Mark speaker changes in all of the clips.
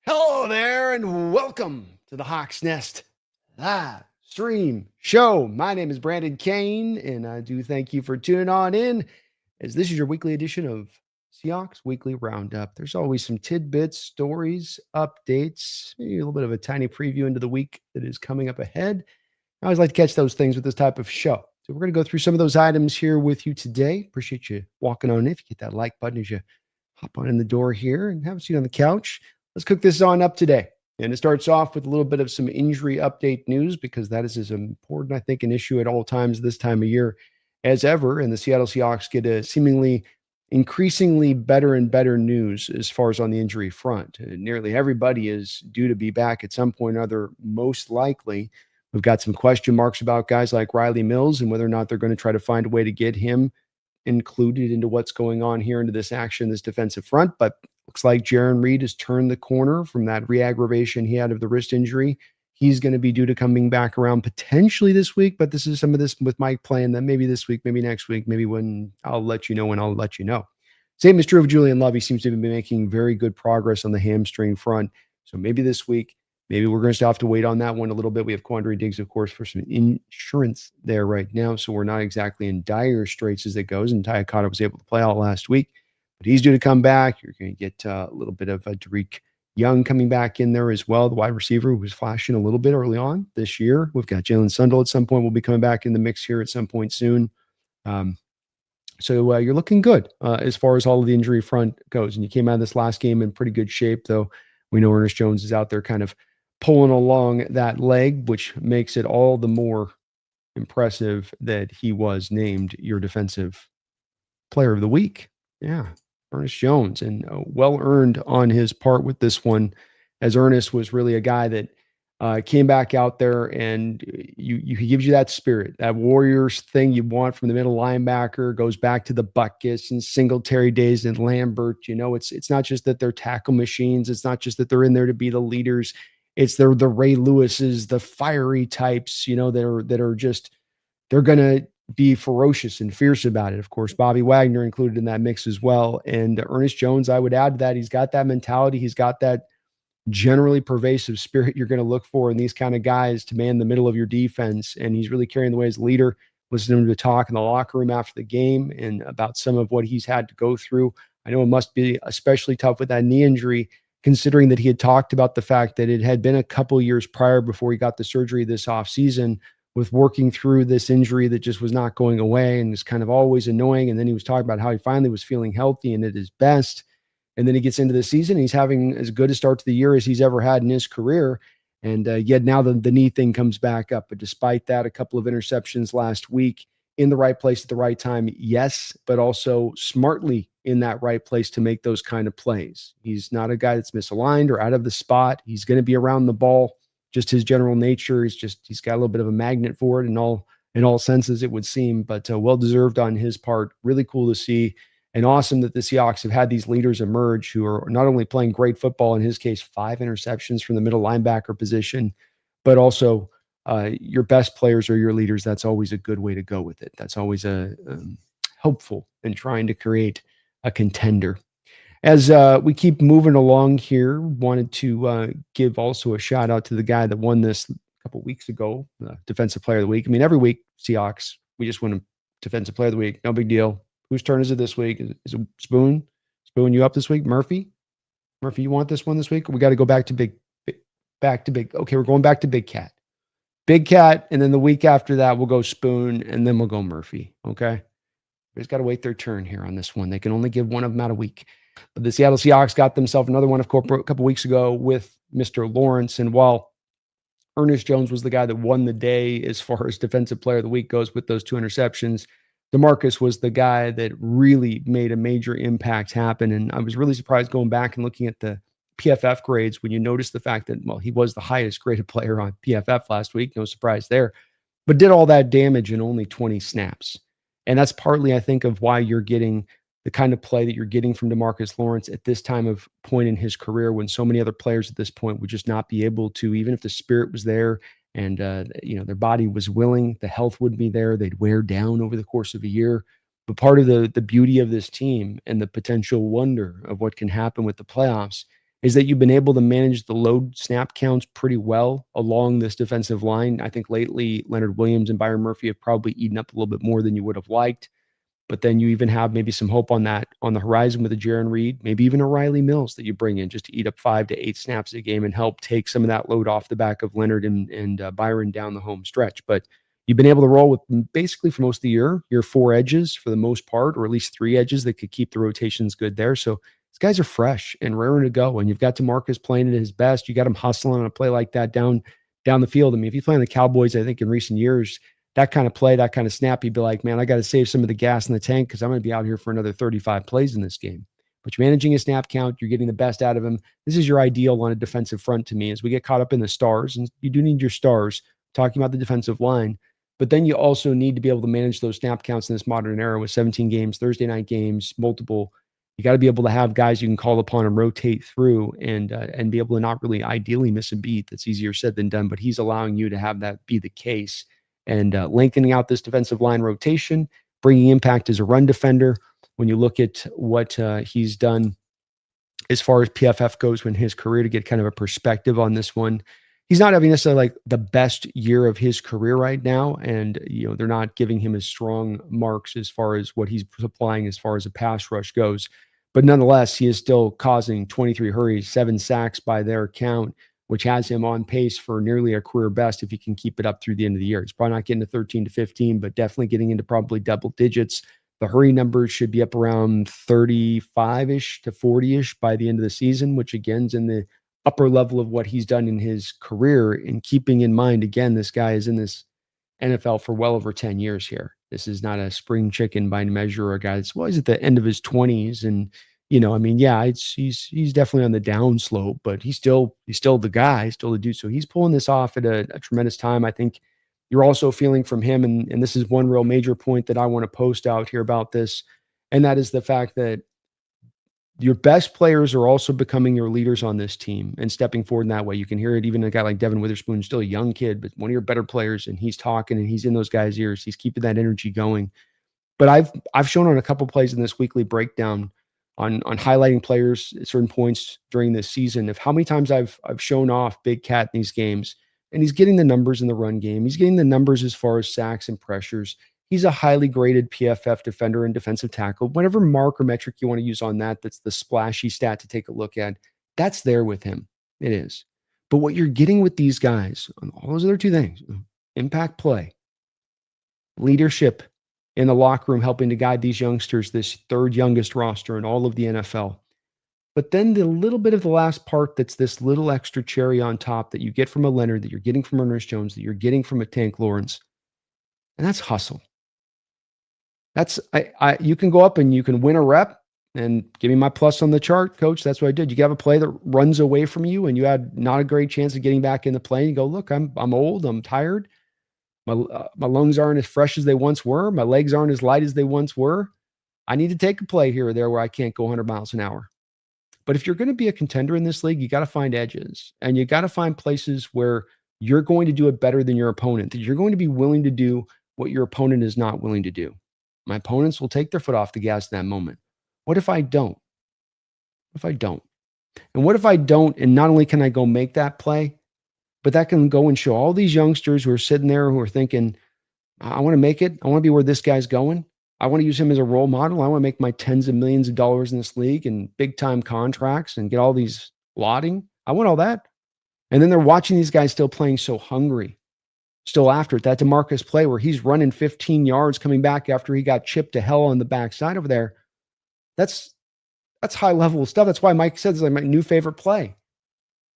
Speaker 1: Hello there, and welcome to the Hawks Nest live stream show. My name is Brandon Cain, and I do thank you for tuning on in as this is your weekly edition of Seahawks Weekly Roundup. There's always some tidbits, stories, updates, maybe a little bit of a tiny preview into the week that is coming up ahead. I always like to catch those things with this type of show. So we're going to go through some of those items here with you today. Appreciate you walking on in. If you hit that like button as you hop on in the door here and have a seat on the couch. Let's cook this on up today. And it starts off with a little bit of some injury update news because that is as important, I think, an issue at all times this time of year as ever. And the Seattle Seahawks get a seemingly increasingly better and better news as far as on the injury front. Nearly everybody is due to be back at some point or other, most likely. We've got some question marks about guys like Riley Mills and whether or not they're going to try to find a way to get him included into what's going on here into this action, this defensive front. But looks like Jaron Reed has turned the corner from that re-aggravation he had of the wrist injury. He's going to be due to coming back around potentially this week, but this is some of this with Mike playing that maybe this week, maybe next week, maybe when I'll let you know. Same is true of Julian Love. He seems to be making very good progress on the hamstring front. So maybe this week, maybe we're going to still have to wait on that one a little bit. We have Quandary Diggs, of course, for some insurance there right now. So we're not exactly in dire straits as it goes. And Tyakata was able to play out last week, but he's due to come back. You're going to get a little bit of Tariq Young coming back in there as well, the wide receiver who was flashing a little bit early on this year. We've got Jalen Sundle at some point. Will be coming back in the mix here at some point soon. So you're looking good as far as all of the injury front goes. And you came out of this last game in pretty good shape, though. We know Ernest Jones is out there kind of pulling along that leg, which makes it all the more impressive that he was named your defensive player of the week. Yeah, Ernest Jones, and well earned on his part with this one, as Ernest was really a guy that came back out there and he gives you that spirit, that Warriors thing you want from the middle linebacker. Goes back to the Butkus and Singletary days and Lambert. You know, it's not just that they're tackle machines. It's not just that they're in there to be the leaders. It's the Ray Lewises, the fiery types. You know, that are just, they're gonna be ferocious and fierce about it. Of course, Bobby Wagner included in that mix as well. And Ernest Jones, I would add to that. He's got that mentality. He's got that generally pervasive spirit you're going to look for in these kind of guys to man the middle of your defense. And he's really carrying the way as a leader. Listening to him talk in the locker room after the game and about some of what he's had to go through. I know it must be especially tough with that knee injury, considering that he had talked about the fact that it had been a couple years prior before he got the surgery this offseason, with working through this injury that just was not going away and was kind of always annoying. And then he was talking about how he finally was feeling healthy and at his best. And then he gets into the season. And he's having as good a start to the year as he's ever had in his career. And yet now the knee thing comes back up. But despite that, a couple of interceptions last week, in the right place at the right time, yes, but also smartly in that right place to make those kind of plays. He's not a guy that's misaligned or out of the spot. He's going to be around the ball. Just his general nature. He's got a little bit of a magnet for it in all senses, it would seem, but well-deserved on his part. Really cool to see, and awesome that the Seahawks have had these leaders emerge who are not only playing great football, in his case, 5 interceptions from the middle linebacker position, but also your best players are your leaders. That's always a good way to go with it. That's always helpful in trying to create a contender. As we keep moving along here, wanted to give also a shout out to the guy that won this a couple weeks ago, Defensive Player of the Week. I mean, every week, Seahawks, we just win a Defensive Player of the Week. No big deal. Whose turn is it this week? Is it Spoon? Spoon, you up this week? Murphy, you want this one this week? We got to go back to big. Okay, we're going back to Big Cat. Big Cat, and then the week after that, we'll go Spoon, and then we'll go Murphy. Okay? Everybody's got to wait their turn here on this one. They can only give one of them out a week. But the Seattle Seahawks got themselves another one, of course, a couple weeks ago with Mr. Lawrence. And while Ernest Jones was the guy that won the day as far as Defensive Player of the Week goes with those 2 interceptions, Demarcus was the guy that really made a major impact happen. And I was really surprised going back and looking at the PFF grades when you notice the fact that, well, he was the highest graded player on PFF last week. No surprise there. But did all that damage in only 20 snaps. And that's partly, I think, of why you're getting the kind of play that you're getting from Demarcus Lawrence at this time of point in his career, when so many other players at this point would just not be able to, even if the spirit was there and their body was willing, the health would be there, they'd wear down over the course of a year. But part of the beauty of this team and the potential wonder of what can happen with the playoffs is that you've been able to manage the load snap counts pretty well along this defensive line. I think lately Leonard Williams and Byron Murphy have probably eaten up a little bit more than you would have liked. But then you even have maybe some hope on that on the horizon with a Jaron Reed, maybe even a Riley Mills that you bring in just to eat up 5 to 8 snaps a game and help take some of that load off the back of Leonard and Byron down the home stretch. But you've been able to roll with basically for most of the year, your 4 edges for the most part, or at least 3 edges that could keep the rotations good there. So these guys are fresh and raring to go. And you've got Demarcus playing at his best. You got him hustling on a play like that down the field. I mean, if you play on the Cowboys, I think in recent years, that kind of play, that kind of snap, you'd be like, man, I got to save some of the gas in the tank because I'm going to be out here for another 35 plays in this game. But you're managing a snap count. You're getting the best out of him. This is your ideal on a defensive front to me as we get caught up in the stars. And you do need your stars, talking about the defensive line. But then you also need to be able to manage those snap counts in this modern era with 17 games, Thursday night games, multiple. You got to be able to have guys you can call upon and rotate through and be able to not really ideally miss a beat. That's easier said than done, but he's allowing you to have that be the case and lengthening out this defensive line rotation, bringing impact as a run defender. When you look at what he's done as far as PFF goes in his career to get kind of a perspective on this one, he's not having necessarily like the best year of his career right now. And, they're not giving him as strong marks as far as what he's supplying as far as a pass rush goes. But nonetheless, he is still causing 23 hurries, 7 sacks by their count, which has him on pace for nearly a career best if he can keep it up through the end of the year. He's probably not getting to 13 to 15, but definitely getting into probably double digits. The hurry numbers should be up around 35-ish to 40-ish by the end of the season, which again is in the upper level of what he's done in his career. And keeping in mind, again, this guy is in this NFL for well over 10 years here. This is not a spring chicken by any measure or a guy that's, well, he's at the end of his 20s and he's definitely on the down slope, but he's still the guy, still the dude. So he's pulling this off at a tremendous time. I think you're also feeling from him, and this is one real major point that I want to post out here about this, and that is the fact that your best players are also becoming your leaders on this team and stepping forward in that way. You can hear it even a guy like Devin Witherspoon, still a young kid, but one of your better players, and he's talking and he's in those guys' ears. He's keeping that energy going. But I've shown on a couple plays in this weekly breakdown on highlighting players at certain points during this season of how many times I've shown off Big Cat in these games, and he's getting the numbers in the run game. He's getting the numbers as far as sacks and pressures. He's a highly graded PFF defender and defensive tackle. Whatever mark or metric you want to use on that's the splashy stat to take a look at. That's there with him. It is. But what you're getting with these guys, all those other 2 things, impact play, leadership in the locker room, helping to guide these youngsters, this 3rd youngest roster in all of the NFL. But then the little bit of the last part that's this little extra cherry on top that you get from a Leonard, that you're getting from Ernest Jones, that you're getting from a Tank Lawrence, and that's hustle. That's you can go up and you can win a rep and give me my plus on the chart, coach. That's what I did. You have a play that runs away from you and you had not a great chance of getting back in the play. And you go, look, I'm old, I'm tired. My lungs aren't as fresh as they once were. My legs aren't as light as they once were. I need to take a play here or there where I can't go 100 miles an hour. But if you're going to be a contender in this league, you got to find edges and you got to find places where you're going to do it better than your opponent, that you're going to be willing to do what your opponent is not willing to do. My opponents will take their foot off the gas in that moment. What if I don't? What if I don't? And what if I don't? And not only can I go make that play, but that can go and show all these youngsters who are sitting there who are thinking, I want to make it. I want to be where this guy's going. I want to use him as a role model. I want to make my tens of millions of dollars in this league and big time contracts and get all these lauding. I want all that. And then they're watching these guys still playing so hungry, still after it. That Demarcus play where he's running 15 yards coming back after he got chipped to hell on the backside over there. That's high level stuff. That's why Mike says it's like my new favorite play.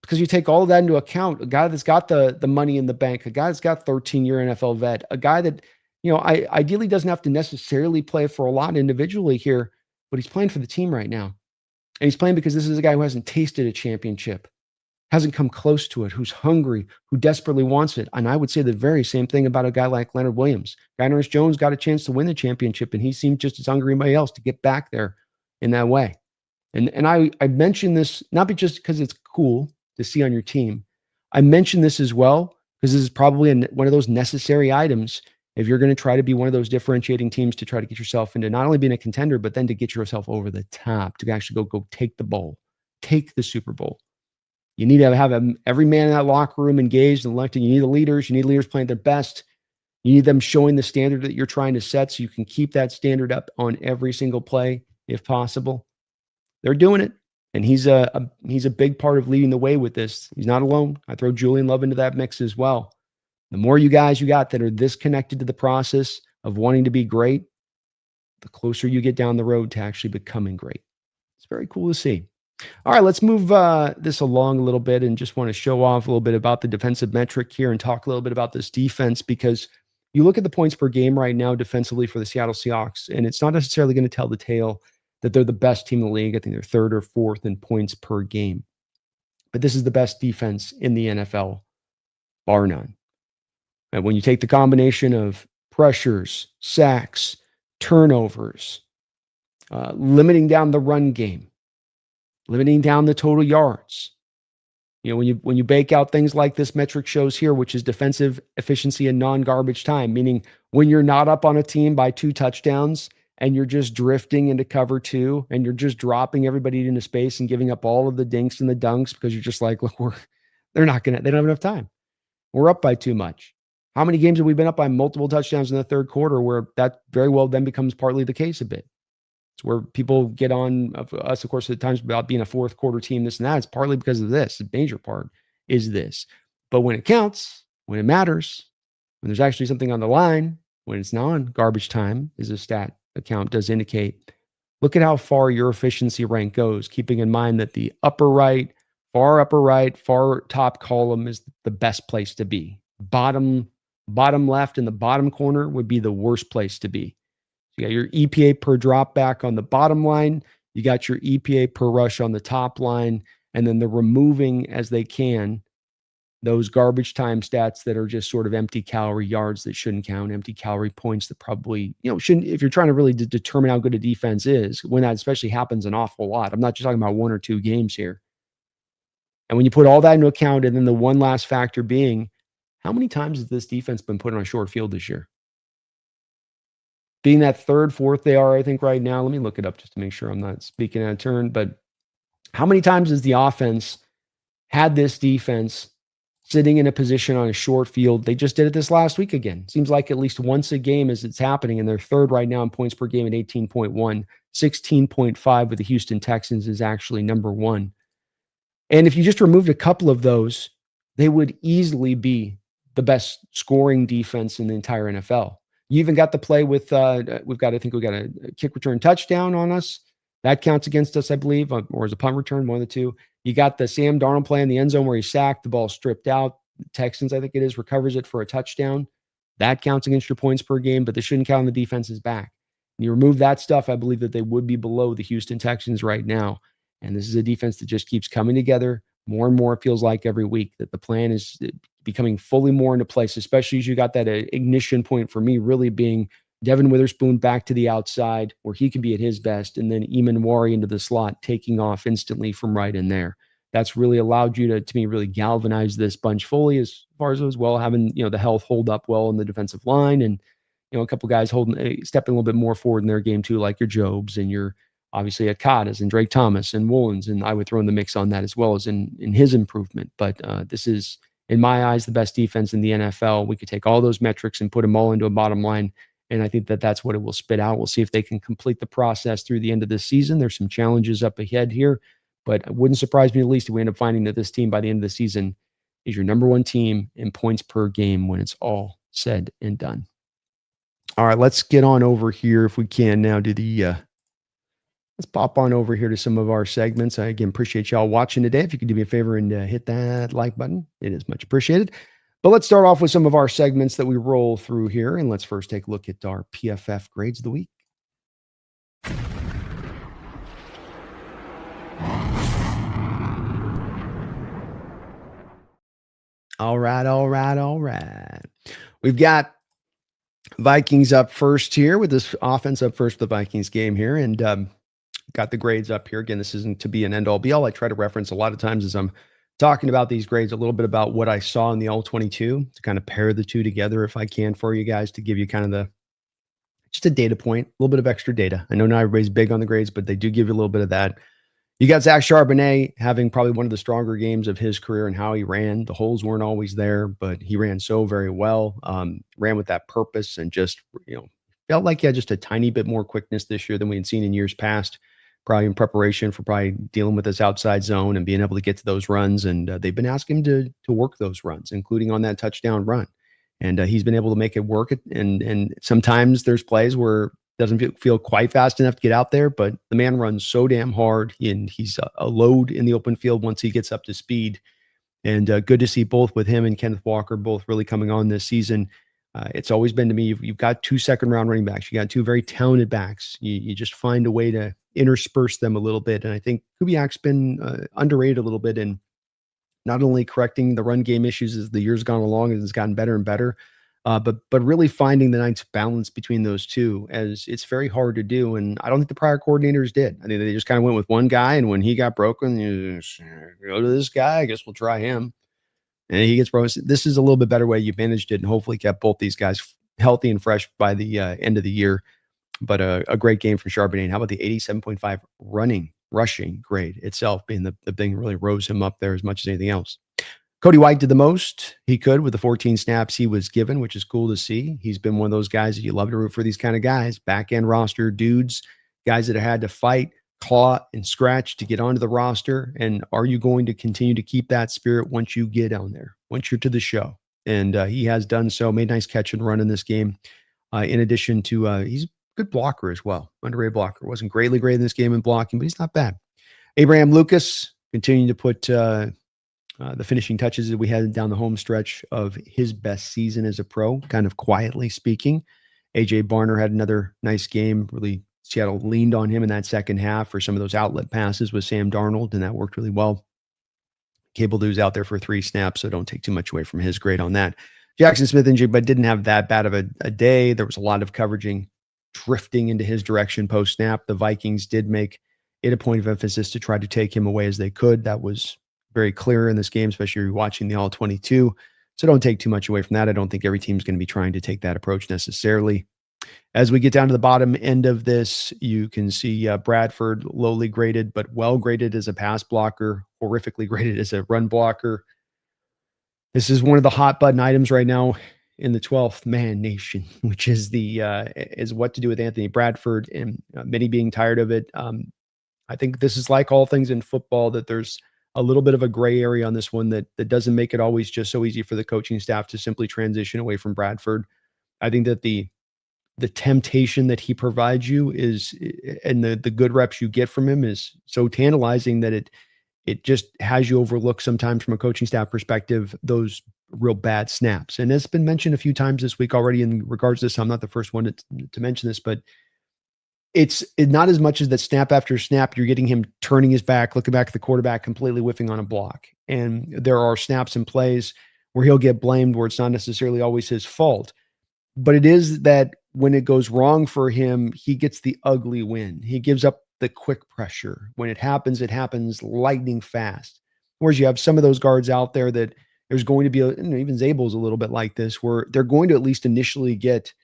Speaker 1: Because you take all of that into account, a guy that's got the money in the bank, a guy that's got 13-year NFL vet, a guy that, ideally doesn't have to necessarily play for a lot individually here, but he's playing for the team right now. And he's playing because this is a guy who hasn't tasted a championship, hasn't come close to it, who's hungry, who desperately wants it. And I would say the very same thing about a guy like Leonard Williams. Ernest Jones got a chance to win the championship, and he seemed just as hungry as anybody else to get back there in that way. And I mentioned this not just because it's cool to see on your team. I mentioned this as well because this is probably one of those necessary items if you're going to try to be one of those differentiating teams to try to get yourself into not only being a contender, but then to get yourself over the top, to actually go take the bowl take the Super Bowl. You need to have every man in that locker room engaged and elected. You need the leaders. You need leaders playing their best. You need them showing the standard that you're trying to set so you can keep that standard up on every single play if possible. They're doing it. And he's a big part of leading the way with this. He's not alone. I throw Julian Love into that mix as well. The more you guys you got that are this connected to the process of wanting to be great, the closer you get down the road to actually becoming great. It's very cool to see. All right, let's move this along a little bit and just want to show off a little bit about the defensive metric here and talk a little bit about this defense, because you look at the points per game right now defensively for the Seattle Seahawks, and it's not necessarily going to tell the tale that they're the best team in the league. I think they're third or fourth in points per game. But this is the best defense in the NFL, bar none. And when you take the combination of pressures, sacks, turnovers, limiting down the run game, limiting down the total yards. You know, when you bake out things like this metric shows here, which is defensive efficiency and non-garbage time, meaning when you're not up on a team by 2 touchdowns and you're just drifting into cover 2 and you're just dropping everybody into space and giving up all of the dinks and the dunks because you're just like, look, they don't have enough time. We're up by too much. How many games have we been up by multiple touchdowns in the third quarter where that very well then becomes partly the case a bit? It's where people get on us, of course, at times about being a fourth quarter team, this and that. It's partly because of this. The major part is this. But when it counts, when it matters, when there's actually something on the line, when it's non-garbage time, as a stat account does indicate, look at how far your efficiency rank goes, keeping in mind that the upper right, far top column is the best place to be. Bottom left in the bottom corner would be the worst place to be. You got your EPA per drop back on the bottom line. You got your EPA per rush on the top line. And then they're removing as they can those garbage time stats that are just sort of empty calorie yards that shouldn't count, empty calorie points that probably, shouldn't, if you're trying to really determine how good a defense is, when that especially happens an awful lot. I'm not just talking about 1 or 2 games here. And when you put all that into account, and then the one last factor being, how many times has this defense been put on a short field this year? Being that third, fourth they are, I think, right now. Let me look it up just to make sure I'm not speaking out of turn. But how many times has the offense had this defense sitting in a position on a short field? They just did it this last week again. Seems like at least once a game as it's happening. And they're third right now in points per game at 18.1. 16.5 with the Houston Texans is actually number 1. And if you just removed a couple of those, they would easily be the best scoring defense in the entire NFL. You even got the play with, I think we got a kick return touchdown on us. That counts against us, I believe, or as a punt return, one of the two. You got the Sam Darnold play in the end zone where he sacked, the ball stripped out. The Texans, I think it is, recovers it for a touchdown. That counts against your points per game, but they shouldn't count on the defense's back. And you remove that stuff, I believe that they would be below the Houston Texans right now. And this is a defense that just keeps coming together more and more. It feels like every week that the plan is becoming fully more into place, especially as you got that ignition point for me really being Devin Witherspoon back to the outside where he can be at his best, and then Eamon Wari into the slot, taking off instantly from right in there. That's really allowed you to me, really galvanize this bunch fully as far as well, having, the health hold up well in the defensive line, and, a couple guys stepping a little bit more forward in their game too, like your Jobs and your, obviously, Akadas and Drake Thomas and Woolens, and I would throw in the mix on that as well as in his improvement. But this is, in my eyes, the best defense in the NFL. We could take all those metrics and put them all into a bottom line, and I think that that's what it will spit out. We'll see if they can complete the process through the end of this season. There's some challenges up ahead here, but it wouldn't surprise me at least if we end up finding that this team by the end of the season is your number 1 team in points per game when it's all said and done. All right, let's get on over here if we can now to the let's pop on over here to some of our segments. I, again, appreciate y'all watching today. If you could do me a favor and hit that like button, it is much appreciated. But let's start off with some of our segments that we roll through here. And let's first take a look at our PFF grades of the week. All right. We've got Vikings up first here with this offense up first, the Vikings game here. And got the grades up here. Again, this isn't to be an end all be all. I try to reference a lot of times as I'm talking about these grades, a little bit about what I saw in the all-22 to kind of pair the two together if I can for you guys, to give you kind of just a data point, a little bit of extra data. I know not everybody's big on the grades, but they do give you a little bit of that. You got Zach Charbonnet having probably one of the stronger games of his career and how he ran. The holes weren't always there, but he ran so very well. Ran with that purpose and just, felt like he had just a tiny bit more quickness this year than we had seen in years past. Probably in preparation for probably dealing with this outside zone and being able to get to those runs. And they've been asking him to work those runs, including on that touchdown run. And he's been able to make it work. And sometimes there's plays where doesn't feel quite fast enough to get out there, but the man runs so damn hard, and he's a load in the open field once he gets up to speed. And good to see both with him and Kenneth Walker both really coming on this season. It's always been to me, you've got 2 second-round running backs. You got 2 very talented backs. You just find a way to intersperse them a little bit. And I think Kubiak's been underrated a little bit in not only correcting the run game issues as the years gone along and it's gotten better and better, but really finding the nice balance between those two, as it's very hard to do. And I don't think the prior coordinators did. I think they just kind of went with one guy, and when he got broken, you just, go to this guy. I guess we'll try him. And he gets broken. This is a little bit better way you managed it, and hopefully kept both these guys healthy and fresh by the end of the year. But a great game from Charbonnet. And how about the 87.5 rushing grade itself being the thing that really rose him up there as much as anything else. Cody White did the most he could with the 14 snaps he was given, which is cool to see. He's been one of those guys that you love to root for, these kind of guys, back end roster dudes, guys that have had to fight, claw, and scratch to get onto the roster. And are you going to continue to keep that spirit once you get on there, once you're to the show? And he has done so, made a nice catch and run in this game. In addition to, he's a good blocker as well, underrated blocker. Wasn't greatly great in this game in blocking, but he's not bad. Abraham Lucas continuing to put the finishing touches that we had down the home stretch of his best season as a pro, kind of quietly speaking. A.J. Barner had another nice game. Really, Seattle leaned on him in that second half for some of those outlet passes with Sam Darnold, and that worked really well. Cable Dew's out there for 3 snaps, so don't take too much away from his grade on that. Jackson Smith injured, but didn't have that bad of a day. There was a lot of coveraging drifting into his direction post-snap. The Vikings did make it a point of emphasis to try to take him away as they could. That was very clear in this game, especially watching the All-22. So don't take too much away from that. I don't think every team's going to be trying to take that approach necessarily. As we get down to the bottom end of this, you can see Bradford lowly graded, but well graded as a pass blocker, horrifically graded as a run blocker. This is one of the hot button items right now in the 12th man nation, which is is what to do with Anthony Bradford, and many being tired of it. I think this is like all things in football, that there's a little bit of a gray area on this one that doesn't make it always just so easy for the coaching staff to simply transition away from Bradford. I think that the temptation that he provides you is, and the good reps you get from him is so tantalizing that it just has you overlook sometimes from a coaching staff perspective, those real bad snaps. And it's been mentioned a few times this week already in regards to this. I'm not the first one to mention this, but it's not as much as that snap after snap, you're getting him turning his back, looking back at the quarterback, completely whiffing on a block. And there are snaps and plays where he'll get blamed where it's not necessarily always his fault. But it is that when it goes wrong for him, he gets the ugly win. He gives up the quick pressure. When it happens lightning fast. Whereas you have some of those guards out there that there's going to be, even Zabel's a little bit like this, where they're going to at least initially get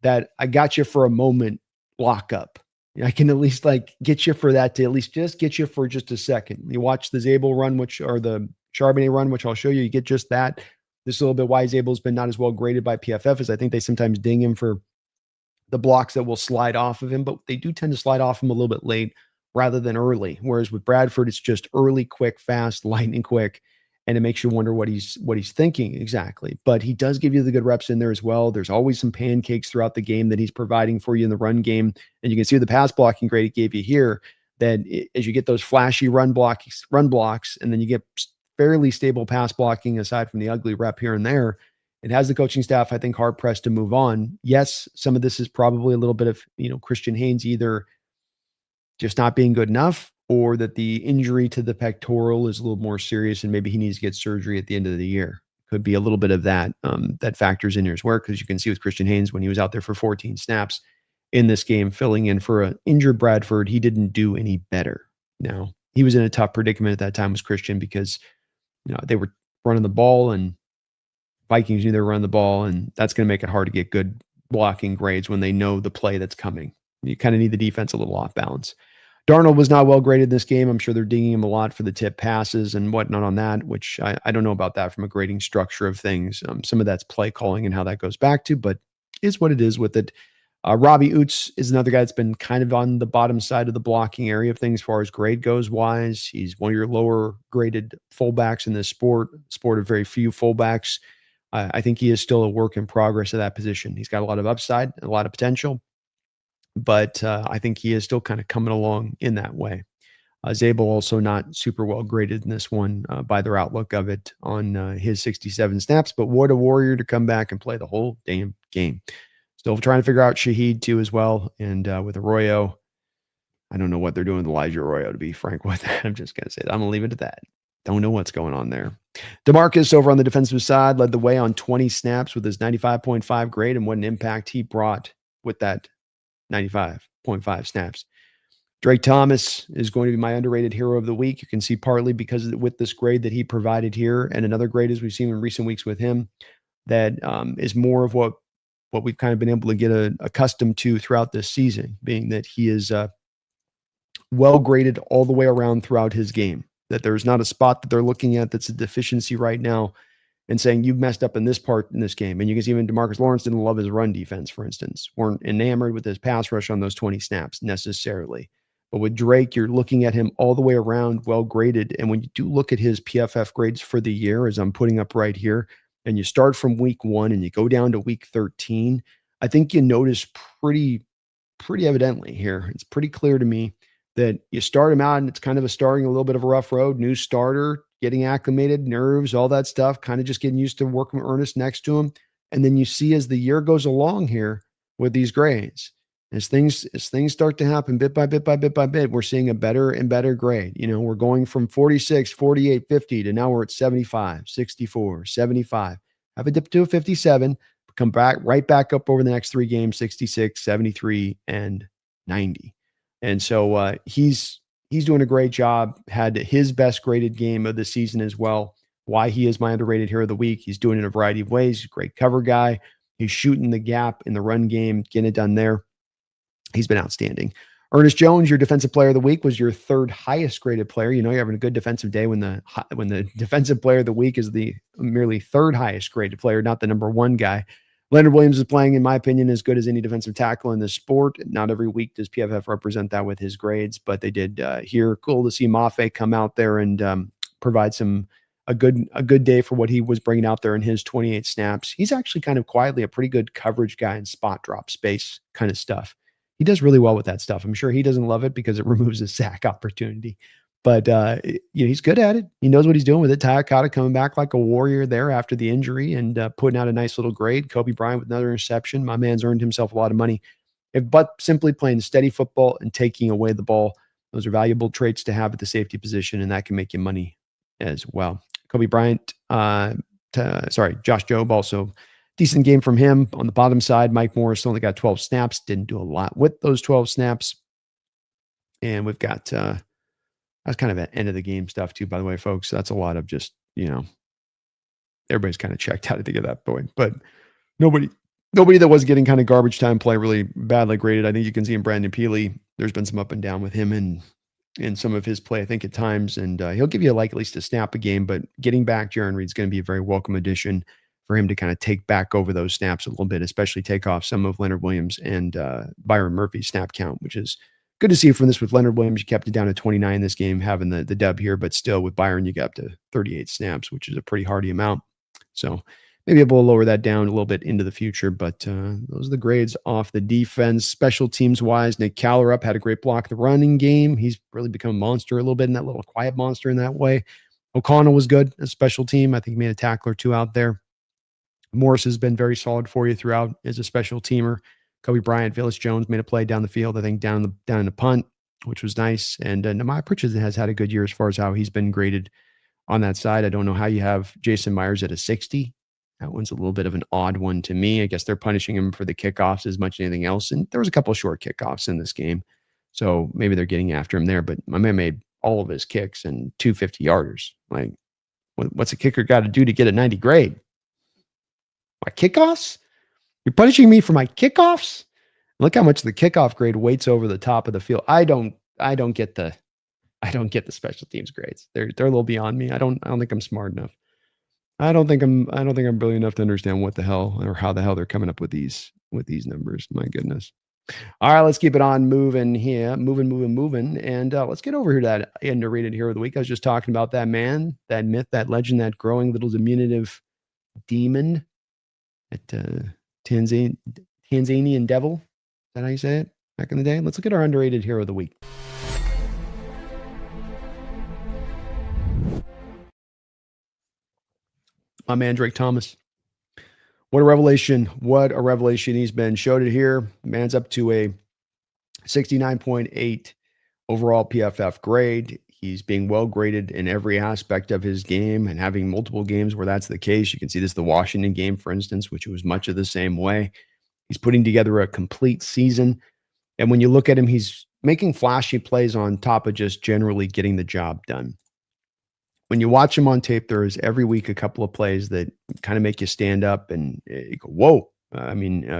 Speaker 1: that I got you for a moment lock up. I can at least get you for that, to at least just get you for just a second. You watch the Zabel run, or the Charbonnet run, which I'll show you. You get just that. This is a little bit why Zabel's been not as well graded by PFF, as I think they sometimes ding him for the blocks that will slide off of him, but they do tend to slide off him a little bit late rather than early. Whereas with Bradford, it's just early, quick, fast, lightning quick. And it makes you wonder what he's thinking exactly. But he does give you the good reps in there as well. There's always some pancakes throughout the game that he's providing for you in the run game. And you can see the pass blocking grade it gave you here, that as you get those flashy run blocks, and then you get fairly stable pass blocking aside from the ugly rep here and there, it has the coaching staff, I think, hard pressed to move on. Yes, some of this is probably a little bit of, Christian Haynes either just not being good enough, or that the injury to the pectoral is a little more serious and maybe he needs to get surgery at the end of the year. Could be a little bit of that that factors in his work, because you can see with Christian Haynes, when he was out there for 14 snaps in this game, filling in for an injured Bradford, he didn't do any better. Now, he was in a tough predicament at that time with Christian, because they were running the ball, and Vikings knew they were running the ball, and that's going to make it hard to get good blocking grades when they know the play that's coming. You kind of need the defense a little off balance. Darnold was not well graded in this game. I'm sure they're dinging him a lot for the tip passes and whatnot on that, which I don't know about that from a grading structure of things. Some of that's play calling and how that goes back to, but is what it is with it. Robbie Oots is another guy that's been kind of on the bottom side of the blocking area of things as far as grade goes wise. He's one of your lower graded fullbacks in this sport of very few fullbacks. I think he is still a work in progress at that position. He's got a lot of upside, a lot of potential, but I think he is still kind of coming along in that way. Zabel also not super well graded in this one by their outlook of it on his 67 snaps, but what a warrior to come back and play the whole damn game. Still trying to figure out Shaheed too as well. And with Arroyo, I don't know what they're doing with Elijah Arroyo, to be frank with that. I'm just going to say that. I'm going to leave it at that. Don't know what's going on there. Demarcus over on the defensive side led the way on 20 snaps with his 95.5 grade, and what an impact he brought with that 95.5 snaps. Drake Thomas is going to be my underrated hero of the week. You can see partly because with this grade that he provided here, and another grade as we've seen in recent weeks with him, that is more of what we've kind of been able to get accustomed to throughout this season, being that he is well graded all the way around throughout his game, that there's not a spot that they're looking at that's a deficiency right now and saying you've messed up in this part in this game. And you can see even Demarcus Lawrence didn't love his run defense, for instance, weren't enamored with his pass rush on those 20 snaps necessarily. But with Drake, you're looking at him all the way around, well graded. And when you do look at his PFF grades for the year, as I'm putting up right here, and you start from week 1 and you go down to week 13, I think you notice pretty evidently here. It's pretty clear to me that you start him out and it's kind of starting a little bit of a rough road, new starter, getting acclimated, nerves, all that stuff, kind of just getting used to working with Ernest next to him. And then you see as the year goes along here with these grades, as things start to happen bit by bit, we're seeing a better and better grade. You know, we're going from 46, 48, 50 to now we're at 75, 64, 75. Have a dip to a 57, come back right back up over the next 3 games, 66, 73, and 90. And so he's doing a great job. Had his best graded game of the season as well. Why he is my underrated hero of the week. He's doing it in a variety of ways. He's a great cover guy. He's shooting the gap in the run game, getting it done there. He's been outstanding. Ernest Jones, your defensive player of the week, was your 3rd highest graded player. You know, you're having a good defensive day when the defensive player of the week is the merely 3rd highest graded player, not the number 1 guy. Leonard Williams is playing, in my opinion, as good as any defensive tackle in this sport. Not every week does PFF represent that with his grades, but they did here. Cool to see Mafe come out there and provide a good day for what he was bringing out there in his 28 snaps. He's actually kind of quietly a pretty good coverage guy in spot drop space kind of stuff. He does really well with that stuff. I'm sure he doesn't love it because it removes a sack opportunity, but he's good at it. He knows what he's doing with it. Takata coming back like a warrior there after the injury and putting out a nice little grade. Kobe Bryant with another interception. My man's earned himself a lot of money. But simply playing steady football and taking away the ball, those are valuable traits to have at the safety position, and that can make you money as well. Kobe Bryant, Josh Jobe also. Decent game from him. On the bottom side, Mike Morris only got 12 snaps. Didn't do a lot with those 12 snaps. And we've got, that's kind of an end of the game stuff too, by the way, folks. That's a lot of just, everybody's kind of checked out to get that point. But nobody that was getting kind of garbage time play really badly graded. I think you can see in Brandon Peely, there's been some up and down with him in some of his play, I think, at times. And he'll give you like at least a snap a game. But getting back Jaron Reed's going to be a very welcome addition for him to kind of take back over those snaps a little bit, especially take off some of Leonard Williams and Byron Murphy's snap count, which is good to see from this with Leonard Williams. You kept it down to 29 this game, having the dub here, but still with Byron, you got up to 38 snaps, which is a pretty hardy amount. So maybe able to lower that down a little bit into the future, but those are the grades off the defense. Special teams wise, Nick Callerup had a great block the running game. He's really become a monster a little bit in that little quiet monster in that way. O'Connell was good, a special team. I think he made a tackle or 2 out there. Morris has been very solid for you throughout as a special teamer. Kobe Bryant, Ernest Jones made a play down the field, I think down in the punt, which was nice. And Nehemiah Pritchett has had a good year as far as how he's been graded on that side. I don't know how you have Jason Myers at a 60. That one's a little bit of an odd one to me. I guess they're punishing him for the kickoffs as much as anything else. And there was a couple of short kickoffs in this game. So maybe they're getting after him there. But my man made all of his kicks and 250-yarders. Like, what's a kicker got to do to get a 90 grade? My kickoffs? You're punishing me for my kickoffs? Look how much the kickoff grade weights over the top of the field. I don't I don't get the I don't get the special teams grades. They're a little beyond me. I don't think I'm smart enough. I don't think I'm brilliant enough to understand what the hell or how the hell they're coming up with these numbers. My goodness. All right, let's keep it on moving here. Moving. And let's get over here to that underrated hero of the week. I was just talking about that man, that myth, that legend, that growing little diminutive demon, that Tanzan- Tanzanian devil. Is that how you say it back in the day? Let's look at our underrated hero of the week. My man, Drake Thomas. What a revelation. What a revelation he's been. Showed it here. Man's up to a 69.8 overall PFF grade. He's being well graded in every aspect of his game and having multiple games where that's the case. You can see this the Washington game, for instance, which was much of the same way. He's putting together a complete season. And when you look at him, he's making flashy plays on top of just generally getting the job done. When you watch him on tape, there is every week a couple of plays that kind of make you stand up and you go, whoa.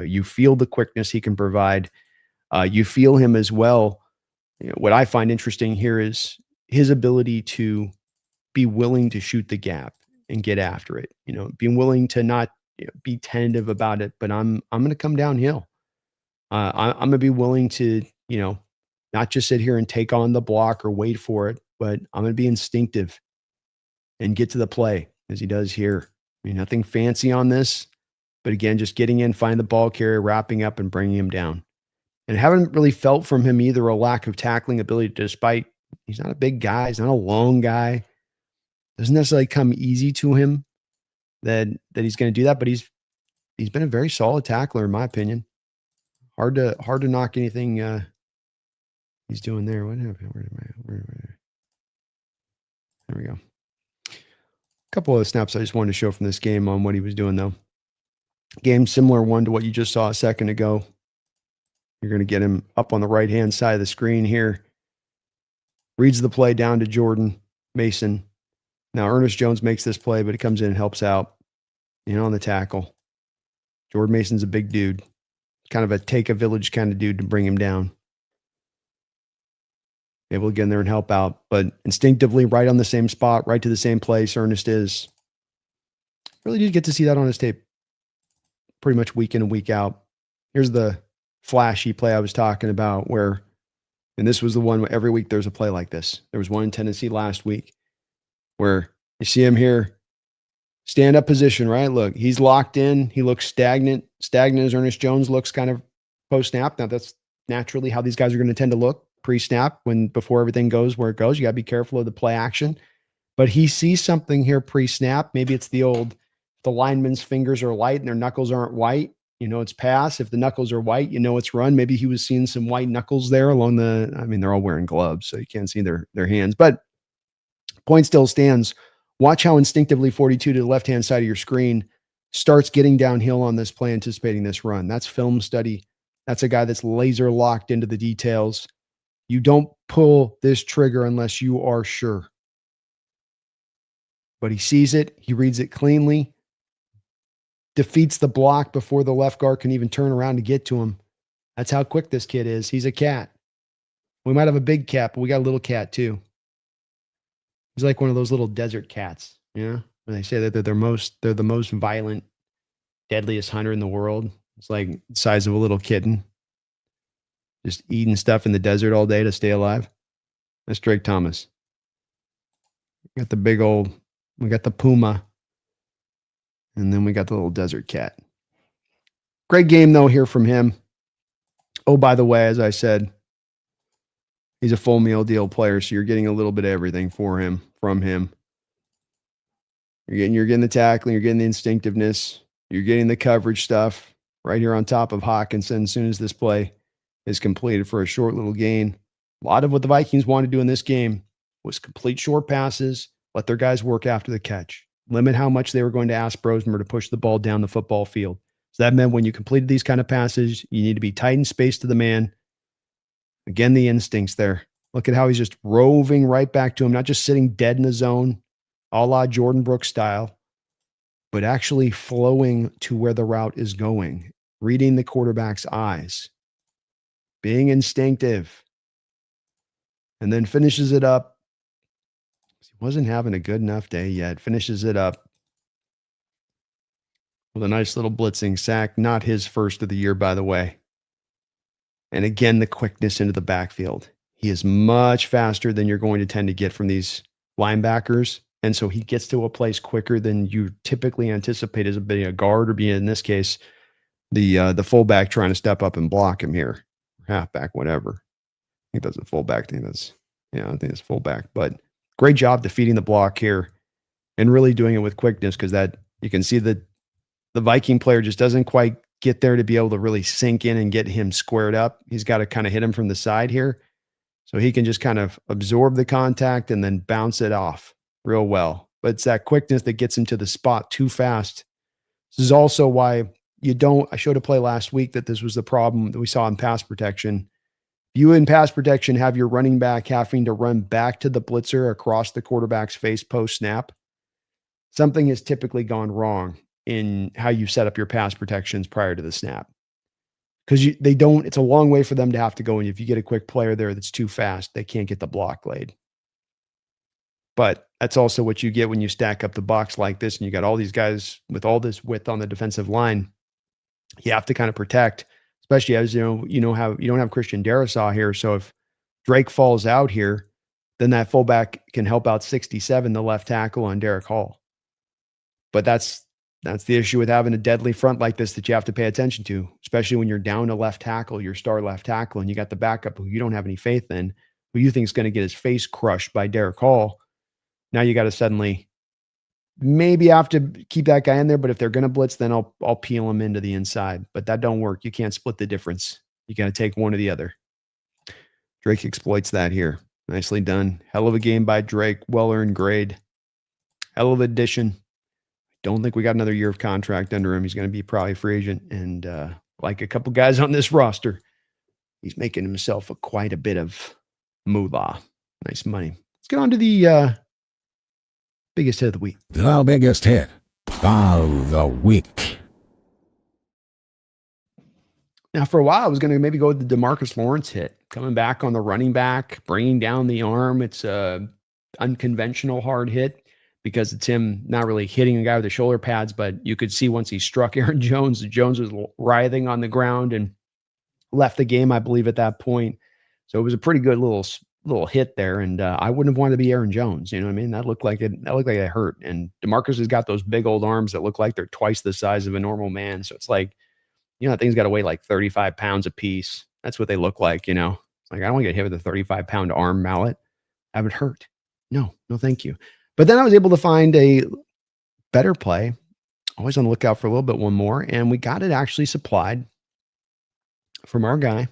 Speaker 1: You feel the quickness he can provide. You feel him as well. What I find interesting here is his ability to be willing to shoot the gap and get after it. Being willing to not be tentative about it, but I'm going to come downhill. I'm going to be willing to not just sit here and take on the block or wait for it, but I'm going to be instinctive and get to the play as he does here. Nothing fancy on this, but again, just getting in, find the ball carrier, wrapping up, and bringing him down. And haven't really felt from him either a lack of tackling ability, despite he's not a big guy, he's not a long guy. Doesn't necessarily come easy to him that he's going to do that, but he's been a very solid tackler in my opinion. Hard to knock anything he's doing there. What happened? There we go. A couple of snaps I just wanted to show from this game on what he was doing though. Game similar one to what you just saw a second ago. You're going to get him up on the right-hand side of the screen here. Reads the play down to Jordan Mason. Now, Ernest Jones makes this play, but he comes in and helps out, on the tackle. Jordan Mason's a big dude. Kind of a take a village kind of dude to bring him down. Able to get in there and help out, but instinctively right on the same spot, right to the same place Ernest is. Really did get to see that on his tape pretty much week in and week out. Here's the flashy play I was talking about where, and this was the one where every week there's a play like this. There was one in Tennessee last week where you see him here, stand up position, right? Look, he's locked in. He looks stagnant as Ernest Jones looks kind of post snap. Now that's naturally how these guys are going to tend to look pre-snap before everything goes where it goes. You got to be careful of the play action, but he sees something here pre-snap. Maybe it's the lineman's fingers are light and their knuckles aren't white. It's pass. If the knuckles are white, it's run. Maybe he was seeing some white knuckles there they're all wearing gloves, so you can't see their hands, but point still stands. Watch how instinctively 42 to the left-hand side of your screen starts getting downhill on this play, anticipating this run. That's film study. That's a guy that's laser locked into the details. You don't pull this trigger unless you are sure. But he sees it. He reads it cleanly. Defeats the block before the left guard can even turn around to get to him. That's how quick this kid is. He's a cat. We might have a big cat, but we got a little cat too. He's like one of those little desert cats, when they say that they're the most violent, deadliest hunter in the world. It's like the size of a little kitten, just eating stuff in the desert all day to stay alive. That's Drake Thomas. We got the puma, and then we got the little desert cat. Great game though here from him. Oh, by the way, as I said, he's a full meal deal player, so you're getting a little bit of everything from him. You're getting the tackling, you're getting the instinctiveness, you're getting the coverage stuff right here on top of Hawkinson as soon as this play is completed for a short little gain. A lot of what the Vikings wanted to do in this game was complete short passes, let their guys work after the catch, limit how much they were going to ask Brosmer to push the ball down the football field. So that meant when you completed these kind of passes, you need to be tight in space to the man. Again, the instincts there. Look at how he's just roving right back to him, not just sitting dead in the zone, a la Jordan Brooks style, but actually flowing to where the route is going, reading the quarterback's eyes, being instinctive. and then finishes it up. He wasn't having a good enough day yet. Finishes it up with a nice little blitzing sack. Not his first of the year, by the way. And again, the quickness into the backfield. He is much faster than you're going to tend to get from these linebackers. And so he gets to a place quicker than you typically anticipate as being a guard or being, in this case, the fullback trying to step up and block him here. Halfback, whatever. I think that's a fullback thing. I think it's fullback. But great job defeating the block here and really doing it with quickness, because that you can see that the Viking player just doesn't quite get there to be able to really sink in and get him squared up. He's got to kind of hit him from the side here. So he can just kind of absorb the contact and then bounce it off real well. But it's that quickness that gets him to the spot too fast. This is also why I showed a play last week that this was the problem that we saw in pass protection. You in pass protection have your running back having to run back to the blitzer across the quarterback's face post snap. Something has typically gone wrong in how you set up your pass protections prior to the snap. Because it's a long way for them to have to go. And if you get a quick player there that's too fast, they can't get the block laid. But that's also what you get when you stack up the box like this and you got all these guys with all this width on the defensive line. You have to kind of protect, especially as how you don't have Christian Darrisaw here. So if Drake falls out here, then that fullback can help out 67, the left tackle, on Derek Hall. But that's the issue with having a deadly front like this that you have to pay attention to, especially when you're down a left tackle, your star left tackle, and you got the backup who you don't have any faith in, who you think is going to get his face crushed by Derek Hall. Now you got to suddenly maybe have to keep that guy in there, but if they're going to blitz, then I'll peel him into the inside. But that don't work. You can't split the difference. You got to take one or the other. Drake exploits that here. Nicely done. Hell of a game by Drake. Well-earned grade. Hell of addition. Don't think we got another year of contract under him. He's going to be probably a free agent. And like a couple guys on this roster, he's making himself quite a bit of moolah. Nice money. Let's get on to the biggest hit of the week.
Speaker 2: The biggest hit of the week.
Speaker 1: Now, for a while, I was going to maybe go with the Demarcus Lawrence hit. Coming back on the running back, bringing down the arm. It's a unconventional hard hit because it's him not really hitting a guy with the shoulder pads, but you could see once he struck Aaron Jones, Jones was writhing on the ground and left the game, I believe, at that point. So it was a pretty good little hit there, and I wouldn't have wanted to be Aaron Jones. You know what I mean? That looked like it hurt. And DeMarcus has got those big old arms that look like they're twice the size of a normal man. So it's like, that thing's got to weigh like 35 pounds a piece. That's what they look like, It's like, I don't want to get hit with a 35-pound arm mallet. That would hurt. No, thank you. But then I was able to find a better play. Always on the lookout for a little bit one more. And we got it actually supplied from our guy.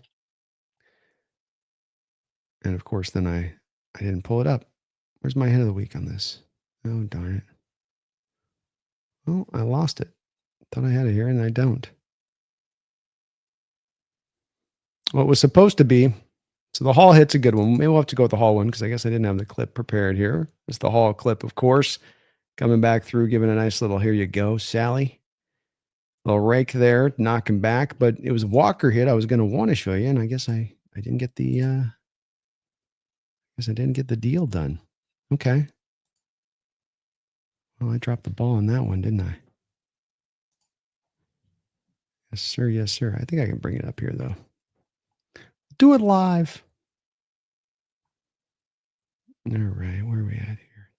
Speaker 1: And of course, then I didn't pull it up. Where's my hit of the week on this? Oh, darn it. Oh, I lost it. Thought I had it here and I don't. Well, it was supposed to be. So the Hall hit's a good one. Maybe we'll have to go with the Hall one because I guess I didn't have the clip prepared here. It's the Hall clip, of course. Coming back through, giving a nice little, here you go, Sally. Little rake there, knocking back. But it was a Walker hit I was going to want to show you. And I guess I didn't get the deal done. Okay. Well, I dropped the ball on that one, didn't I? Yes, sir. Yes, sir. I think I can bring it up here, though. Do it live. All right. Where are we at here?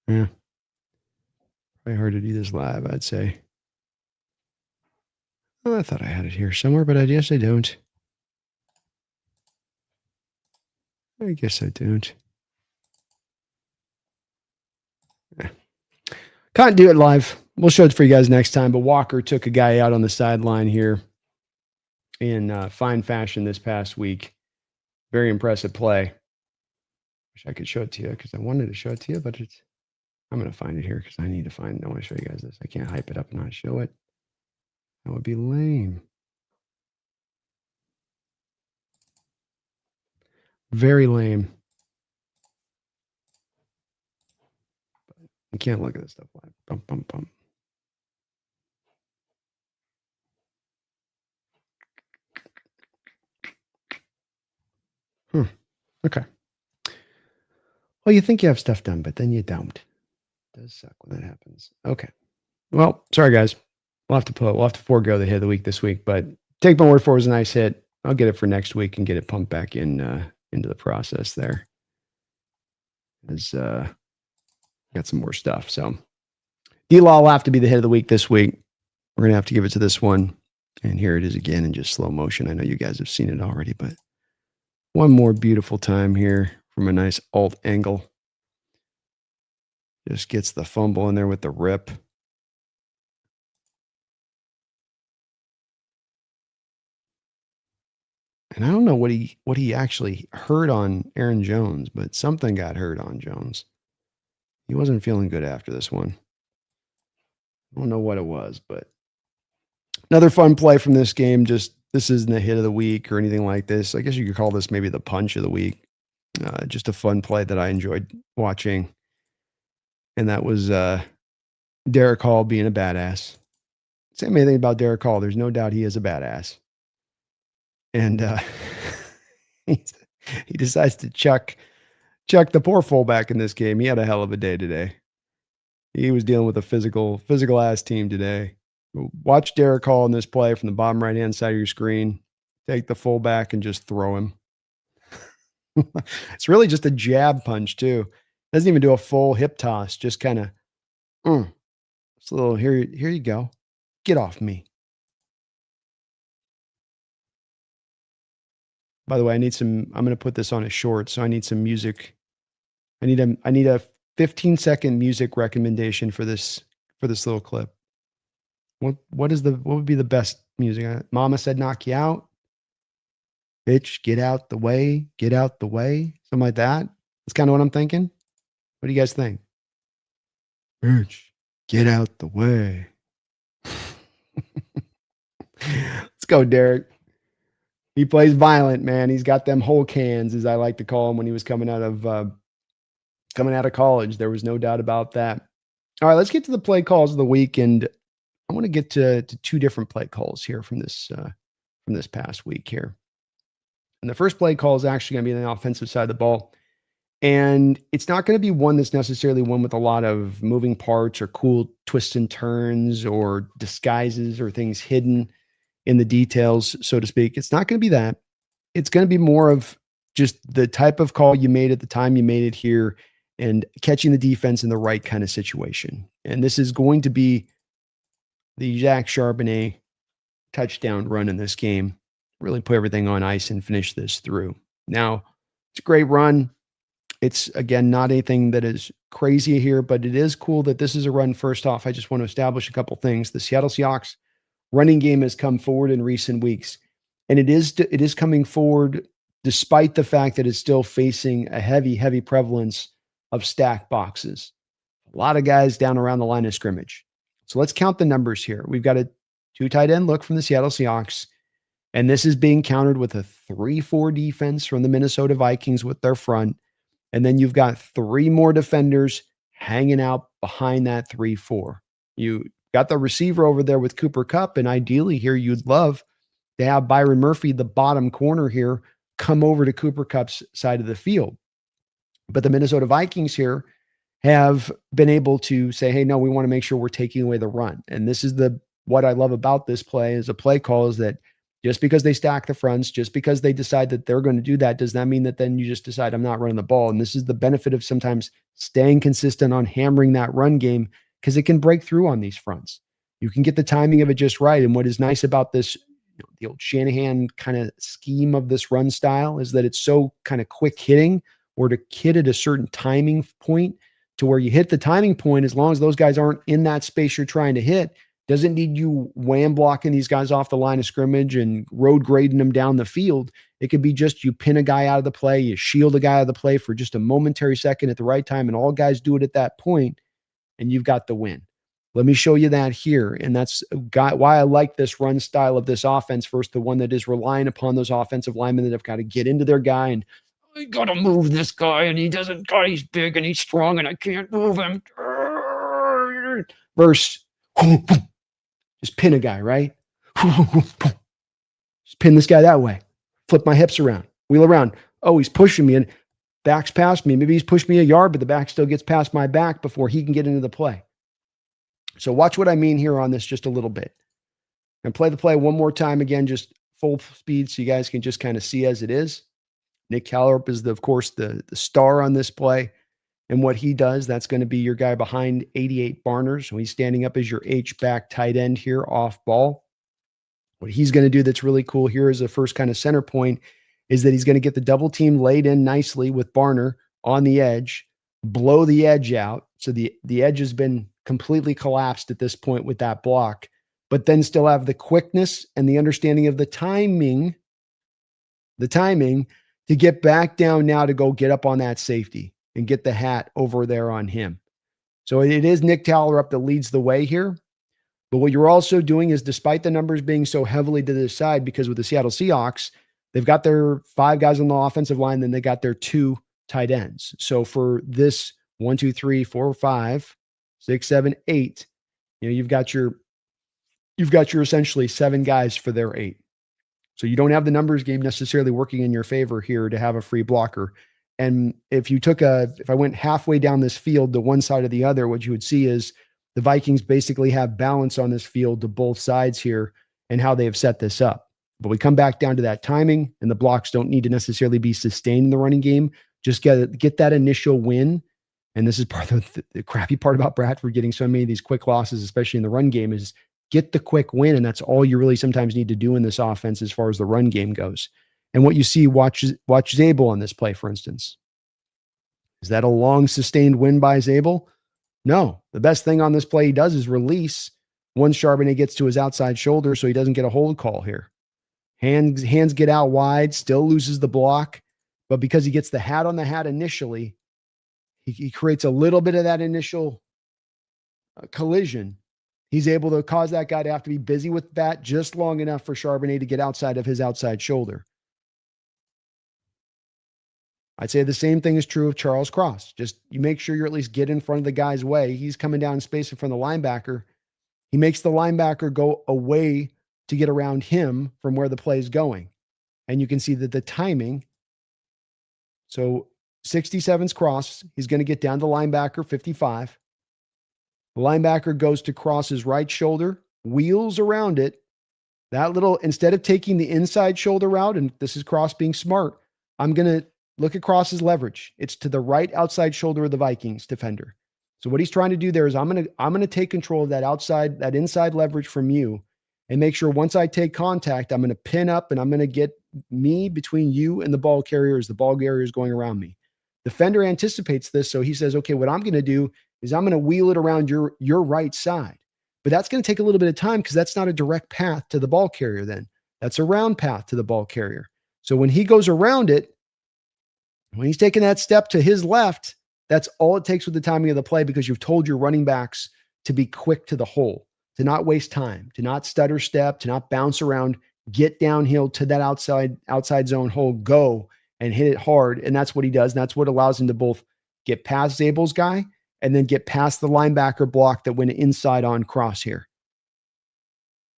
Speaker 1: Yeah. Probably hard to do this live, I'd say. Oh, I thought I had it here somewhere, but I guess I don't. I guess I don't. Yeah. Can't do it live. We'll show it for you guys next time. But Walker took a guy out on the sideline here in fine fashion this past week. Very impressive play. Wish I could show it to you because I wanted to show it to you, but I'm going to find it here because I want to show you guys this. I can't hype it up and not show it. That would be lame. Very lame. You can't look at this stuff live. Bump, bump, bump. Okay. Well, you think you have stuff done, but then you don't. It does suck when that happens. Okay. Well, sorry guys. We'll have to forego the hit of the week this week, but take my word for it was a nice hit. I'll get it for next week and get it pumped back in into the process there. As got some more stuff. So D-Law will have to be the hit of the week this week. We're gonna have to give it to this one. And here it is again in just slow motion. I know you guys have seen it already, but one more beautiful time here from a nice alt angle. Just gets the fumble in there with the rip. And I don't know what he actually heard on Aaron Jones, but something got hurt on Jones. He wasn't feeling good after this one. I don't know what it was, but another fun play from this game. Just this isn't a hit of the week or anything like this. I guess you could call this maybe the punch of the week. Just a fun play that I enjoyed watching. And that was Derek Hall being a badass. Say anything about Derek Hall. There's no doubt he is a badass. And he decides to chuck the poor fullback in this game. He had a hell of a day today. He was dealing with a physical ass team today. Watch Derek Hall in this play from the bottom right-hand side of your screen. Take the fullback and just throw him. It's really just a jab punch, too. Doesn't even do a full hip toss. Just kind of, it's a little, here you go. Get off me. By the way, I'm going to put this on a short, so I need some music. I need a 15-second music recommendation for this little clip. What would be the best music? Mama said knock you out. Bitch, get out the way. Get out the way. Something like that. That's kind of what I'm thinking. What do you guys think? Bitch, get out the way. Let's go, Derek. He plays violent, man. He's got them whole cans, as I like to call him, when he was coming out of college. There was no doubt about that. All right, let's get to the play calls of the week, and I want to get to two different play calls here from this past week here. And the first play call is actually going to be on the offensive side of the ball, and it's not going to be one that's necessarily one with a lot of moving parts or cool twists and turns or disguises or things hidden in the details, so to speak. It's not going to be that. It's going to be more of just the type of call you made at the time you made it here and catching the defense in the right kind of situation. And this is going to be the Zach Charbonnet touchdown run in this game. Really put everything on ice and finish this through. Now, it's a great run. It's, again, not anything that is crazy here, but it is cool that this is a run. First off, I just want to establish a couple things. The Seattle Seahawks running game has come forward in recent weeks, and it is coming forward despite the fact that it's still facing a heavy prevalence of stacked boxes. A lot of guys down around the line of scrimmage. So let's count the numbers here. We've got a 2 tight end look from the Seattle Seahawks, and this is being countered with a 3-4 defense from the Minnesota Vikings with their front. And then you've got 3 more defenders hanging out behind that 3-4. You got the receiver over there with Cooper Kupp, and ideally here you'd love to have Byron Murphy, the bottom corner here, come over to Cooper Kupp's side of the field. But the Minnesota Vikings here have been able to say, hey, no, we want to make sure we're taking away the run. And this is what I love about this play as a play call is that just because they stack the fronts, just because they decide that they're going to do that, does not mean that then you just decide I'm not running the ball. And this is the benefit of sometimes staying consistent on hammering that run game because it can break through on these fronts. You can get the timing of it just right. And what is nice about this, the old Shanahan kind of scheme of this run style is that it's so kind of quick hitting or to hit at a certain timing point to where you hit the timing point, as long as those guys aren't in that space you're trying to hit, doesn't need you wham blocking these guys off the line of scrimmage and road grading them down the field. It could be just you pin a guy out of the play, you shield a guy out of the play for just a momentary second at the right time, and all guys do it at that point, and you've got the win. Let me show you that here, and that's why I like this run style of this offense versus the one that is relying upon those offensive linemen that have got to get into their guy and I got to move this guy, and he's big and he's strong, and I can't move him. Versus just pin a guy, right? Just pin this guy that way. Flip my hips around. Wheel around. Oh, he's pushing me and back's past me. Maybe he's pushed me a yard, but the back still gets past my back before he can get into the play. So watch what I mean here on this just a little bit. And play the play one more time again, just full speed so you guys can just kind of see as it is. Nick Callerup is, of course, the star on this play. And what he does, that's going to be your guy behind 88 Barners. So he's standing up as your H-back tight end here off ball. What he's going to do that's really cool here is the first kind of center point is that he's going to get the double team laid in nicely with Barner on the edge, blow the edge out. So the edge has been completely collapsed at this point with that block, but then still have the quickness and the understanding of the timing to get back down now to go get up on that safety and get the hat over there on him. So it is Nick Callerup that leads the way here. But what you're also doing is, despite the numbers being so heavily to the side, because with the Seattle Seahawks, they've got their 5 guys on the offensive line, then they got their 2 tight ends. So for this 1, 2, 3, 4, 5, 6, 7, 8, you've got your essentially 7 guys for their 8. So you don't have the numbers game necessarily working in your favor here to have a free blocker. And if I went halfway down this field to one side or the other, what you would see is the Vikings basically have balance on this field to both sides here and how they have set this up. But we come back down to that timing, and the blocks don't need to necessarily be sustained in the running game. Just get that initial win. And this is part of the crappy part about Bradford getting so many of these quick losses, especially in the run game, is get the quick win. And that's all you really sometimes need to do in this offense as far as the run game goes. And what you see, watch Zabel on this play, for instance. Is that a long sustained win by Zabel? No. The best thing on this play he does is release once Charbonnet gets to his outside shoulder so he doesn't get a hold call here. Hands get out wide, still loses the block, but because he gets the hat on the hat initially, he creates a little bit of that initial collision. He's able to cause that guy to have to be busy with that just long enough for Charbonnet to get outside of his outside shoulder. I'd say the same thing is true of Charles Cross. Just you make sure you're at least get in front of the guy's way. He's coming down in space in front of the linebacker. He makes the linebacker go away to get around him from where the play is going. And you can see that the timing. So 67's Cross. He's going to get down to linebacker 55. The linebacker goes to Cross's right shoulder, wheels around it. Instead of taking the inside shoulder route, and this is Cross being smart, I'm going to look at Cross's leverage. It's to the right outside shoulder of the Vikings defender. So what he's trying to do there is I'm going to take control of that inside leverage from you and make sure once I take contact, I'm going to pin up and I'm going to get me between you and the ball carrier as the ball carrier is going around me. Defender anticipates this. So he says, okay, what I'm going to do is I'm going to wheel it around your right side. But that's going to take a little bit of time because that's not a direct path to the ball carrier then. That's a round path to the ball carrier. So when he goes around it, when he's taking that step to his left, that's all it takes with the timing of the play because you've told your running backs to be quick to the hole, to not waste time, to not stutter step, to not bounce around, get downhill to that outside zone hole, go and hit it hard. And that's what he does. And that's what allows him to both get past Zabel's guy and then get past the linebacker block that went inside on Cross here.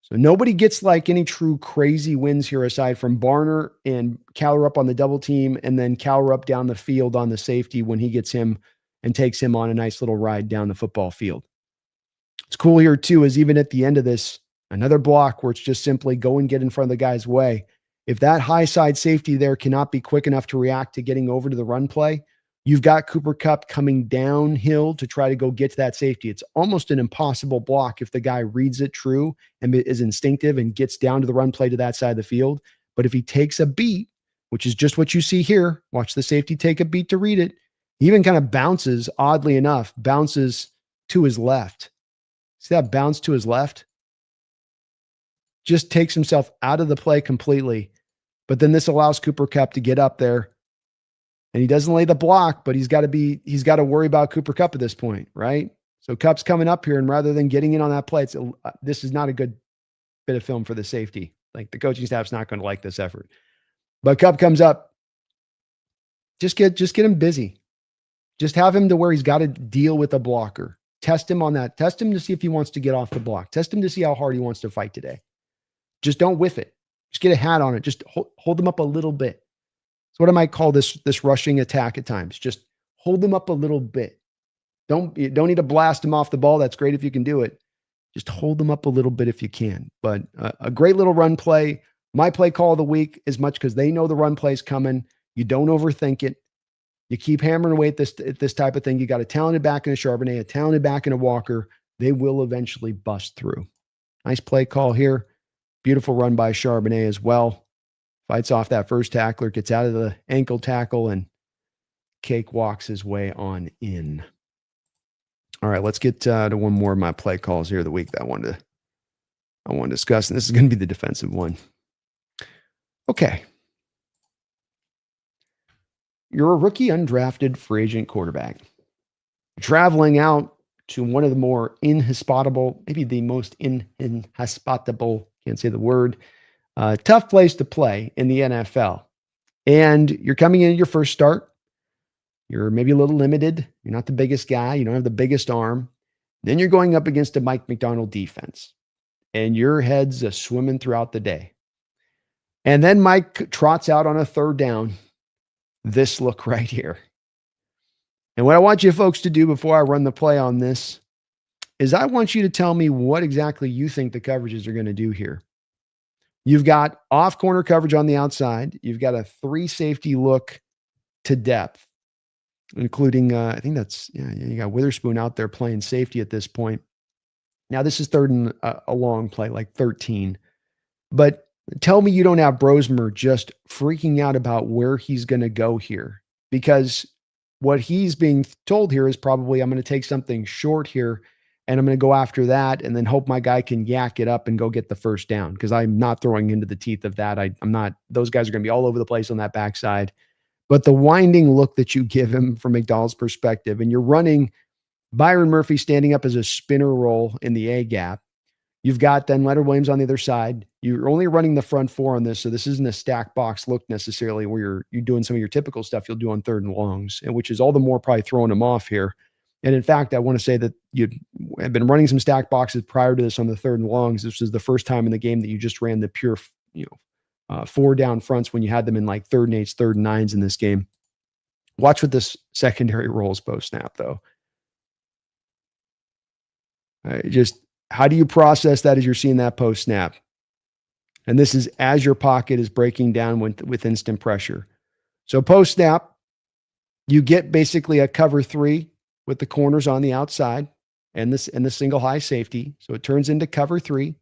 Speaker 1: So nobody gets like any true crazy wins here aside from Barner and Callerup on the double team and then Callerup down the field on the safety when he gets him and takes him on a nice little ride down the football field. What's cool here too is even at the end of this, another block where it's just simply go and get in front of the guy's way. If that high side safety there cannot be quick enough to react to getting over to the run play, you've got Cooper Kupp coming downhill to try to go get to that safety. It's almost an impossible block if the guy reads it true and is instinctive and gets down to the run play to that side of the field. But if he takes a beat, which is just what you see here, watch the safety take a beat to read it. He even kind of bounces, oddly enough, bounces to his left. See that bounce to his left? Just takes himself out of the play completely. But then this allows Cooper Kupp to get up there. And he doesn't lay the block, but he's got to worry about Cooper Kupp at this point, right? So Kupp's coming up here, and rather than getting in on that play, this is not a good bit of film for the safety. Like the coaching staff's not going to like this effort. But Kupp comes up. Just get him busy. Just have him to where he's got to deal with a blocker. Test him on that. Test him to see if he wants to get off the block. Test him to see how hard he wants to fight today. Just don't whiff it. Just get a hat on it. Just hold him up a little bit. It's what I might call this rushing attack at times. Just hold them up a little bit. You don't need to blast them off the ball. That's great if you can do it. Just hold them up a little bit if you can. But a great little run play. My play call of the week, as much because they know the run play's coming. You don't overthink it. You keep hammering away at this type of thing. You got a talented back in a Charbonnet, a talented back in a Walker. They will eventually bust through. Nice play call here. Beautiful run by Charbonnet as well. Fights off that first tackler, gets out of the ankle tackle, and cake walks his way on in. All right, let's get to one more of my play calls here of the week that I want to discuss, and this is going to be the defensive one. Okay. You're a rookie undrafted free agent quarterback. Traveling out to one of the more inhospitable, maybe the most inhospitable, can't say the word, tough place to play in the NFL. And you're coming in your first start. You're maybe a little limited. You're not the biggest guy. You don't have the biggest arm. Then you're going up against a Mike McDonald defense. And your head's swimming throughout the day. And then Mike trots out on a third down. This look right here. And what I want you folks to do before I run the play on this is I want you to tell me what exactly you think the coverages are going to do here. You've got off corner coverage on the outside. You've got a 3 safety look to depth, including, I think that's, you got Witherspoon out there playing safety at this point. Now, this is third and a long play, like 13. But tell me you don't have Brosmer just freaking out about where he's going to go here, because what he's being told here is probably, I'm going to take something short here and I'm going to go after that and then hope my guy can yak it up and go get the first down, because I'm not throwing into the teeth of that. I'm not, those guys are going to be all over the place on that backside. But the winding look that you give him from McDonald's perspective, and you're running Byron Murphy standing up as a spinner roll in the A gap. You've got then Leonard Williams on the other side. You're only running the front 4 on this, so this isn't a stack box look necessarily where you're doing some of your typical stuff you'll do on third and longs, and which is all the more probably throwing them off here. And in fact, I want to say that you have been running some stack boxes prior to this on the third and longs. This is the first time in the game that you just ran the pure, 4 down fronts when you had them in like 3rd and 8s, 3rd and 9s in this game. Watch what this secondary rolls post snap though. How do you process that as you're seeing that post snap? And this is as your pocket is breaking down with instant pressure. So post snap, you get basically a cover 3 with the corners on the outside and the single high safety. So it turns into cover 3.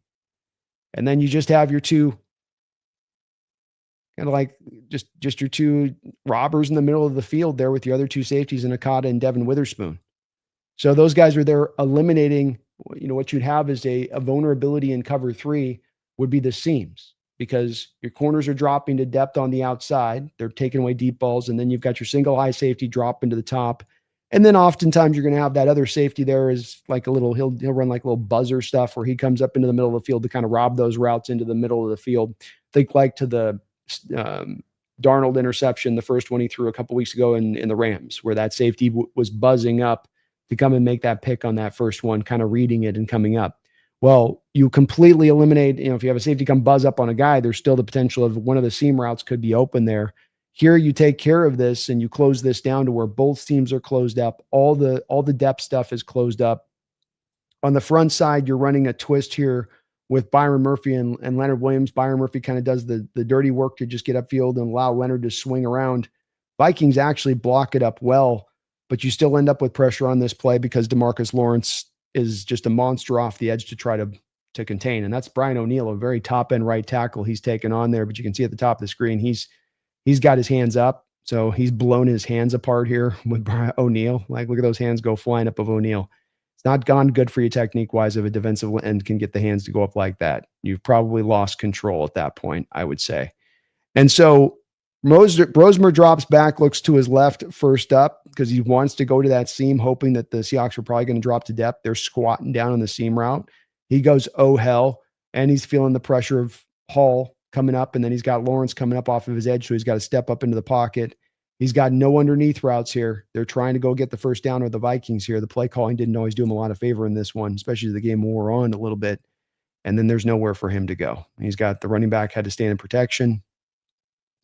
Speaker 1: And then you just have your 2, kind of like just your 2 robbers in the middle of the field there with your other 2 safeties in Okada and Devin Witherspoon. So those guys are there eliminating, what you'd have is a vulnerability in cover 3 would be the seams, because your corners are dropping to depth on the outside. They're taking away deep balls. And then you've got your single high safety drop into the top. And then oftentimes you're going to have that other safety there is like he'll run like a little buzzer stuff where he comes up into the middle of the field to kind of rob those routes into the middle of the field. Think like to the Darnold interception, the first one he threw a couple weeks ago in the Rams, where that safety was buzzing up to come and make that pick on that first one, kind of reading it and coming up. Well, you completely eliminate, if you have a safety come buzz up on a guy, there's still the potential of one of the seam routes could be open there. Here you take care of this and you close this down to where both seams are closed up. All the depth stuff is closed up. On the front side, you're running a twist here with Byron Murphy and Leonard Williams. Byron Murphy kind of does the dirty work to just get upfield and allow Leonard to swing around. Vikings actually block it up well, but you still end up with pressure on this play because Demarcus Lawrence is just a monster off the edge to try to contain. And that's Brian O'Neill, a very top end right tackle he's taken on there, but you can see at the top of the screen, he's got his hands up. So he's blown his hands apart here with Brian O'Neill. Like, look at those hands go flying up of O'Neill. It's not gone good for you technique wise if a defensive end can get the hands to go up like that. You've probably lost control at that point, I would say. And so Brosmer drops back, looks to his left first up because he wants to go to that seam, hoping that the Seahawks are probably going to drop to depth. They're squatting down on the seam route. He goes, oh, hell. And he's feeling the pressure of Hall coming up. And then he's got Lawrence coming up off of his edge. So he's got to step up into the pocket. He's got no underneath routes here. They're trying to go get the first down with the Vikings here. The play calling didn't always do him a lot of favor in this one, especially as the game wore on a little bit. And then there's nowhere for him to go. He's got the running back had to stand in protection.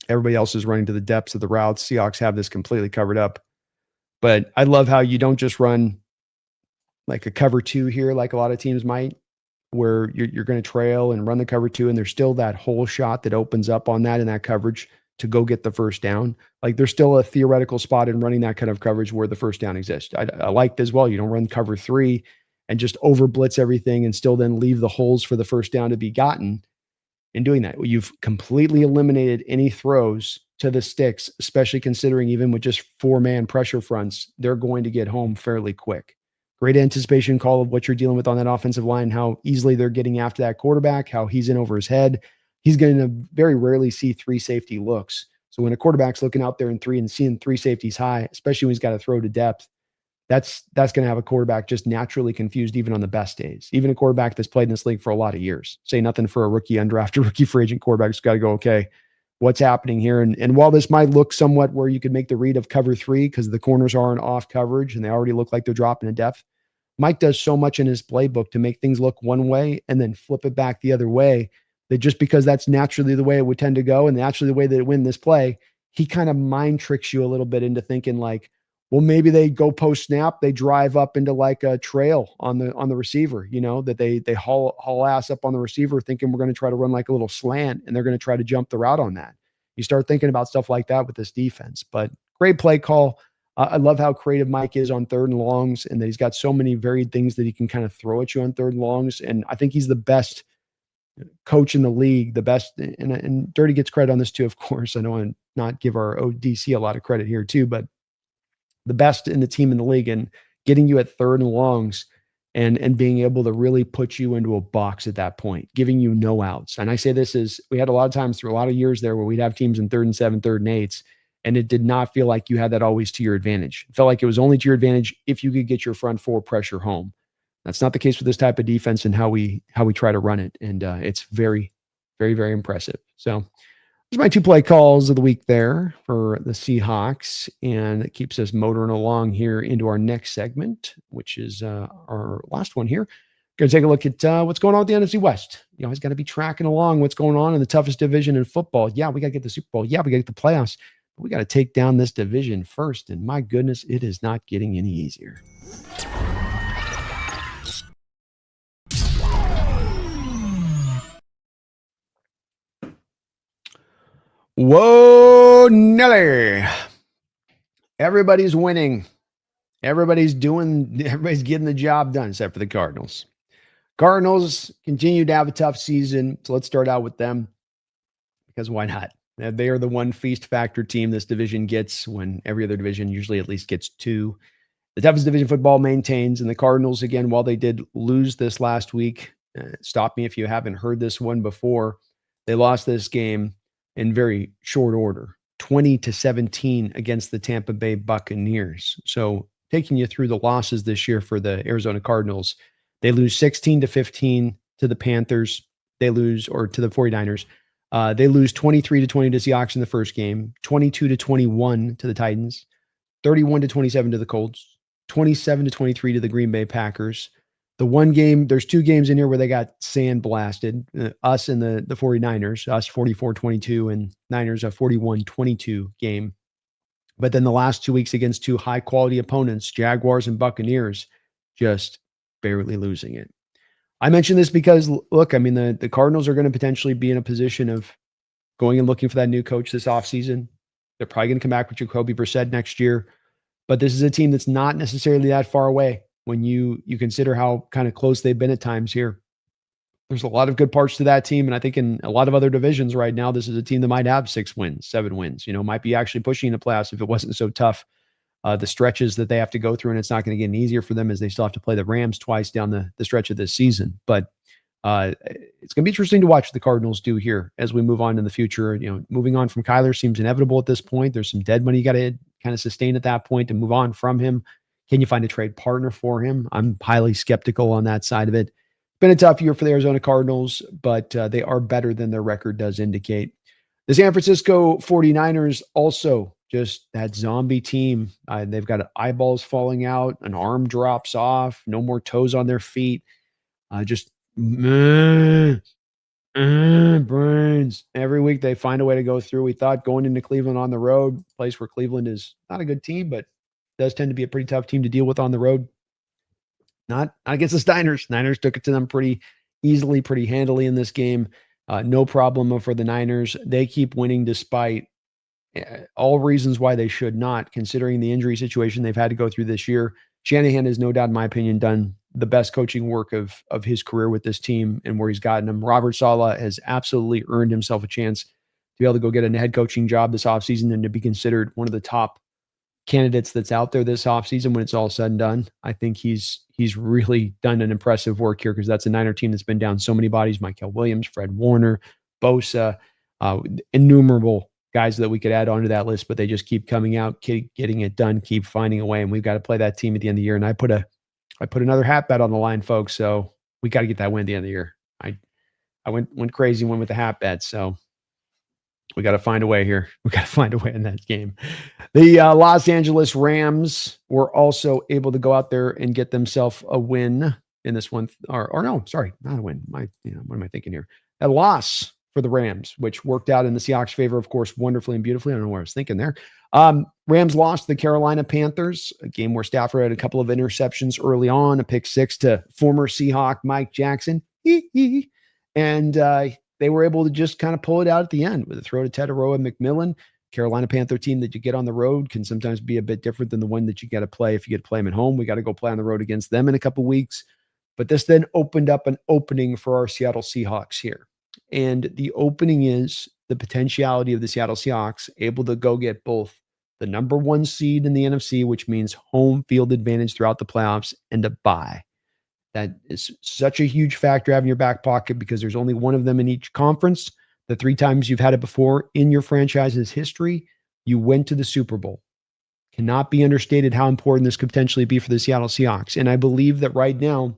Speaker 1: Everybody else is running to the depths of the routes. Seahawks have this completely covered up. But I love how you don't just run like a cover two here, like a lot of teams might, where you're going to trail and run the cover two, and there's still that whole shot that opens up on that in that coverage to go get the first down. Like there's still a theoretical spot in running that kind of coverage where the first down exists. I liked as well. You don't run cover three and just over blitz everything and still then leave the holes for the first down to be gotten. In doing that, you've completely eliminated any throws to the sticks, especially considering even with just 4-man pressure fronts, they're going to get home fairly quick. Great anticipation call of what you're dealing with on that offensive line, how easily they're getting after that quarterback, how he's in over his head. He's going to very rarely see 3 safety looks. So when a quarterback's looking out there in 3 and seeing 3 safeties high, especially when he's got to throw to depth, that's going to have a quarterback just naturally confused even on the best days. Even a quarterback that's played in this league for a lot of years. Say nothing for a rookie, undrafted, rookie free agent quarterback who's got to go, okay, what's happening here? And while this might look somewhat where you could make the read of cover 3 because the corners are in off coverage and they already look like they're dropping in depth, Mike does so much in his playbook to make things look one way and then flip it back the other way that just because that's naturally the way it would tend to go and naturally the way that it win this play, he kind of mind tricks you a little bit into thinking like, well, maybe they go post snap, they drive up into like a trail on the receiver, that they haul ass up on the receiver thinking we're going to try to run like a little slant and they're going to try to jump the route on that. You start thinking about stuff like that with this defense, but great play call. I love how creative Mike is on 3rd and longs and that he's got so many varied things that he can kind of throw at you on 3rd and longs. And I think he's the best coach in the league, the best. And Dirty gets credit on this too, of course. I don't want to not give our ODC a lot of credit here too, but the best in the team in the league and getting you at 3rd and longs and being able to really put you into a box at that point, giving you no outs. And I say this is, we had a lot of times through a lot of years there where we'd have teams in 3rd and 7, 3rd and 8s, and it did not feel like you had that always to your advantage. It felt like it was only to your advantage if you could get your front 4 pressure home. That's not the case with this type of defense and how we try to run it. And it's very, very, very impressive. So there's my 2 play calls of the week there for the Seahawks, and it keeps us motoring along here into our next segment, which is our last one here. Going to take a look at what's going on with the NFC West. You always got to be tracking along what's going on in the toughest division in football. Yeah, we got to get the Super Bowl. Yeah, we got to get the playoffs. But we got to take down this division first, and my goodness, it is not getting any easier. Whoa, Nelly. Everybody's winning. Everybody's getting the job done, except for the Cardinals. Cardinals continue to have a tough season. So let's start out with them because why not? They are the one feast factor team this division gets when every other division usually at least gets 2. The toughest division football maintains, and the Cardinals, again, while they did lose this last week, stop me if you haven't heard this one before, they lost this game in very short order, 20-17 against the Tampa Bay Buccaneers. So taking you through the losses this year for the Arizona Cardinals, they lose 16-15 to the Panthers. They lose, or to the 49ers. They lose 23-20 to Seahawks in the first game, 22-21 to the Titans, 31-27 to the Colts, 27-23 to the Green Bay Packers. The one game, there's 2 games in here where they got sandblasted, us and the 49ers, us 44-22 and Niners a 41-22 game. But then the last 2 weeks against 2 high-quality opponents, Jaguars and Buccaneers, just barely losing it. I mention this because, look, I mean, the Cardinals are going to potentially be in a position of going and looking for that new coach this offseason. They're probably going to come back with Jacoby Brissett next year. But this is a team that's not necessarily that far away when you consider how kind of close they've been at times here. There's a lot of good parts to that team. And I think in a lot of other divisions right now, this is a team that might have 6 wins, 7 wins, might be actually pushing the playoffs if it wasn't so tough. The stretches that they have to go through, and it's not going to get any easier for them as they still have to play the Rams twice down the stretch of this season. But it's going to be interesting to watch what the Cardinals do here as we move on in the future. Moving on from Kyler seems inevitable at this point. There's some dead money you got to kind of sustain at that point to move on from him. Can you find a trade partner for him? I'm highly skeptical on that side of it. Been a tough year for the Arizona Cardinals, but they are better than their record does indicate. The San Francisco 49ers also just that zombie team. They've got eyeballs falling out, an arm drops off, no more toes on their feet. Just Brains. Every week they find a way to go through. We thought going into Cleveland on the road, place where Cleveland is not a good team, but does tend to be a pretty tough team to deal with on the road. Not against the Niners. Niners took it to them pretty easily, pretty handily in this game. No problem for the Niners. They keep winning despite all reasons why they should not, considering the injury situation they've had to go through this year. Shanahan has no doubt, in my opinion, done the best coaching work of his career with this team and where he's gotten them. Robert Saleh has absolutely earned himself a chance to be able to go get a head coaching job this offseason and to be considered one of the top candidates that's out there this offseason when it's all said and done. I think he's really done an impressive work here because that's a Niner team that's been down so many bodies. Michael Williams, Fred Warner, Bosa, innumerable guys that we could add onto that list, but they just keep coming out, keep getting it done, keep finding a way, and we've got to play that team at the end of the year. And I put another hat bet on the line, folks, so we got to get that win at the end of the year. I went crazy and went with the hat bet, so we got to find a way here. We got to find a way in that game. The Los Angeles Rams were also able to go out there and get themselves a win in this one. Or no, sorry, not a win. What am I thinking here? A loss for the Rams, which worked out in the Seahawks' favor, of course, wonderfully and beautifully. I don't know what I was thinking there. Rams lost to the Carolina Panthers, a game where Stafford had a couple of interceptions early on, a pick six to former Seahawk Mike Jackson. And they were able to just kind of pull it out at the end with a throw to Tetaroa McMillan. Carolina Panther team that you get on the road can sometimes be a bit different than the one that you got to play if you get to play them at home. We got to go play on the road against them in a couple weeks. But this then opened up an opening for our Seattle Seahawks here. And the opening is the potentiality of the Seattle Seahawks able to go get both the number one seed in the NFC, which means home field advantage throughout the playoffs, and a bye. That is such a huge factor to have in your back pocket because there's only one of them in each conference. The 3 times you've had it before in your franchise's history, you went to the Super Bowl. Cannot be understated how important this could potentially be for the Seattle Seahawks. And I believe that right now,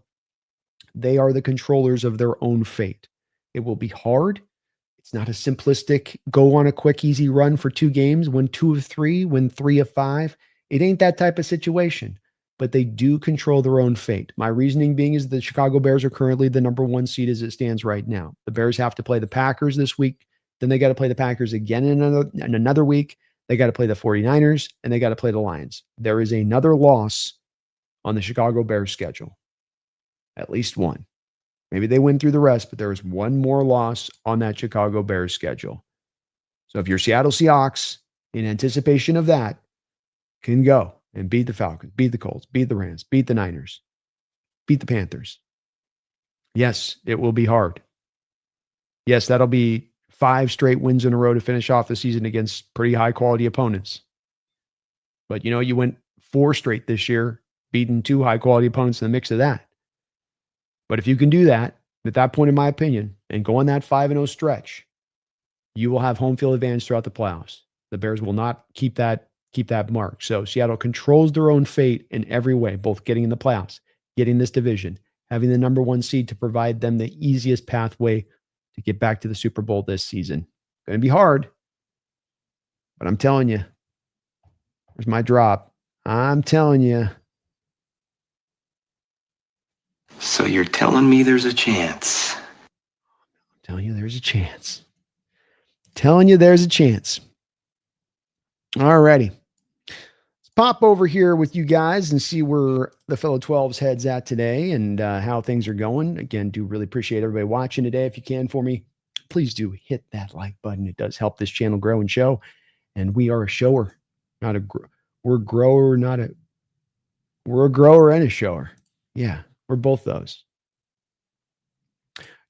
Speaker 1: they are the controllers of their own fate. It will be hard. It's not a simplistic go on a quick, easy run for 2 games, win 2 of 3, win 3 of 5. It ain't that type of situation. But they do control their own fate. My reasoning being is the Chicago Bears are currently the number 1 seed as it stands right now. The Bears have to play the Packers this week. Then they got to play the Packers again in another week. They got to play the 49ers, and they got to play the Lions. There is another loss on the Chicago Bears schedule. At least one. Maybe they win through the rest, but there is one more loss on that Chicago Bears schedule. So if you're Seattle Seahawks, in anticipation of that, can go and beat the Falcons, beat the Colts, beat the Rams, beat the Niners, beat the Panthers. Yes, it will be hard. Yes, that'll be 5 straight wins in a row to finish off the season against pretty high-quality opponents. But, you went 4 straight this year, beating 2 high-quality opponents in the mix of that. But if you can do that, at that point, in my opinion, and go on that 5-0 stretch, you will have home field advantage throughout the playoffs. The Bears will not keep that mark. So Seattle controls their own fate in every way, both getting in the playoffs, getting this division, having the number 1 seed to provide them the easiest pathway to get back to the Super Bowl this season. Going to be hard, but I'm telling you, there's my drop. I'm telling you.
Speaker 3: So you're telling me there's a chance?
Speaker 1: I'm telling you there's a chance. Telling you there's a chance. All righty. Pop over here with you guys and see where the fellow 12's head's at today and how things are going. Again, do really appreciate everybody watching today. If you can for me, please do hit that like button. It does help this channel grow and show. And we are a shower, not a we're a grower, we're a grower and a shower. Yeah, we're both those.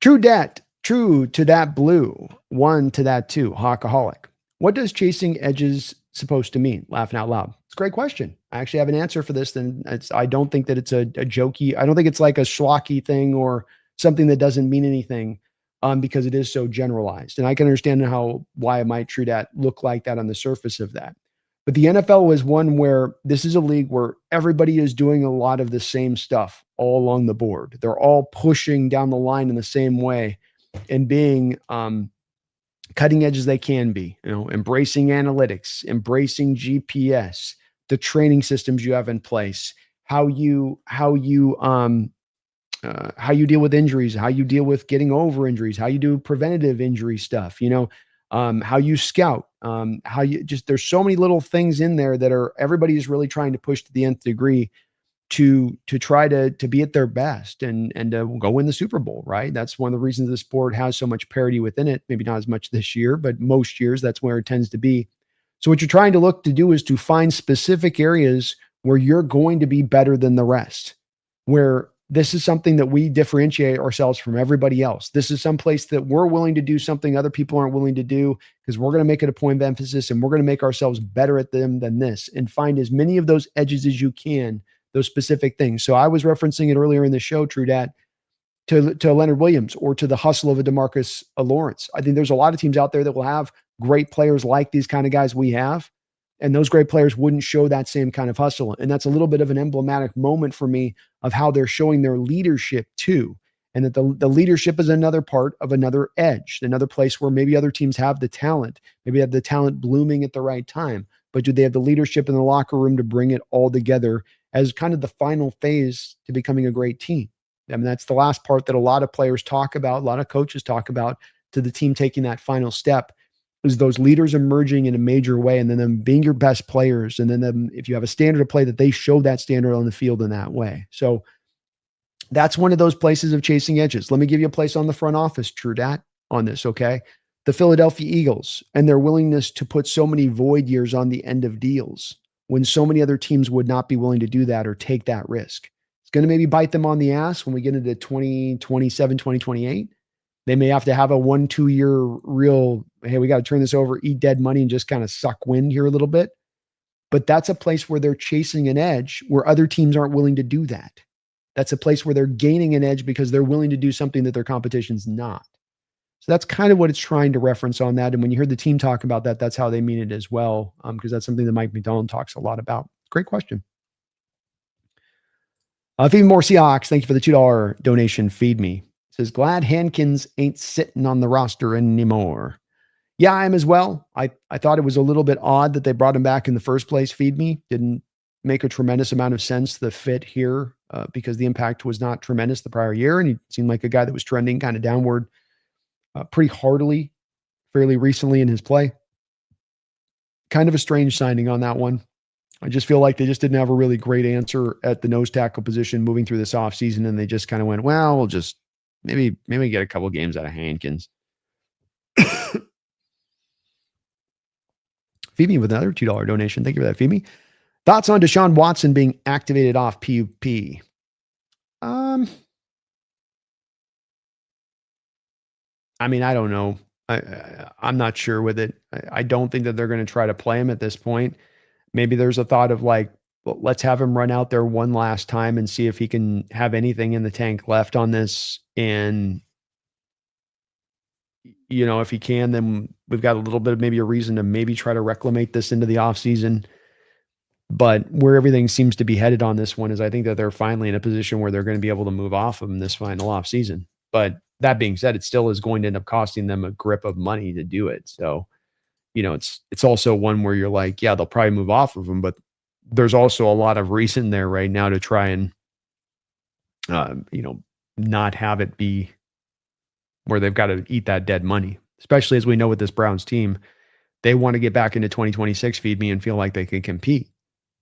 Speaker 1: True to that blue, 1 to that 2, Hawkaholic. What does chasing edges supposed to mean? Laughing out loud. It's a great question. I actually have an answer for this. I don't think that it's a jokey. I don't think it's like a schlocky thing or something that doesn't mean anything because it is so generalized. And I can understand why it might look like that on the surface of that. But the NFL was one where this is a league where everybody is doing a lot of the same stuff all along the board. They're all pushing down the line in the same way and being cutting edge as they can be, embracing analytics, embracing GPS, the training systems you have in place, how you how you deal with injuries, how you deal with getting over injuries, how you do preventative injury stuff, how you scout, how you just, there's so many little things in there that are, everybody is really trying to push to the nth degree to try to be at their best and to go win the Super Bowl, right? That's one of the reasons the sport has so much parity within it. Maybe not as much this year, but most years that's where it tends to be. So what you're trying to look to do is to find specific areas where you're going to be better than the rest, where this is something that we differentiate ourselves from everybody else. This is some place that we're willing to do something other people aren't willing to do because we're going to make it a point of emphasis and we're going to make ourselves better at them than this, and find as many of those edges as you can, those specific things. So I was referencing it earlier in the show, True Dat, to Leonard Williams or to the hustle of a Demarcus Lawrence. I think there's a lot of teams out there that will have great players like these kind of guys we have, and those great players wouldn't show that same kind of hustle. And that's a little bit of an emblematic moment for me of how they're showing their leadership too. And that the leadership is another part of another edge, another place where maybe other teams have the talent, maybe have the talent blooming at the right time, but do they have the leadership in the locker room to bring it all together as kind of the final phase to becoming a great team? I mean, that's the last part that a lot of players talk about, a lot of coaches talk about, to the team taking that final step, is those leaders emerging in a major way, and then them being your best players. And then them, if you have a standard of play, that they show that standard on the field in that way. So that's one of those places of chasing edges. Let me give you a place on the front office, True Dat, on this, okay? The Philadelphia Eagles and their willingness to put so many void years on the end of deals when so many other teams would not be willing to do that or take that risk. It's going to maybe bite them on the ass when we get into 2027, 2028. They may have to have a 1-2 year real, hey, we got to turn this over, eat dead money, and just kind of suck wind here a little bit. But that's a place where they're chasing an edge where other teams aren't willing to do that. That's a place where they're gaining an edge because they're willing to do something that their competition's not. So that's kind of what it's trying to reference on that. And when you hear the team talk about that, that's how they mean it as well, because that's something that Mike McDonald talks a lot about. Great question. Feed more Seahawks. Thank you for the $2 donation. Feed me. It says, glad Hankins ain't sitting on the roster anymore. Yeah, I am as well. I thought it was a little bit odd that they brought him back in the first place. Feed me. Didn't make a tremendous amount of sense, the fit here, because the impact was not tremendous the prior year. And he seemed like a guy that was trending kind of downward pretty heartily, fairly recently in his play. Kind of a strange signing on that one. I just feel like they just didn't have a really great answer at the nose tackle position moving through this offseason. And they just kind of went, well, we'll just maybe get a couple games out of Hankins. Phoebe with another $2 donation. Thank you for that, Phoebe. Thoughts on Deshaun Watson being activated off PUP? I mean, I don't know. I'm not sure with it. I don't think that they're going to try to play him at this point. Maybe there's a thought of like, well, let's have him run out there one last time and see if he can have anything in the tank left on this. And, if he can, then we've got a little bit of maybe a reason to maybe try to reclimate this into the offseason. But where everything seems to be headed on this one is I think that they're finally in a position where they're going to be able to move off of him this final offseason. But that being said, it still is going to end up costing them a grip of money to do it. So, it's also one where you're like, yeah, they'll probably move off of him, but there's also a lot of reason there right now to try and, not have it be where they've got to eat that dead money, especially as we know with this Browns team, they want to get back into 2026, feed me, and feel like they can compete.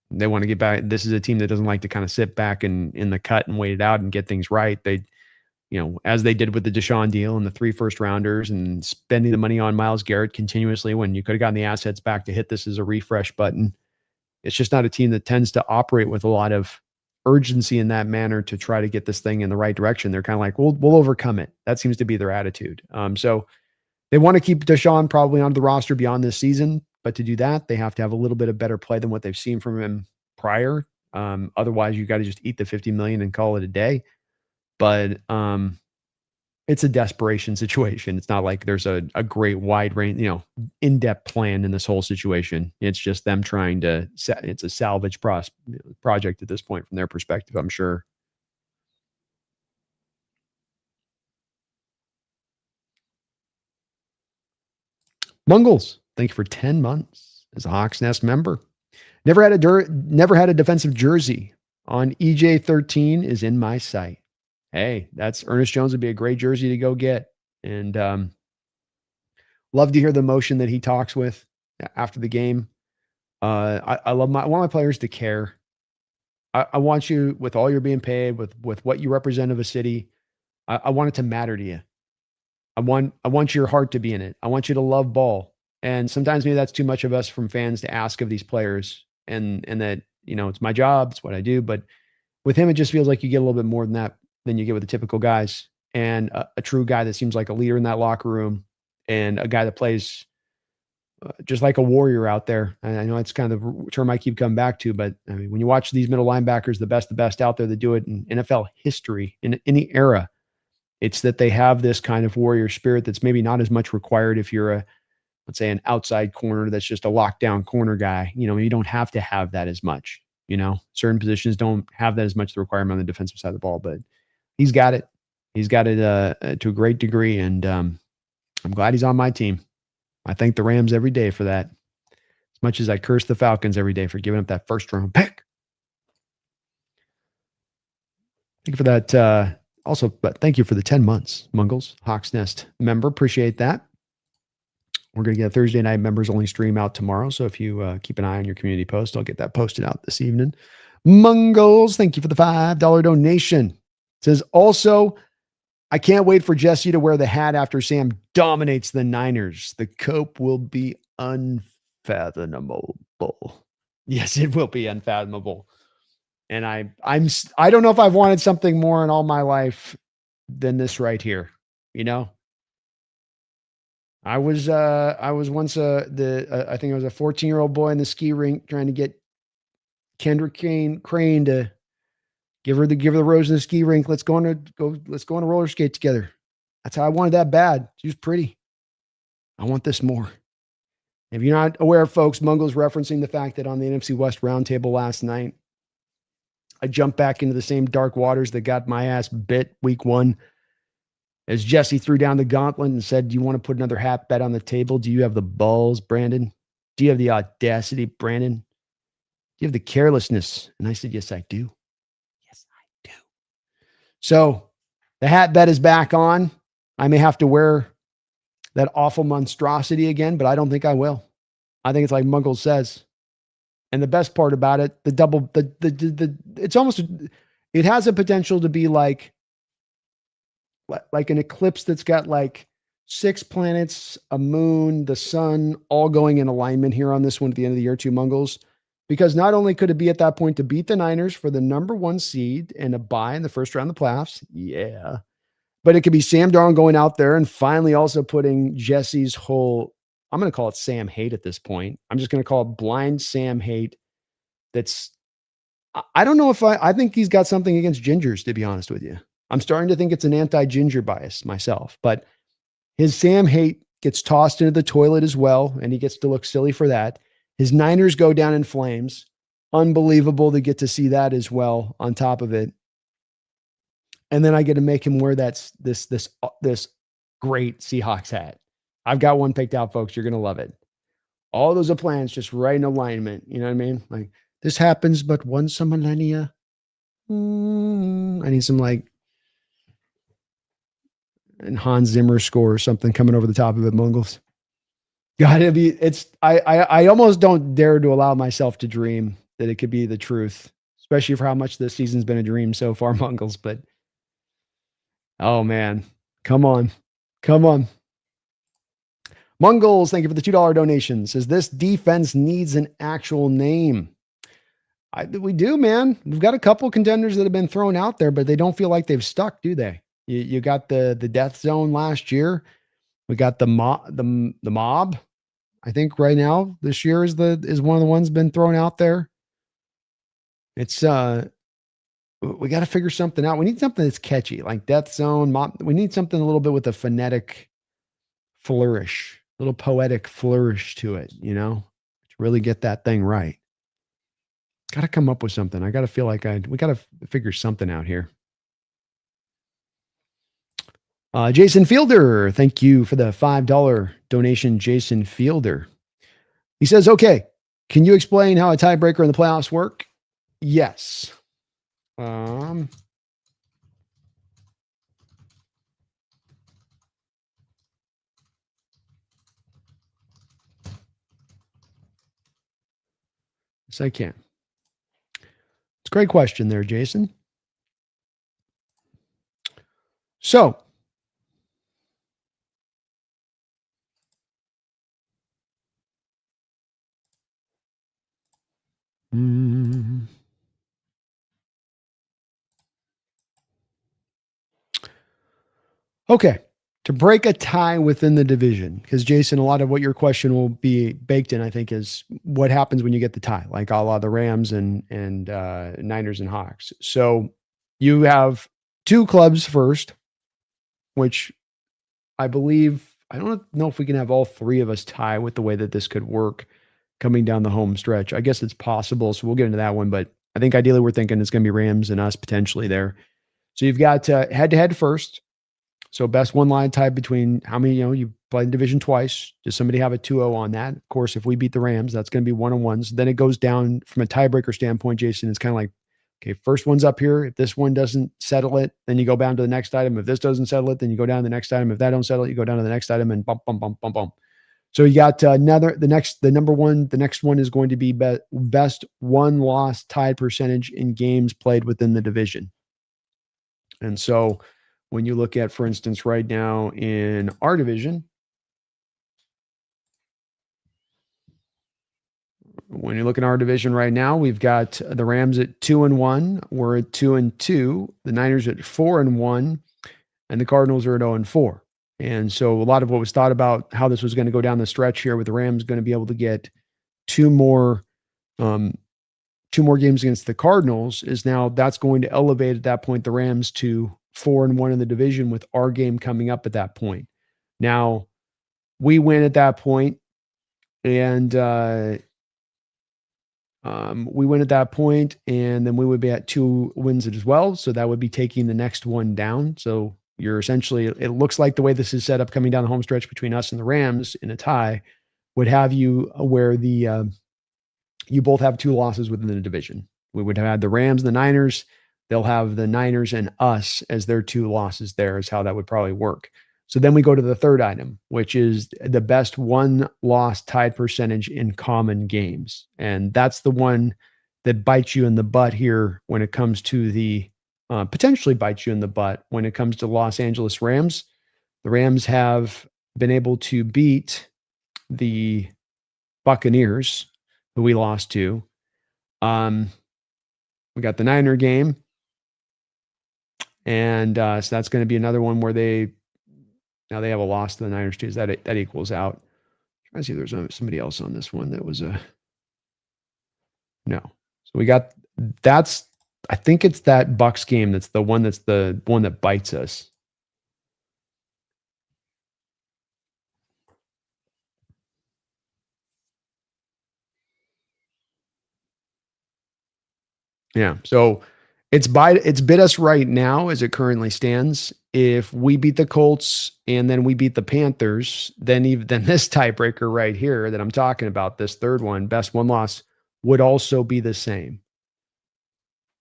Speaker 1: They want to get back. This is a team that doesn't like to kind of sit back in the cut and wait it out and get things right. They, as they did with the Deshaun deal and the 3 first-rounders and spending the money on Myles Garrett continuously when you could have gotten the assets back to hit this as a refresh button. It's just not a team that tends to operate with a lot of urgency in that manner to try to get this thing in the right direction. They're kind of like, we'll overcome it. That seems to be their attitude. So they want to keep Deshaun probably on the roster beyond this season, but to do that, they have to have a little bit of better play than what they've seen from him prior. Otherwise, you got to just eat the $50 million and call it a day. But it's a desperation situation. It's not like there's a great wide range, in-depth plan in this whole situation. It's just them trying to it's a salvage project at this point from their perspective, I'm sure. Bungles, thank you for 10 months as a Hawks Nest member. Never had a defensive jersey on EJ 13 is in my sight. hey, that's Ernest Jones would be a great jersey to go get. And love to hear the emotion that he talks with after the game. I love I want my players to care. I want you, with all you're being paid, with what you represent of a city, I want it to matter to you. I want your heart to be in it. I want you to love ball. And sometimes maybe that's too much of us from fans to ask of these players. And that, it's my job, it's what I do. But with him, it just feels like you get a little bit more than that than you get with the typical guys. And a true guy that seems like a leader in that locker room, and a guy that plays just like a warrior out there. And I know it's kind of the term I keep coming back to, but I mean, when you watch these middle linebackers, the best out there that do it in NFL history, in any era, it's that they have this kind of warrior spirit that's maybe not as much required if you're let's say, an outside corner that's just a lockdown corner guy. You don't have to have that as much. Certain positions don't have that as much the requirement on the defensive side of the ball, but he's got it. He's got it to a great degree, and I'm glad he's on my team. I thank the Rams every day for that, as much as I curse the Falcons every day for giving up that first round pick. Thank you for that. Also, but thank you for the 10 months, Mungles, Hawks Nest member. Appreciate that. We're going to get a Thursday night members only stream out tomorrow. So if you keep an eye on your community post, I'll get that posted out this evening. Mungles, thank you for the $5 donation. It says also, I can't wait for Jesse to wear the hat after Sam dominates the Niners. The cope will be unfathomable. Yes, it will be unfathomable. And I don't know if I've wanted something more in all my life than this right here. I was once I think I was a 14-year-old boy in the ski rink trying to get Kendra Crane to give her the rose in the ski rink. Let's go on a roller skate together. That's how I wanted that bad. She was pretty. I want this more. If you're not aware, folks, Mungle's referencing the fact that on the NFC West roundtable last night, I jumped back into the same dark waters that got my ass bit week 1. As Jesse threw down the gauntlet and said, do you want to put another hat bet on the table? Do you have the balls, Brandon? Do you have the audacity, Brandon? Do you have the carelessness? And I said, yes, I do. Yes, I do. So the hat bet is back on. I may have to wear that awful monstrosity again, but I don't think I will. I think it's like Mungles says. And the best part about it, it's almost, it has a potential to be like an eclipse that's got like 6 planets, a moon, the sun, all going in alignment here on this one at the end of the year, 2 Mungles. Because not only could it be at that point to beat the Niners for the number 1 seed and a bye in the first round of the playoffs. Yeah. But it could be Sam Darnold going out there and finally also putting Jesse's whole, I'm going to call it Sam hate at this point. I'm just going to call it blind Sam hate. I don't know if I think he's got something against gingers, to be honest with you. I'm starting to think it's an anti-ginger bias myself, but his Sam hate gets tossed into the toilet as well, and he gets to look silly for that. His Niners go down in flames. Unbelievable to get to see that as well on top of it. And then I get to make him wear this great Seahawks hat. I've got one picked out, folks. You're going to love it. All those are plans just right in alignment. You know what I mean? Like, this happens but once a millennia. I need some and Hans Zimmer score or something coming over the top of it, Mungles. God, I almost don't dare to allow myself to dream that it could be the truth, especially for how much this season's been a dream so far, Mungles. But, oh man, come on. Mungles, thank you for the $2 donation. Says this defense needs an actual name. We do, man. We've got a couple contenders that have been thrown out there, but they don't feel like they've stuck, do they? You got the death zone last year. We got the mob. I think right now this year is one of the ones been thrown out there. It's we got to figure something out. We need something that's catchy, like death zone. Mob. We need something a little bit with a phonetic flourish, a little poetic flourish to it. To really get that thing right. Got to come up with something. I got to feel like we got to figure something out here. Jason Fielder, thank you for the $5 donation, Jason Fielder. He says, okay, can you explain how a tiebreaker in the playoffs work? Yes. Yes, I can. It's a great question there, Jason. So, okay. To break a tie within the division, because Jason, a lot of what your question will be baked in, I think, is what happens when you get the tie, like a la the Rams and Niners and Hawks. So you have two clubs first, which I believe I don't know if we can have all three of us tie with the way that this could work coming down the home stretch. I guess it's possible, so we'll get into that one. But I think ideally we're thinking it's going to be Rams and us potentially there. So you've got head to head first. So best one line tie between how many, you played in division twice. Does somebody have a 2-0 on that? Of course, if we beat the Rams, that's going to be 1-on-1s. Then it goes down from a tiebreaker standpoint, Jason. It's kind of like, okay, first one's up here. If this one doesn't settle it, then you go down to the next item. If this doesn't settle it, then you go down to the next item. If that don't settle it, you go down to the next item and bump, bump, bump, bump, bump. So you got the next one is going to be best one loss tied percentage in games played within the division. And so when you look at, for instance, right now in our division, right now, we've got the Rams at 2-1. We're at 2-2. The Niners at 4-1, and the Cardinals are at 0-4. And so a lot of what was thought about how this was going to go down the stretch here with the Rams going to be able to get two more games against the Cardinals is now that's going to elevate at that point the Rams to 4-1 in the division with our game coming up at that point. Now we win at that point, and and then we would be at 2 wins as well. So that would be taking the next one down. So you're essentially, it looks like the way this is set up coming down the home stretch between us and the Rams in a tie would have you where you both have 2 losses within the division. We would have had the Rams and the Niners. They'll have the Niners and us as their 2 losses there is how that would probably work. So then we go to the third item, which is the best one loss tied percentage in common games. And that's the one that bites you in the butt here when it comes to the potentially bites you in the butt when it comes to Los Angeles Rams. The Rams have been able to beat the Buccaneers, who we lost to. We got the Niner game. And so that's going to be another one where they have a loss to the Niners too. So that equals out. I'm trying to see if there's somebody else on this one that was no. So we got I think it's that Bucs game that's the one that bites us. Yeah. So it's bit us right now as it currently stands. If we beat the Colts and then we beat the Panthers, then this tiebreaker right here that I'm talking about, this third one, best one loss, would also be the same.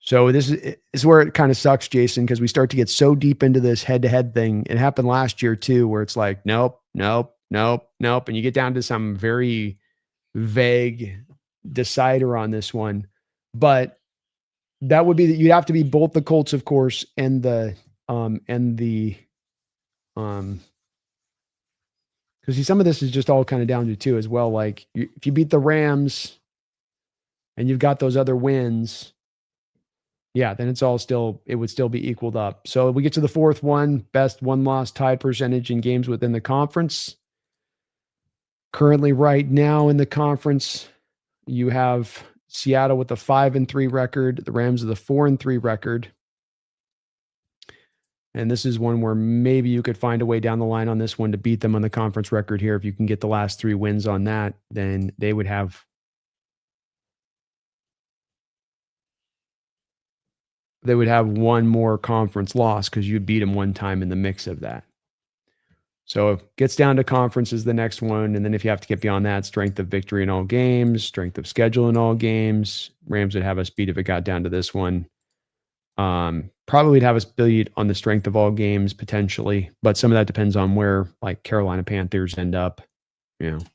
Speaker 1: So this is where it kind of sucks, Jason, because we start to get so deep into this head-to-head thing. It happened last year too, where it's like, nope, nope, nope, nope. And you get down to some very vague decider on this one. But that would be that you'd have to be both the Colts, of course, and the because see, some of this is just all kind of down to too as well. Like if you beat the Rams and you've got those other wins, yeah, then it would still be equaled up. So we get to the fourth one, best one loss tied percentage in games within the conference. Currently, right now in the conference, you have Seattle with a 5-3 record, the Rams with a 4-3 record. And this is one where maybe you could find a way down the line on this one to beat them on the conference record here. If you can get the last 3 wins on that, then they would have one more conference loss because you beat them one time in the mix of that. So it gets down to conference is the next one. And then if you have to get beyond that, strength of victory in all games, strength of schedule in all games. Rams would have us beat if it got down to this one. Probably would have us beat on the strength of all games potentially, but some of that depends on where like Carolina Panthers end up, And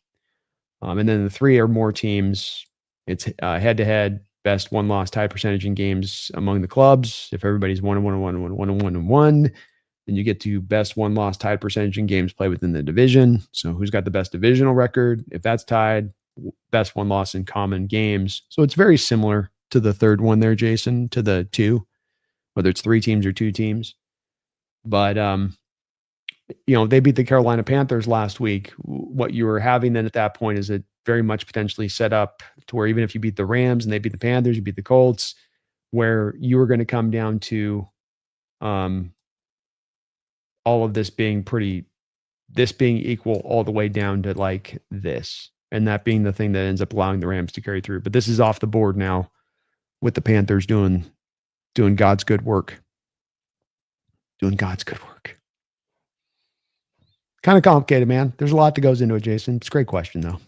Speaker 1: then the 3 or more teams, It's head-to-head, best won-loss tie percentage in games among the clubs. If everybody's 1-1-1-1-1-1-1, then you get to best won-loss tie percentage in games played within the division. So who's got the best divisional record? If that's tied, best won-loss in common games. So it's very similar to the third one there, Jason, to the two, whether it's 3 teams or 2 teams. But, they beat the Carolina Panthers last week. What you were having then at that point is it very much potentially set up to where even if you beat the Rams and they beat the Panthers, you beat the Colts, where you were going to come down to all of this being equal all the way down to like this. And that being the thing that ends up allowing the Rams to carry through. But this is off the board now with the Panthers doing God's good work. Doing God's good work. Kind of complicated, man. There's a lot that goes into it, Jason. It's a great question, though.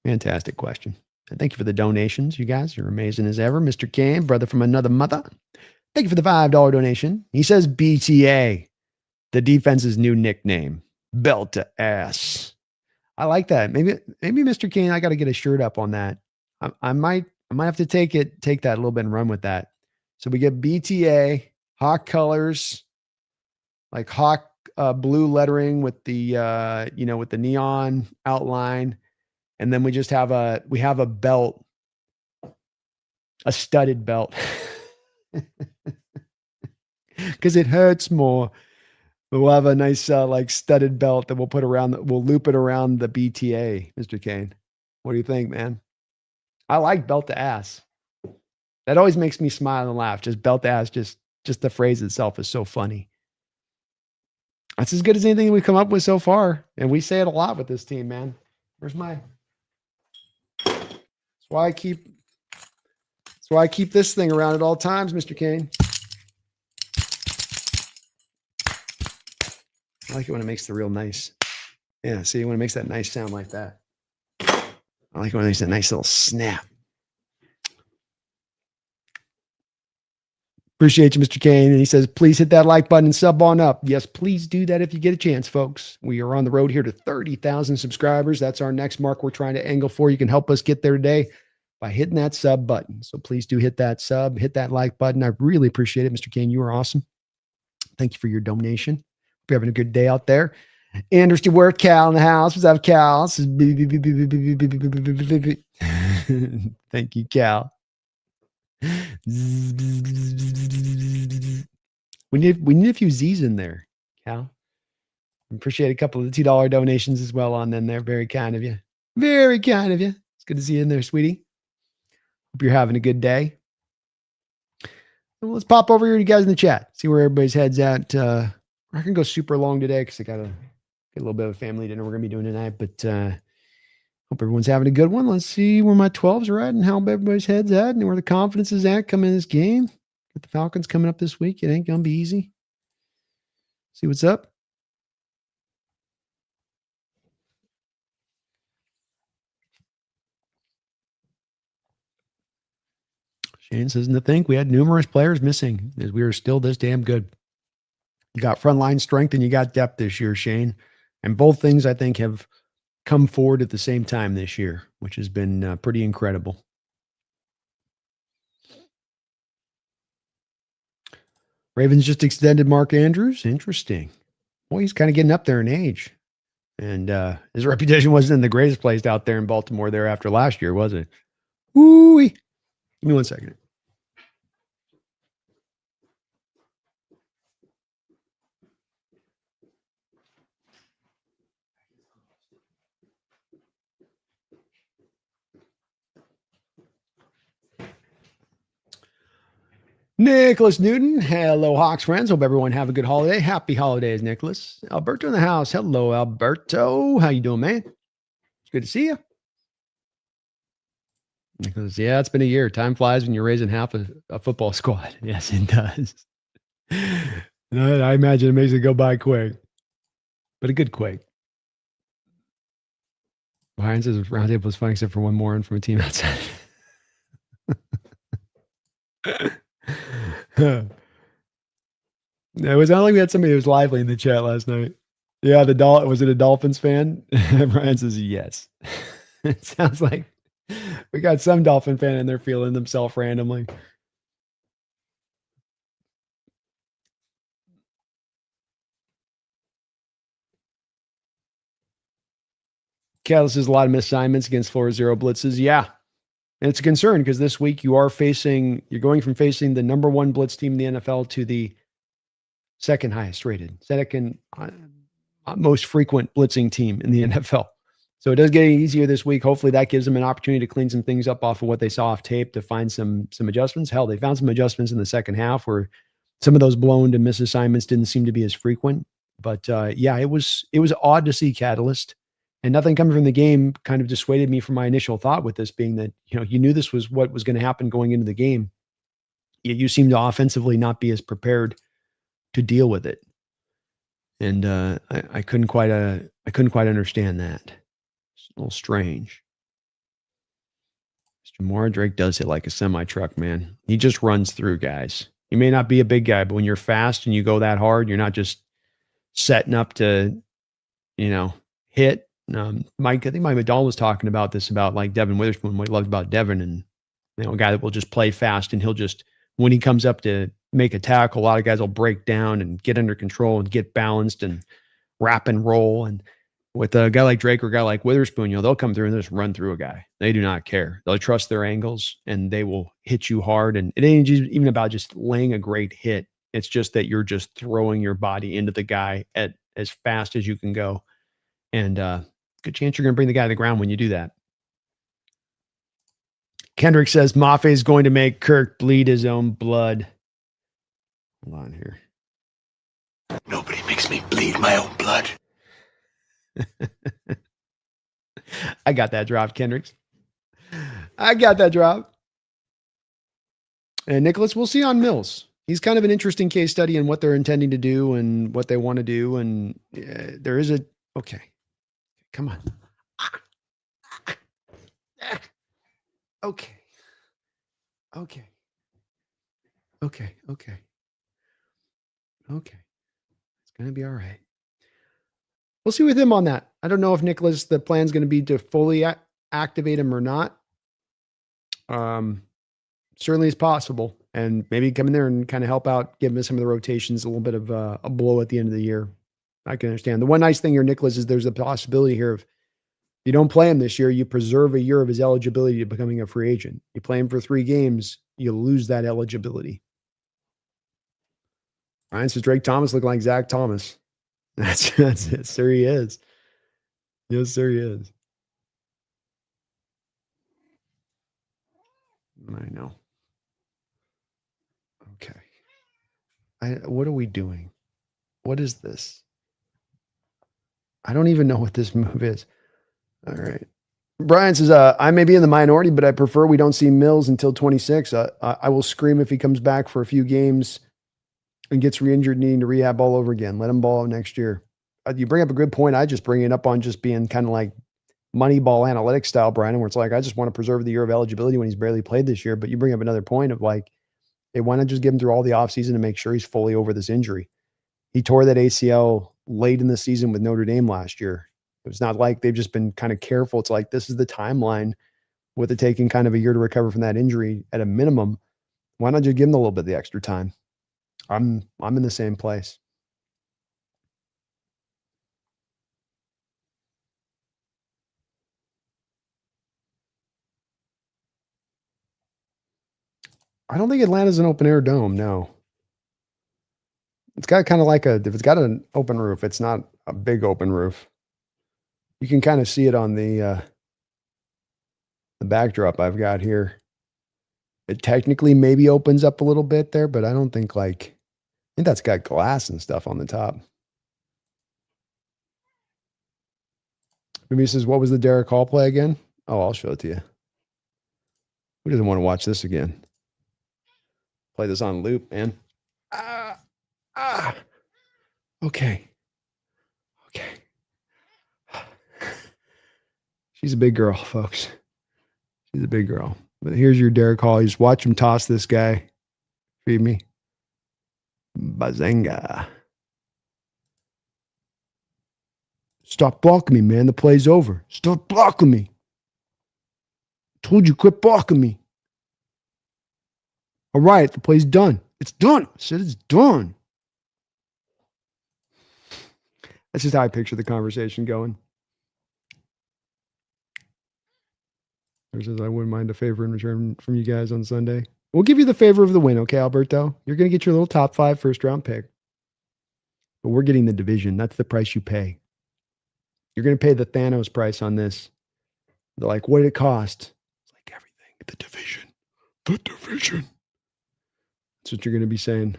Speaker 1: Fantastic question. And thank you for the donations, you guys. You're amazing as ever. Mr. Cain, brother from another mother. Thank you for the $5 donation. He says BTA, the defense's new nickname. Belt to ass. I like that. Maybe Mr. Cain, I got to get a shirt up on that. I might have to take that a little bit and run with that. So we get BTA, Hawk colors, like Hawk blue lettering with the with the neon outline, and then we just have a belt, a studded belt, because it hurts more. But we'll have a nice like studded belt that we'll put around. We'll loop it around the BTA, Mr. Cain. What do you think, man? I like belt to ass. That always makes me smile and laugh. Just belt to ass. Just the phrase itself is so funny. That's as good as anything we've come up with so far. And we say it a lot with this team, man. That's why I keep this thing around at all times, Mr. Cain. I like it when it makes the real nice. Yeah, see, when it makes that nice sound like that. I like it when it makes that nice little snap. Appreciate you, Mr. Cain. And he says, please hit that like button and sub on up. Yes, please do that if you get a chance, folks. We are on the road here to 30,000 subscribers. That's our next mark we're trying to angle for. You can help us get there today by hitting that sub button. So please do hit that sub, hit that like button. I really appreciate it, Mr. Cain. You are awesome. Thank you for your donation. Hope you're having a good day out there. Anders to work, Cal in the house. What's up, Cal? Thank you, Cal. We need a few Z's in there, Cal. Appreciate a couple of the $2 donations as well on them there. Very kind of you. Very kind of you. It's good to see you in there, sweetie. Hope you're having a good day. Well, let's pop over here to you guys in the chat. See where everybody's head's at. I can go super long today because I got a little bit of a family dinner we're going to be doing tonight. But hope everyone's having a good one. Let's see where my 12s are at and how everybody's head's at and where the confidence is at coming in this game. Got the Falcons coming up this week. It ain't going to be easy. See what's up. Shane says, to think we had numerous players missing as we are still this damn good. You got frontline strength and you got depth this year, Shane. And both things I think have come forward at the same time this year, which has been pretty incredible. Ravens just extended Mark Andrews. Interesting. Well, he's kind of getting up there in age. And his reputation wasn't in the greatest place out there in Baltimore there after last year, was it? Woo-wee. Give me 1 second. Nicholas Newton. Hello, Hawks friends. Hope everyone have a good holiday. Happy holidays, Nicholas. Alberto in the house. Hello, Alberto. How you doing, man? It's good to see you. Nicholas, yeah, it's been a year. Time flies when you're raising half a football squad. Yes, it does. I imagine it makes it go by quick. But a good quick. Brian says Roundtable was fun except for one more from a team outside. It was not like we had somebody who was lively in the chat last night. Yeah, was it a Dolphins fan? Brian says yes. It sounds like We got some Dolphin fan in there feeling themselves randomly. Catalyst is a lot of misassignments against 4-0 blitzes. Yeah. And it's a concern because this week you're going from facing the number one blitz team in the NFL to the second highest rated, second most frequent blitzing team in the NFL. So it does get easier this week. Hopefully that gives them an opportunity to clean some things up off of what they saw off tape to find some adjustments. Hell, they found some adjustments in the second half where some of those blown to miss assignments didn't seem to be as frequent. But yeah, it was odd to see Catalyst. And nothing coming from the game kind of dissuaded me from my initial thought with this being that, you knew this was what was going to happen going into the game. Yet you seem to offensively not be as prepared to deal with it. And I couldn't quite understand that. It's a little strange. Jamar Drake does hit like a semi-truck, man. He just runs through guys. He may not be a big guy, but when you're fast and you go that hard, you're not just setting up to, hit. Mike, I think Mike McDonald was talking about this about like Devin Witherspoon, what he loved about Devin, and a guy that will just play fast and he'll just, when he comes up to make a tackle, a lot of guys will break down and get under control and get balanced and wrap and roll. And with a guy like Drake or a guy like Witherspoon, they'll come through and just run through a guy. They do not care. They'll trust their angles and they will hit you hard. And it ain't even about just laying a great hit. It's just that you're just throwing your body into the guy at as fast as you can go. And good chance you're going to bring the guy to the ground when you do that. Kendrick says Mafe is going to make Kirk bleed his own blood. Hold on here.
Speaker 3: Nobody makes me bleed my own blood.
Speaker 1: I got that drop, Kendricks. I got that drop. And Nicholas, we'll see on Mills. He's kind of an interesting case study in what they're intending to do and what they want to do. And there is okay. Come on. Okay. Okay. Okay. Okay. Okay. It's going to be all right. We'll see with him on that. I don't know if Nicholas, the plan's going to be to fully activate him or not. Certainly is possible. And maybe come in there and kind of help out, give him some of the rotations, a little bit of a blow at the end of the year. I can understand. The one nice thing here, Nicholas, is there's a possibility here of if you don't play him this year, you preserve a year of his eligibility to becoming a free agent. You play him for 3 games, you lose that eligibility. Ryan says Drake Thomas looking like Zach Thomas. That's it. Sir, he is. Yes, sir, he is. I know. Okay. What are we doing? What is this? I don't even know what this move is. All right. Brian says, I may be in the minority, but I prefer we don't see Mills until 26. I will scream if he comes back for a few games and gets re-injured, needing to rehab all over again. Let him ball out next year. You bring up a good point. I just bring it up on just being kind of like Moneyball analytics style, Brian, where it's like, I just want to preserve the year of eligibility when he's barely played this year. But you bring up another point of like, they want to just give him through all the offseason to make sure he's fully over this injury. He tore that ACL late in the season with Notre Dame last year. It's not like they've just been kind of careful. It's like, this is the timeline with it taking kind of a year to recover from that injury at a minimum. Why not just give him a little bit of the extra time? I'm in the same place. I don't think Atlanta's an open air dome. No. It's got kind of like if it's got an open roof, it's not a big open roof. You can kind of see it on the backdrop I've got here. It technically maybe opens up a little bit there, but I don't think I think that's got glass and stuff on the top. Maybe he says, what was the Derek Hall play again? Oh, I'll show it to you. Who doesn't want to watch this again? Play this on loop, man. Okay. She's a big girl, folks. She's a big girl. But here's your Derek Hall. You just watch him toss this guy. Feed me. Bazinga. Stop blocking me, man. The play's over. Stop blocking me. told you, quit balking me. All right, the play's done. It's done. I said it's done. That's just how I picture the conversation going. Says, I wouldn't mind a favor in return from you guys on Sunday. We'll give you the favor of the win, okay, Alberto? You're going to get your little top 5 first-round pick. But we're getting the division. That's the price you pay. You're going to pay the Thanos price on this. They're like, what did it cost? It's like everything. The division. The division. That's what you're going to be saying.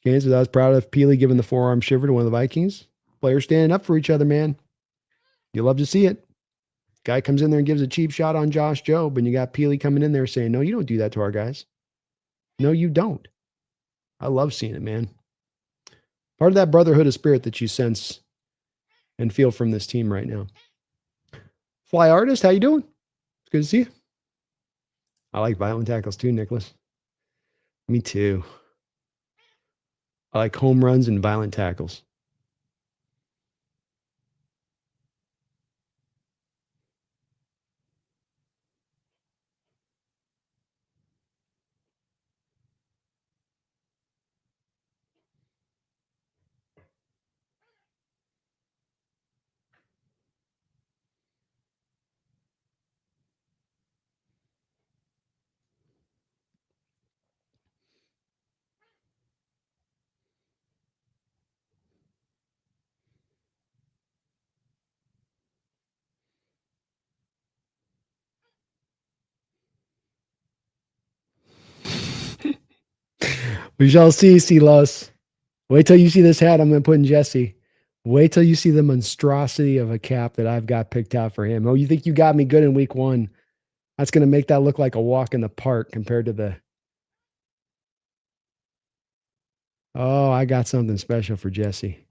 Speaker 1: Kansas, I was proud of Peely giving the forearm shiver to one of the Vikings. Players standing up for each other, man. You love to see it. Guy comes in there and gives a cheap shot on Josh Jobe, and you got Peely coming in there saying, no, you don't do that to our guys. No, you don't. I love seeing it, man. Part of that brotherhood of spirit that you sense and feel from this team right now. Fly Artist, how you doing? It's good to see you. I like violent tackles too, Nicholas. Me too. I like home runs and violent tackles. We shall see, Silos. Wait till you see this hat I'm going to put in Jesse. Wait till you see the monstrosity of a cap that I've got picked out for him. Oh, you think you got me good in week 1? That's going to make that look like a walk in the park compared to the... Oh, I got something special for Jesse.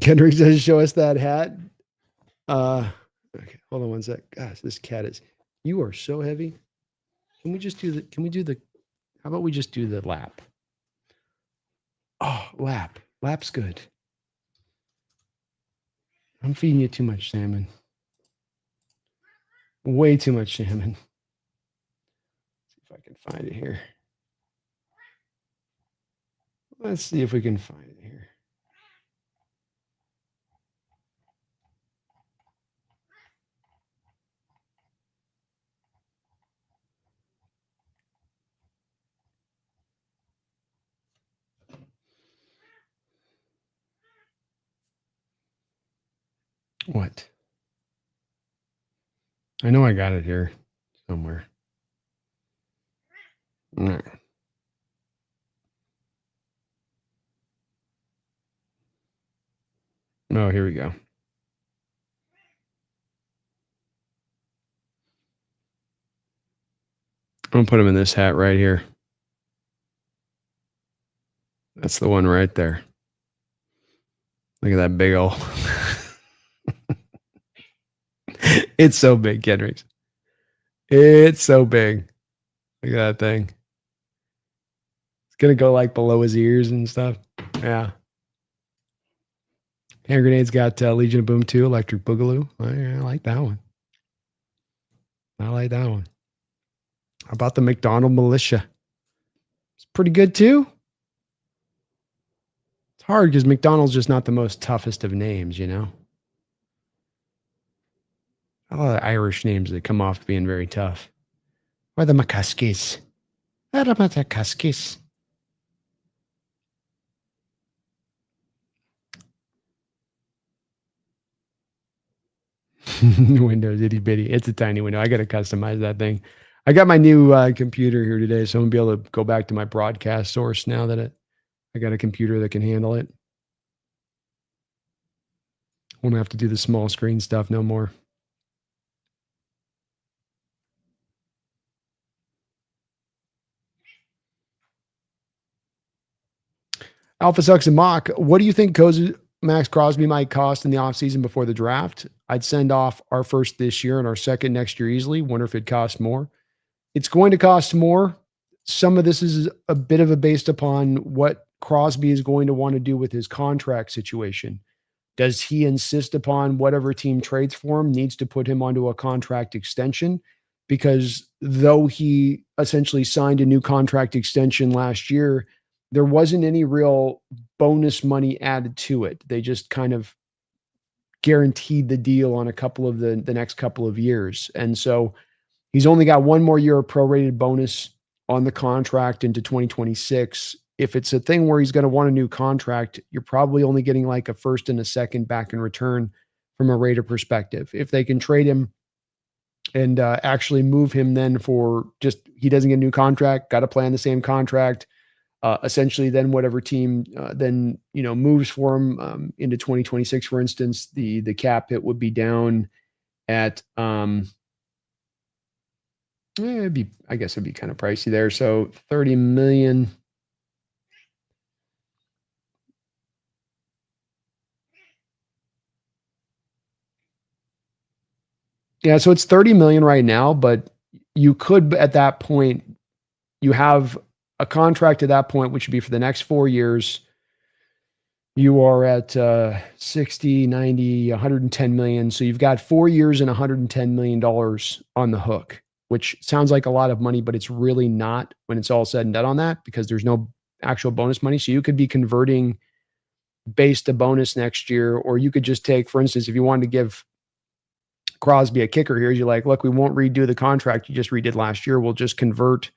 Speaker 1: Kendrick says, show us that hat. Okay, hold on one sec. Gosh, this cat is... You are so heavy. Can we just do the... How about we just do the lap? Oh, lap. Lap's good. I'm feeding you too much salmon. Way too much salmon. See if I can find it here. Let's see if we can find it here. What? I know I got it here somewhere. All right. Oh, here we go. I'm going to put him in this hat right here. That's the one right there. Look at that big old... It's so big, Kendricks. It's so big. Look at that thing. It's going to go like below his ears and stuff. Yeah. Hand Grenade's got Legion of Boom 2, Electric Boogaloo. I like that one. I like that one. How about the McDonald Militia? It's pretty good too. It's hard because McDonald's just not the most toughest of names, you know? A lot of Irish names that come off being very tough. Or the McCuskies. What about the McCuskies? Windows itty bitty. It's a tiny window. I got to customize that thing. I got my new computer here today, so I'm gonna be able to go back to my broadcast source now that I got a computer that can handle it. Won't have to do the small screen stuff no more. Alpha Sucks and Mock, what do you think Max Crosby might cost in the offseason before the draft, I'd send off our first this year and our second next year easily. Wonder if it costs more. It's going to cost more. Some of this is a bit of a based upon what Crosby is going to want to do with his contract situation. Does he insist upon whatever team trades for him needs to put him onto a contract extension? Because though he essentially signed a new contract extension last year, there wasn't any real bonus money added to it. They just kind of guaranteed the deal on a couple of the next couple of years. And so he's only got one more year of prorated bonus on the contract into 2026. If it's a thing where he's going to want a new contract, you're probably only getting like a first and a second back in return from a Raider perspective. If they can trade him and actually move him then for just, he doesn't get a new contract, got to play on the same contract. Essentially, then whatever team then moves for him into 2026, for instance, the cap hit would be down at I guess it'd be kind of pricey there. So 30 million. Yeah, so it's 30 million right now, but you could at that point, you have a contract at that point, which would be for the next 4 years. You are at 60, 90, 110 million. So you've got 4 years and $110 million on the hook, which sounds like a lot of money, but it's really not when it's all said and done on that because there's no actual bonus money. So you could be converting base to bonus next year, or you could just take, for instance, if you wanted to give Crosby a kicker here, you're like, look, we won't redo the contract you just redid last year. We'll just convert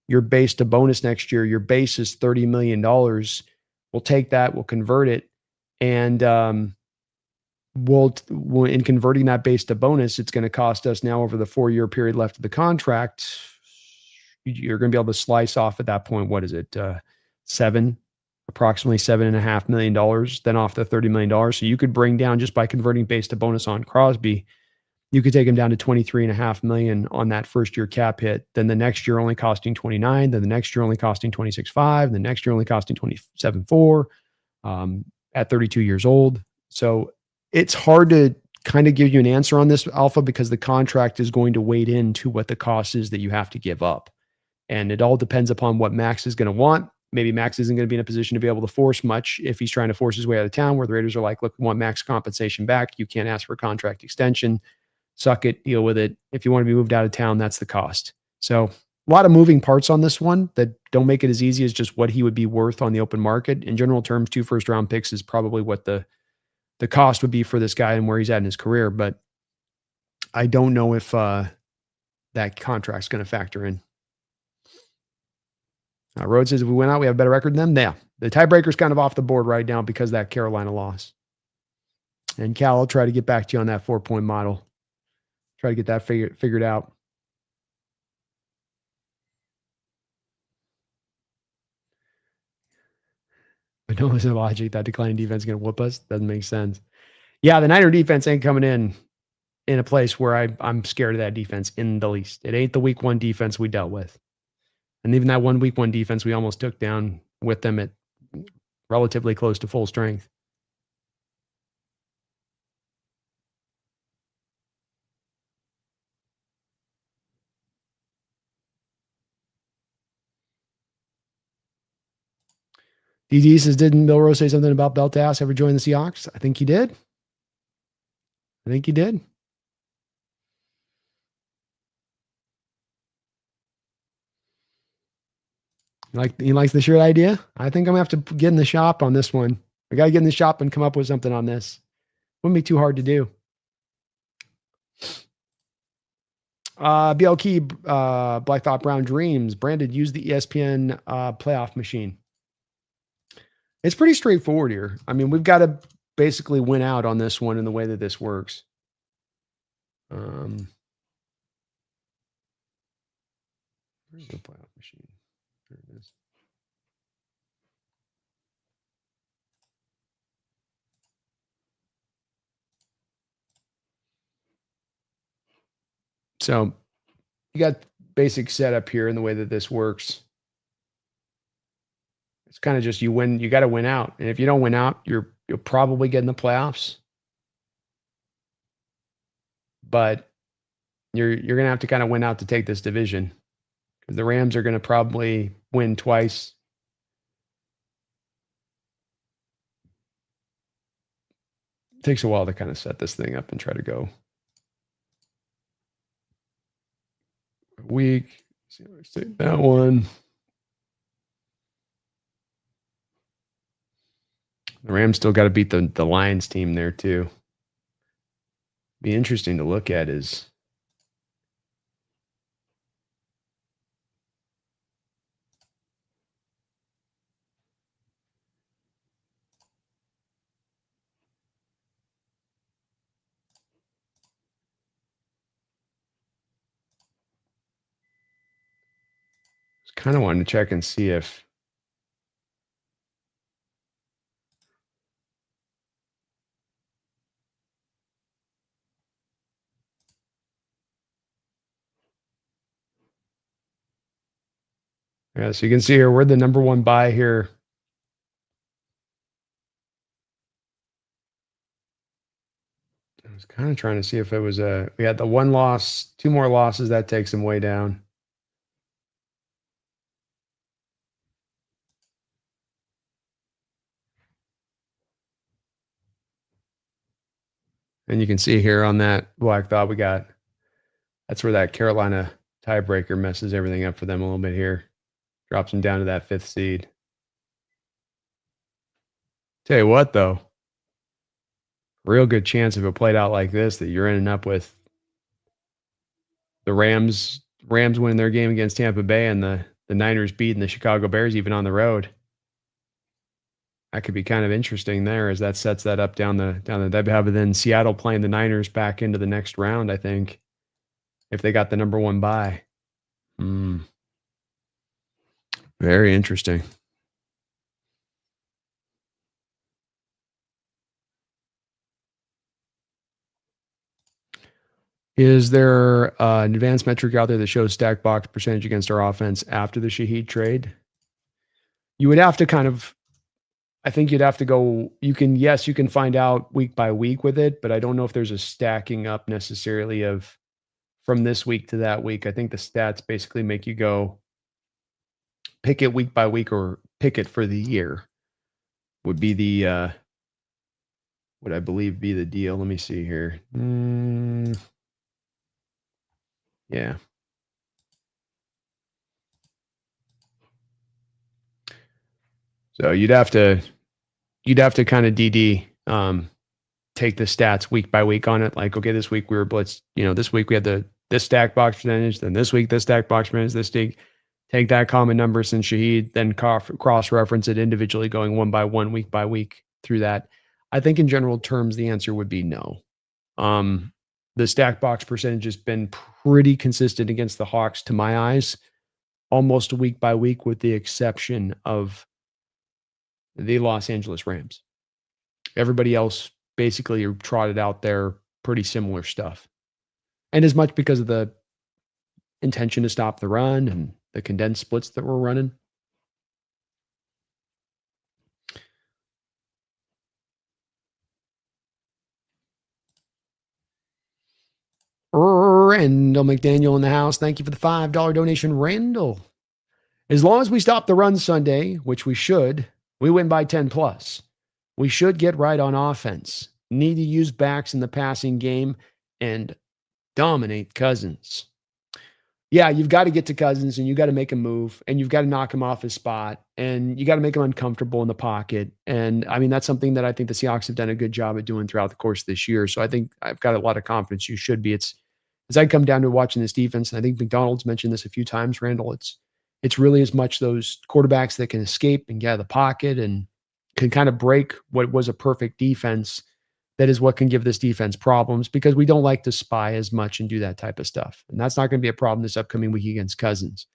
Speaker 1: your base to bonus next year. Your base is $30 million. We'll take that, we'll convert it. And we'll in converting that base to bonus, it's going to cost us now over the 4-year period left of the contract. You're going to be able to slice off at that point. What is it? Approximately $7.5 million, then off the $30 million. So you could bring down just by converting base to bonus on Crosby, you could take him down to $23.5 million on that first year cap hit. Then the next year only costing 29. Then the next year only costing 26.5. The next year only costing 27.4 at 32 years old. So it's hard to kind of give you an answer on this, Alpha, because the contract is going to wade into what the cost is that you have to give up. And it all depends upon what Max is going to want. Maybe Max isn't going to be in a position to be able to force much if he's trying to force his way out of town, where the Raiders are like, look, we want max compensation back. You can't ask for a contract extension. Suck it, deal with it. If you want to be moved out of town, that's the cost. So a lot of moving parts on this one that don't make it as easy as just what he would be worth on the open market. In general terms, 2 first-round picks is probably what the cost would be for this guy and where he's at in his career. But I don't know if that contract's going to factor in. Rhodes says if we went out, we have a better record than them. Yeah, the tiebreaker's kind of off the board right now because of that Carolina loss. And Cal, I'll try to get back to you on that 4-point model. Try to get that figured out. But no listen to logic. That declining defense is going to whoop us. Doesn't make sense. Yeah, the Niner defense ain't coming in a place where I'm scared of that defense in the least. It ain't the week 1 defense we dealt with. And even that week 1 defense we almost took down with them at relatively close to full strength. DD says, didn't Bill Rose say something about Beltas ever join the Seahawks? I think he did. He likes the shirt idea. I think I'm going to have to get in the shop on this one. I got to get in the shop and come up with something on this. Wouldn't be too hard to do. BL Key, Black Thought Brown Dreams. Brandon, use the ESPN playoff machine. It's pretty straightforward here. I mean, we've got to basically win out on this one in the way that this works. Where's the playoff machine? There it is. So you got basic setup here in the way that this works. It's kind of just you win. You got to win out, and if you don't win out, you'll probably get in the playoffs. But you're gonna have to kind of win out to take this division. The Rams are going to probably win twice. It takes a while to kind of set this thing up and try to go week. See how I say that one. The Rams still got to beat the Lions team there too. Be interesting to look at is kind of wanting to check and see if so you can see here we're the number one buy here. I was kind of trying to see if it was we had the one loss, two more losses, that takes them way down. And you can see here on that black thought that's where that Carolina tiebreaker messes everything up for them a little bit here. Drops them down to that 5th seed. Tell you what, though, real good chance if it played out like this that you're ending up with the Rams winning their game against Tampa Bay and the Niners beating the Chicago Bears even on the road. That could be kind of interesting there as that sets that up down the they'd have then Seattle playing the Niners back into the next round, I think, if they got the number one bye. Very interesting. Is there an advanced metric out there that shows stack box percentage against our offense after the Shaheed trade? You would have to kind of, I think you'd have to go, you can find out week by week with it, but I don't know if there's a stacking up necessarily of from this week to that week. I think the stats basically make you go pick it week by week or pick it for the year would be the, would I believe be the deal. Let me see here. Yeah. So you'd have to kind of DD take the stats week by week on it. Like, okay, this week we were blitzed. This week we had this stack box percentage. Then this week this stack box percentage. This week, take that common number since Shaheed. Then cross reference it individually, going one by one, week by week through that. I think in general terms the answer would be no. The stack box percentage has been pretty consistent against the Hawks to my eyes, almost week by week, with the exception of the Los Angeles Rams. Everybody else basically trotted out there pretty similar stuff. And as much because of the intention to stop the run and the condensed splits that we're running. Randall McDaniel in the house. Thank you for the $5 donation, Randall. As long as we stop the run Sunday, which we should, we win by 10 plus. We should get right on offense. Need to use backs in the passing game and dominate Cousins. Yeah, you've got to get to Cousins and you got to make him move and you've got to knock him off his spot and you got to make him uncomfortable in the pocket. And I mean, that's something that I think the Seahawks have done a good job at doing throughout the course of this year. So I think I've got a lot of confidence you should be. It's as I come down to watching this defense, and I think McDonald's mentioned this a few times, Randall, it's really as much those quarterbacks that can escape and get out of the pocket and can kind of break what was a perfect defense. That is what can give this defense problems because we don't like to spy as much and do that type of stuff. And that's not going to be a problem this upcoming week against Cousins.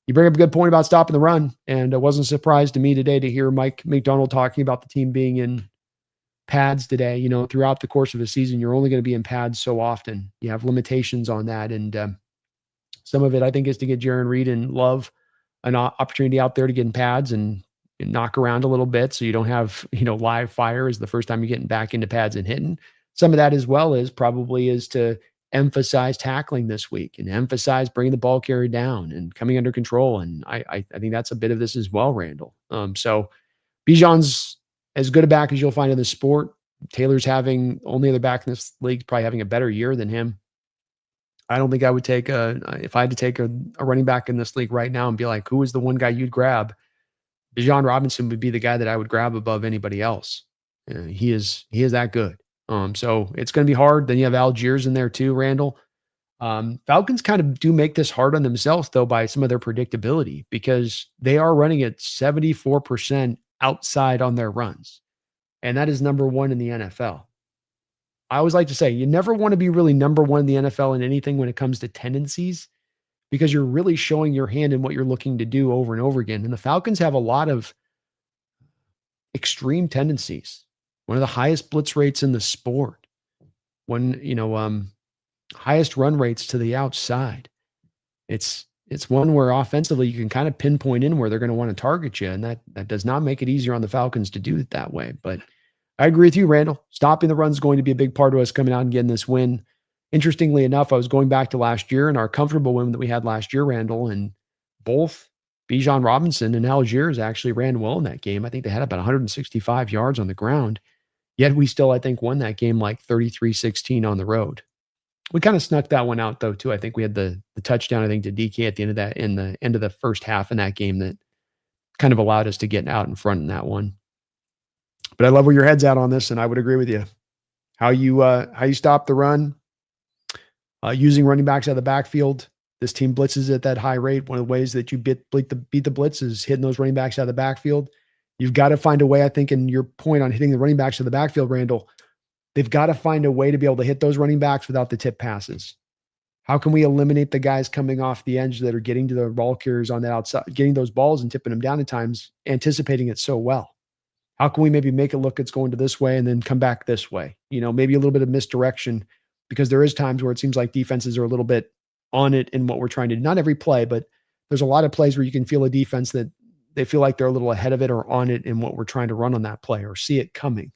Speaker 1: You bring up a good point about stopping the run. And it wasn't a surprise to me today to hear Mike McDonald talking about the team being in pads today. Throughout the course of a season, you're only going to be in pads so often. You have limitations on that. And some of it, I think, is to get Jaron Reed and Love an opportunity out there to get in pads and knock around a little bit so you don't have, live fire is the first time you're getting back into pads and hitting. Some of that as well is probably is to emphasize tackling this week and emphasize bringing the ball carrier down and coming under control. And I think that's a bit of this as well, Randall. So Bijan's as good a back as you'll find in the sport. Taylor's having only other back in this league, probably having a better year than him. I don't think I would take if I had to take a running back in this league right now and be like, who is the one guy you'd grab? Bijan Robinson would be the guy that I would grab above anybody else. He is that good. So it's going to be hard. Then you have Algiers in there too, Randall. Falcons kind of do make this hard on themselves though by some of their predictability because they are running at 74% outside on their runs. And that is number one in the NFL. I always like to say you never want to be really number one in the NFL in anything when it comes to tendencies because you're really showing your hand in what you're looking to do over and over again. And the Falcons have a lot of extreme tendencies. One of the highest blitz rates in the sport. Highest run rates to the outside. It's one where offensively you can kind of pinpoint in where they're going to want to target you. And that does not make it easier on the Falcons to do it that way. But I agree with you, Randall. Stopping the run is going to be a big part of us coming out and getting this win. Interestingly enough, I was going back to last year and our comfortable win that we had last year, Randall, and both Bijan Robinson and Algiers actually ran well in that game. I think they had about 165 yards on the ground. Yet we still, I think, won that game like 33-16 on the road. We kind of snuck that one out, though, too. I think we had the touchdown, I think, to DK at the end of that, in the end of the first half in that game that kind of allowed us to get out in front in that one. But I love where your head's at on this, and I would agree with you. How you stop the run, using running backs out of the backfield. This team blitzes at that high rate. One of the ways that you beat the blitz is hitting those running backs out of the backfield. You've got to find a way, I think, and your point on hitting the running backs of the backfield, Randall, they've got to find a way to be able to hit those running backs without the tip passes. How can we eliminate the guys coming off the edge that are getting to the ball carriers on the outside, getting those balls and tipping them down at times, anticipating it so well? How can we maybe make it look it's going to this way and then come back this way? Maybe a little bit of misdirection because there is times where it seems like defenses are a little bit on it in what we're trying to do. Not every play, but there's a lot of plays where you can feel a defense that they feel like they're a little ahead of it or on it in what we're trying to run on that play or see it coming,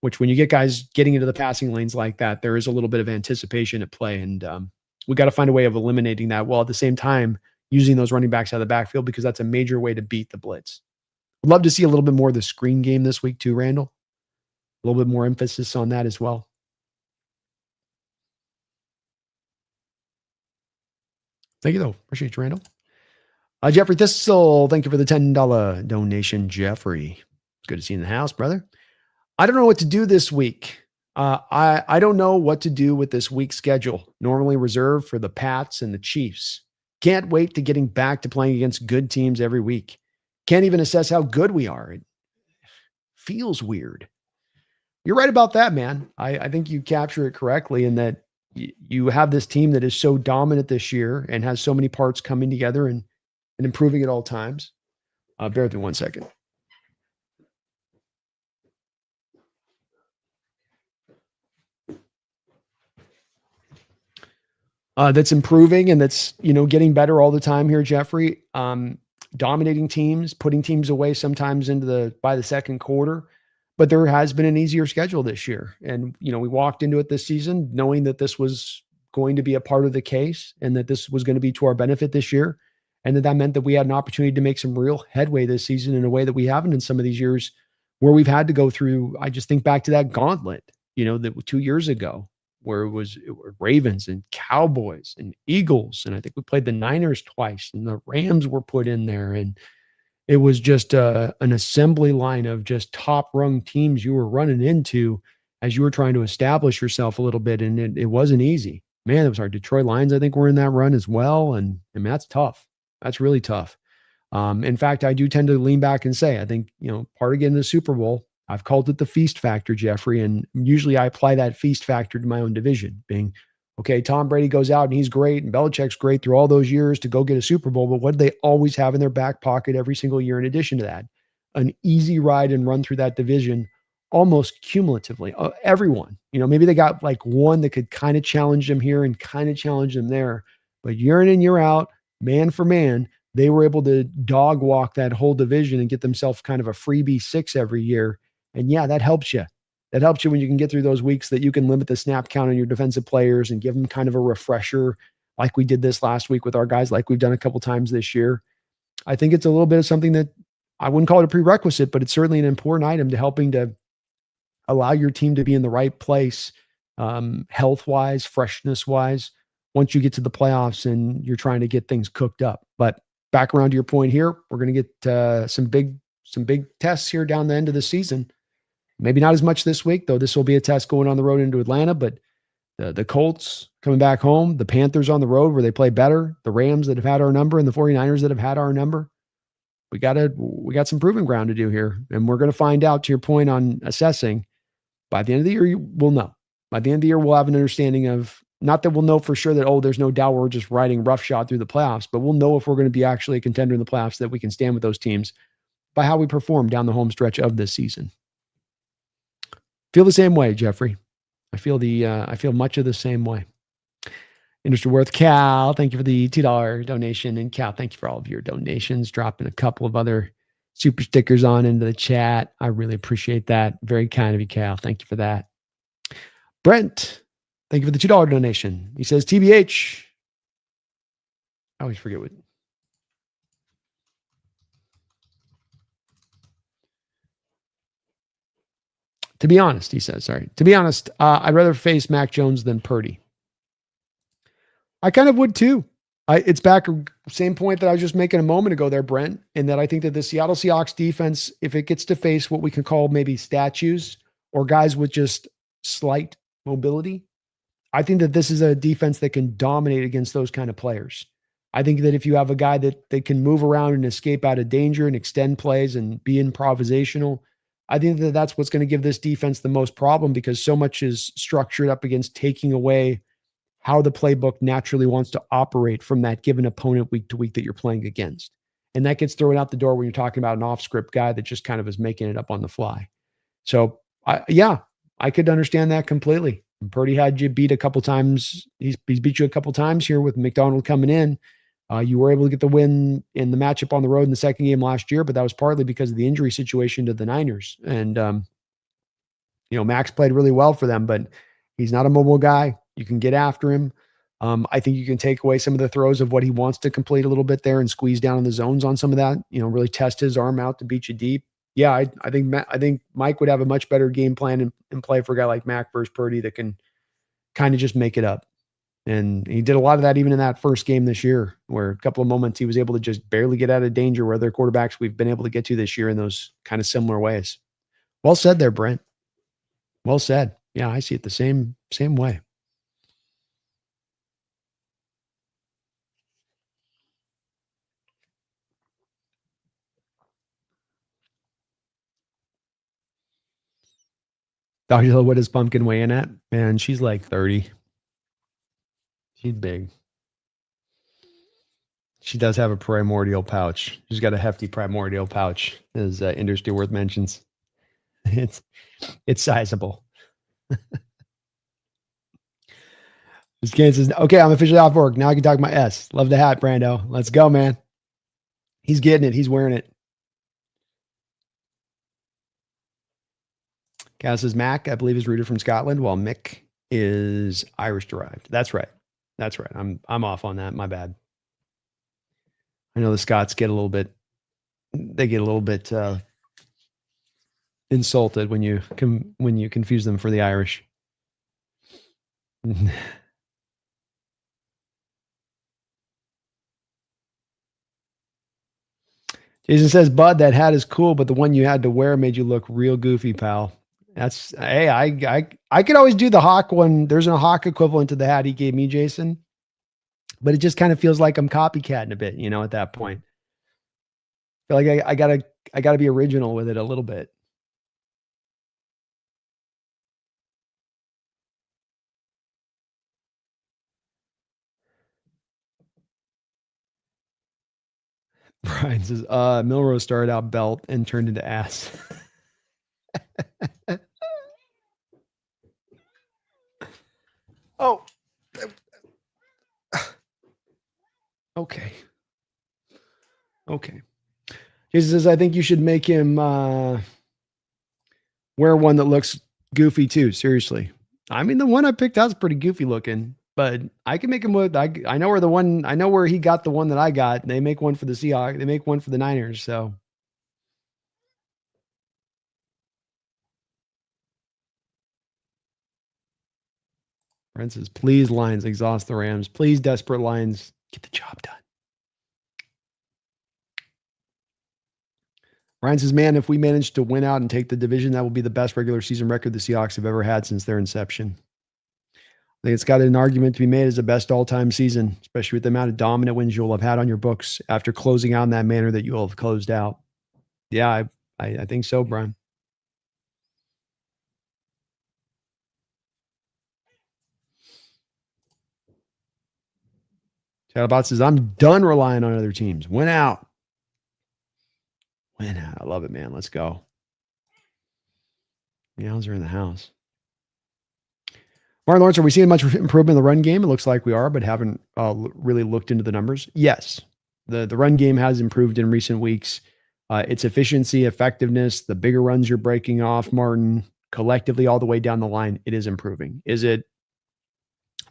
Speaker 1: which when you get guys getting into the passing lanes like that, there is a little bit of anticipation at play. And we got to find a way of eliminating that while at the same time using those running backs out of the backfield because that's a major way to beat the blitz. I'd love to see a little bit more of the screen game this week too, Randall. A little bit more emphasis on that as well. Thank you, though. Appreciate you, Randall. Jeffrey Thistle, thank you for the $10 donation, Jeffrey. It's good to see you in the house, brother. I don't know what to do this week. I don't know what to do with this week's schedule, normally reserved for the Pats and the Chiefs. Can't wait to getting back to playing against good teams every week. Can't even assess how good we are. It feels weird. You're right about that, man. I think you capture it correctly in that you have this team that is so dominant this year and has so many parts coming together and improving at all times. Bear with me 1 second. That's improving and that's, getting better all the time here, Jeffrey. Dominating teams, putting teams away sometimes by the second quarter. But there has been an easier schedule this year. And, we walked into it this season knowing that this was going to be a part of the case and that this was going to be to our benefit this year. And that meant that we had an opportunity to make some real headway this season in a way that we haven't in some of these years where we've had to go through. I just think back to that gauntlet, that 2 years ago where it were Ravens and Cowboys and Eagles. And I think we played the Niners twice and the Rams were put in there. And it was just an assembly line of just top rung teams you were running into as you were trying to establish yourself a little bit. And it wasn't easy, man. It was our Detroit Lions. I think were in that run as well. And that's tough. That's really tough. In fact, I do tend to lean back and say, I think, part of getting the Super Bowl, I've called it the feast factor, Jeffrey. And usually I apply that feast factor to my own division being, okay, Tom Brady goes out and he's great and Belichick's great through all those years to go get a Super Bowl. But what do they always have in their back pocket every single year in addition to that? An easy ride and run through that division almost cumulatively. Everyone, maybe they got like one that could kind of challenge them here and kind of challenge them there. But year in and year out, man for man, they were able to dog walk that whole division and get themselves kind of a freebie 6 every year. And yeah, that helps you. That helps you when you can get through those weeks that you can limit the snap count on your defensive players and give them kind of a refresher like we did this last week with our guys, like we've done a couple times this year. I think it's a little bit of something that I wouldn't call it a prerequisite, but it's certainly an important item to helping to allow your team to be in the right place, health wise, freshness wise, once you get to the playoffs and you're trying to get things cooked up. But back around to your point here, we're going to get some big tests here down the end of the season. Maybe not as much this week, though. This will be a test going on the road into Atlanta, but the Colts coming back home, the Panthers on the road where they play better, the Rams that have had our number, and the 49ers that have had our number. We got some proving ground to do here. And we're going to find out, to your point on assessing, by the end of the year, we'll know. By the end of the year, we'll have an understanding of, not that we'll know for sure that, oh, there's no doubt we're just riding roughshod through the playoffs, but we'll know if we're going to be actually a contender in the playoffs, that we can stand with those teams by how we perform down the home stretch of this season. Feel the same way, Jeffrey. I feel much of the same way. Industry Worth Cal, thank you for the $2 donation. And Cal, thank you for all of your donations, dropping a couple of other super stickers on into the chat. I really appreciate that. Very kind of you, Cal. Thank you for that. Brent, thank you for the $2 donation. He says, TBH. I always forget what. To be honest, he says, sorry. To be honest, I'd rather face Mac Jones than Purdy. I kind of would too. It's back, same point that I was just making a moment ago there, Brent, in that I think that the Seattle Seahawks defense, if it gets to face what we can call maybe statues or guys with just slight mobility, I think that this is a defense that can dominate against those kind of players. I think that if you have a guy that they can move around and escape out of danger and extend plays and be improvisational, I think that that's what's going to give this defense the most problem, because so much is structured up against taking away how the playbook naturally wants to operate from that given opponent week to week that you're playing against. And that gets thrown out the door when you're talking about an off script guy that just kind of is making it up on the fly. So I could understand that completely. Purdy had you beat a couple times. He's beat you a couple times here with McDonald coming in. You were able to get the win in the matchup on the road in the second game last year, but that was partly because of the injury situation to the Niners. And, Max played really well for them, but he's not a mobile guy. You can get after him. I think you can take away some of the throws of what he wants to complete a little bit there and squeeze down in the zones on some of that, really test his arm out to beat you deep. Yeah, I think Mike would have a much better game plan and play for a guy like Mac versus Purdy that can kind of just make it up. And he did a lot of that even in that first game this year, where a couple of moments he was able to just barely get out of danger, where other quarterbacks we've been able to get to this year in those kind of similar ways. Well said there, Brent. Well said. Yeah, I see it the same way. Dr. Hill, what does Pumpkin weigh in at? Man, she's like 30. She's big. She does have a primordial pouch. She's got a hefty primordial pouch, as Industry Worth mentions. It's sizable. This game says, okay, I'm officially off work. Now I can talk my S. Love the hat, Brando. Let's go, man. He's getting it. He's wearing it. Cass says, Mac, I believe, is rooted from Scotland, while Mick is Irish derived. That's right. I'm off on that. My bad. I know the Scots get a little bit insulted when you confuse them for the Irish. Jason says, Bud, that hat is cool, but the one you had to wear made you look real goofy, pal. I could always do the Hawk one. There's a Hawk equivalent to the hat he gave me, Jason. But it just kind of feels like I'm copycatting a bit, at that point. I feel like I gotta be original with it a little bit. Brian says, Milrose started out belt and turned into ass. Oh. Okay. Okay. Jason says, I think you should make him wear one that looks goofy too. Seriously. I mean, the one I picked out is pretty goofy looking, but I can make him with, I know where he got the one that I got. They make one for the Seahawks. They make one for the Niners. So. Brent says, please, Lions, exhaust the Rams. Please, desperate Lions, get the job done. Ryan says, man, if we manage to win out and take the division, that will be the best regular season record the Seahawks have ever had since their inception. I think it's got an argument to be made as the best all-time season, especially with the amount of dominant wins you'll have had on your books after closing out in that manner that you will have closed out. Yeah, I think so, Brian. Chatterbot says, I'm done relying on other teams. Win out. Win out. I love it, man. Let's go. Meows are in the house. Martin Lawrence, are we seeing much improvement in the run game? It looks like we are, but haven't really looked into the numbers. Yes, the run game has improved in recent weeks. Its efficiency, effectiveness, the bigger runs you're breaking off, Martin, collectively all the way down the line, it is improving. Is it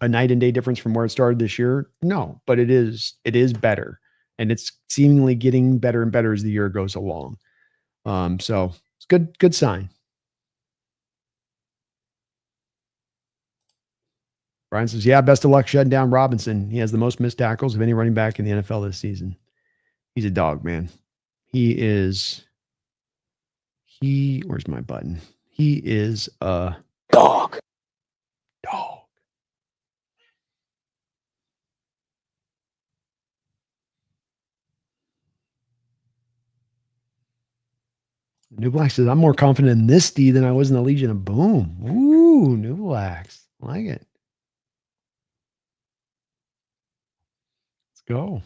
Speaker 1: a night and day difference from where it started this year? No, but it is better, and it's seemingly getting better and better as the year goes along. So it's good sign. Brian says, yeah, best of luck shutting down Robinson. He has the most missed tackles of any running back in the NFL this season. He's a dog, man. Where's my button? He is a dog. New Black says, I'm more confident in this D than I was in the Legion of Boom. Ooh, New Blacks. I like it. Let's go.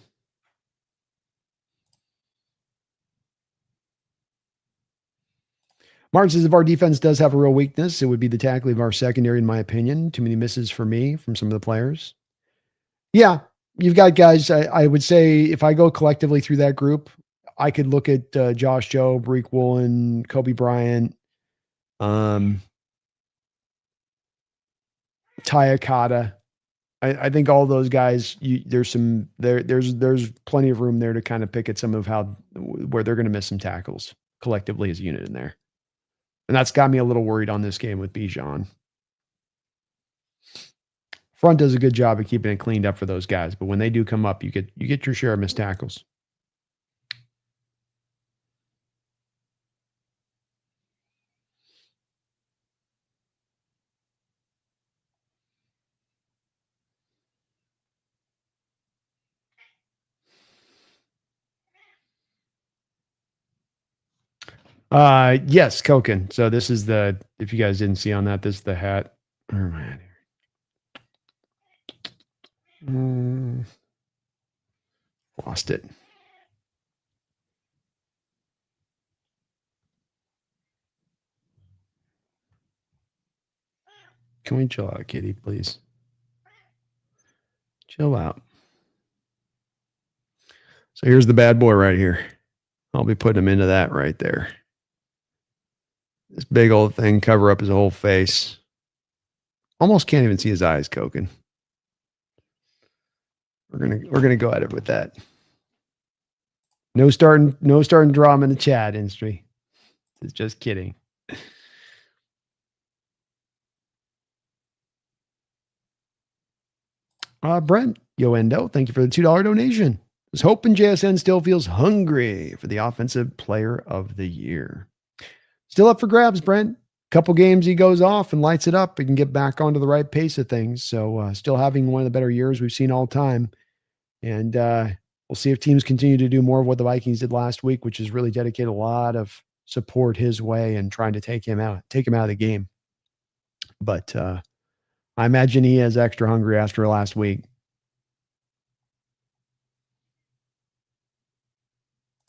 Speaker 1: Martin says, if our defense does have a real weakness, it would be the tackling of our secondary, in my opinion. Too many misses for me from some of the players. Yeah, you've got guys. I would say if I go collectively through that group, I could look at Josh Jobe, Breek Woolen, Kobe Bryant, Ty Akata. I think all those guys, there's plenty of room there to kind of pick at some of where they're going to miss some tackles collectively as a unit in there. And that's got me a little worried on this game with Bijan. Front does a good job of keeping it cleaned up for those guys, but when they do come up, you get your share of missed tackles. Yes, Koken. So this is if you guys didn't see on that, this is the hat. Where am I at here? Lost it. Can we chill out, kitty, please? Chill out. So here's the bad boy right here. I'll be putting him into that right there. This big old thing cover up his whole face. Almost can't even see his eyes, Koken. We're gonna go at it with that. No starting drama in the chat industry. It's just kidding. Brent Yoendo, thank you for the $2 donation. Is hoping JSN still feels hungry for the offensive player of the year. Still up for grabs, Brent. Couple games he goes off and lights it up. He can get back onto the right pace of things. So still having one of the better years we've seen all time. And we'll see if teams continue to do more of what the Vikings did last week, which is really dedicate a lot of support his way and trying to take him out of the game. But I imagine he is extra hungry after last week.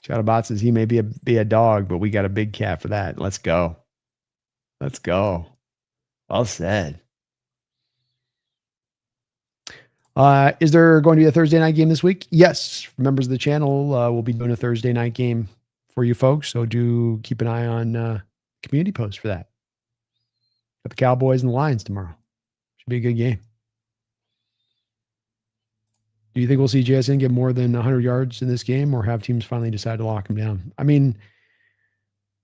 Speaker 1: Shadowbot says he may be a dog, but we got a big cat for that. Let's go. Let's go. Well said. Is there going to be a Thursday night game this week? Yes. Members of the channel, we'll be doing a Thursday night game for you folks. So do keep an eye on community posts for that. Got the Cowboys and the Lions tomorrow. Should be a good game. Do you think we'll see JSN get more than 100 yards in this game, or have teams finally decide to lock him down? I mean,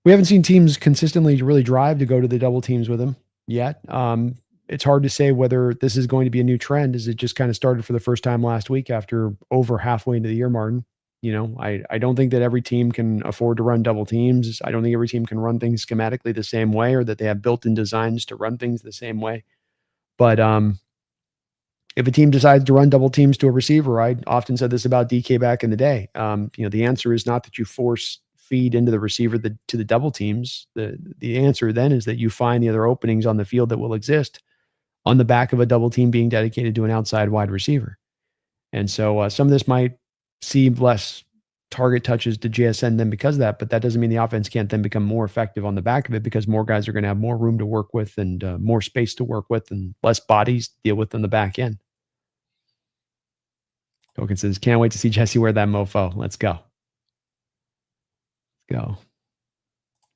Speaker 1: we haven't seen teams consistently really drive to go to the double teams with him yet. It's hard to say whether this is going to be a new trend, as it just kind of started for the first time last week after over halfway into the year, Martin. You know, I don't think that every team can afford to run double teams. I don't think every team can run things schematically the same way, or that they have built-in designs to run things the same way. But if a team decides to run double teams to a receiver, I often said this about DK back in the day. The answer is not that you force feed into the receiver to the double teams. The answer then is that you find the other openings on the field that will exist on the back of a double team being dedicated to an outside wide receiver. And so some of this might see less target touches to JSN then because of that, but that doesn't mean the offense can't then become more effective on the back of it, because more guys are going to have more room to work with and more space to work with and less bodies to deal with on the back end. Token says, can't wait to see Jesse wear that mofo. Let's go. Let's go.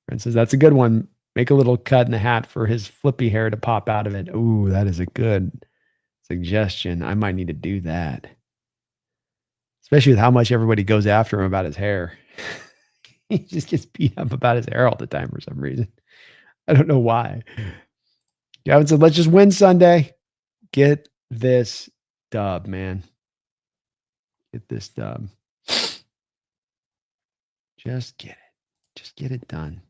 Speaker 1: Brent says, that's a good one. Make a little cut in the hat for his flippy hair to pop out of it. Ooh, that is a good suggestion. I might need to do that. Especially with how much everybody goes after him about his hair. He just gets beat up about his hair all the time for some reason. I don't know why. Gavin said, let's just win Sunday. Get this dub, man. Get this dub. Just get it. Just get it done.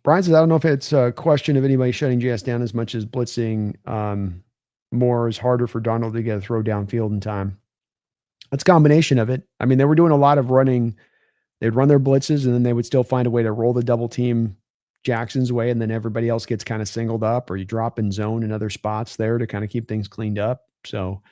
Speaker 1: Brian says, I don't know if it's a question of anybody shutting JS down as much as blitzing more is harder for Donald to get a throw downfield in time. That's a combination of it. I mean, they were doing a lot of running. They'd run their blitzes, and then they would still find a way to roll the double team Jackson's way, and then everybody else gets kind of singled up, or you drop in zone in other spots there to kind of keep things cleaned up. So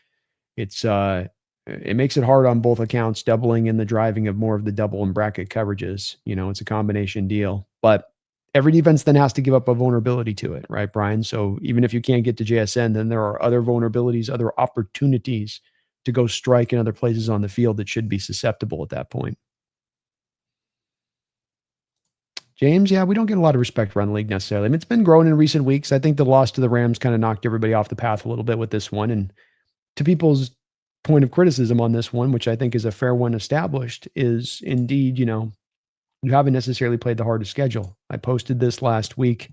Speaker 1: it makes it hard on both accounts, doubling in the driving of more of the double and bracket coverages. You know, it's a combination deal. But every defense then has to give up a vulnerability to it, right, Brian? So even if you can't get to JSN, then there are other vulnerabilities, other opportunities to go strike in other places on the field that should be susceptible at that point. James, yeah, we don't get a lot of respect around the league necessarily. I mean, it's been growing in recent weeks. I think the loss to the Rams kind of knocked everybody off the path a little bit with this one. And to people's point of criticism on this one, which I think is a fair one established, is indeed, you know, you haven't necessarily played the hardest schedule. I posted this last week,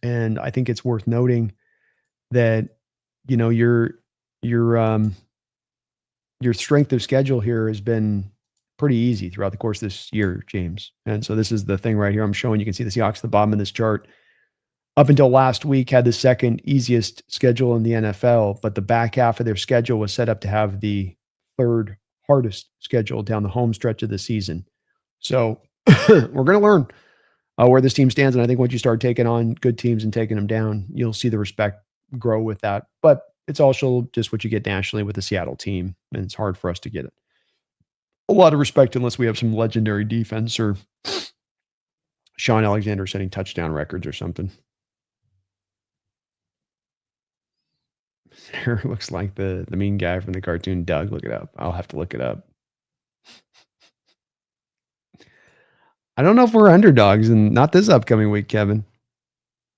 Speaker 1: and I think it's worth noting that, you know, your strength of schedule here has been pretty easy throughout the course of this year, James. And so this is the thing right here I'm showing. You can see the Seahawks at the bottom of this chart. Up until last week, had the second easiest schedule in the NFL, but the back half of their schedule was set up to have the third hardest schedule down the home stretch of the season. So we're going to learn where this team stands. And I think once you start taking on good teams and taking them down, you'll see the respect grow with that. But it's also just what you get nationally with the Seattle team. And it's hard for us to get a lot of respect unless we have some legendary defense or Sean Alexander setting touchdown records or something. Sarah looks like the mean guy from the cartoon Doug. Look it up. I'll have to look it up. I don't know if we're underdogs, and not this upcoming week, Kevin.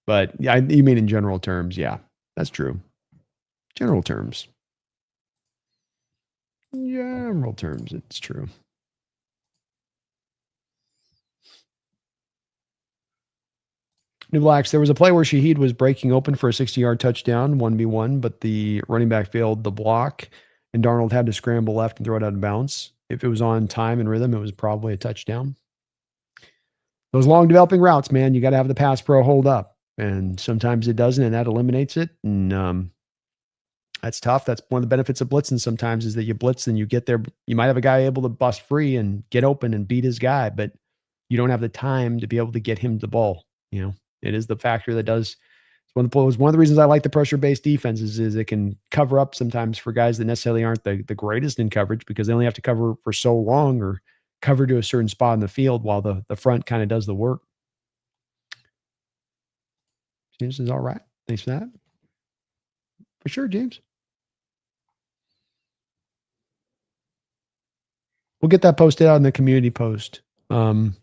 Speaker 1: But yeah, you mean in general terms? Yeah, that's true. General terms. General terms, it's true. New Blacks, there was a play where Shaheed was breaking open for a 60-yard touchdown, 1v1, but the running back failed the block, and Darnold had to scramble left and throw it out of bounds. If it was on time and rhythm, it was probably a touchdown. Those long developing routes, man, you got to have the pass pro hold up. And sometimes it doesn't, and that eliminates it. And that's tough. That's one of the benefits of blitzing sometimes, is that you blitz and you get there. You might have a guy able to bust free and get open and beat his guy, but you don't have the time to be able to get him the ball. You know, it is the factor that does It's one of the reasons I like the pressure-based defenses is it can cover up sometimes for guys that necessarily aren't the greatest in coverage because they only have to cover for so long or cover to a certain spot in the field while the front kind of does the work. James is all right. Thanks for that. For sure, James. We'll get that posted out in the community post. Again,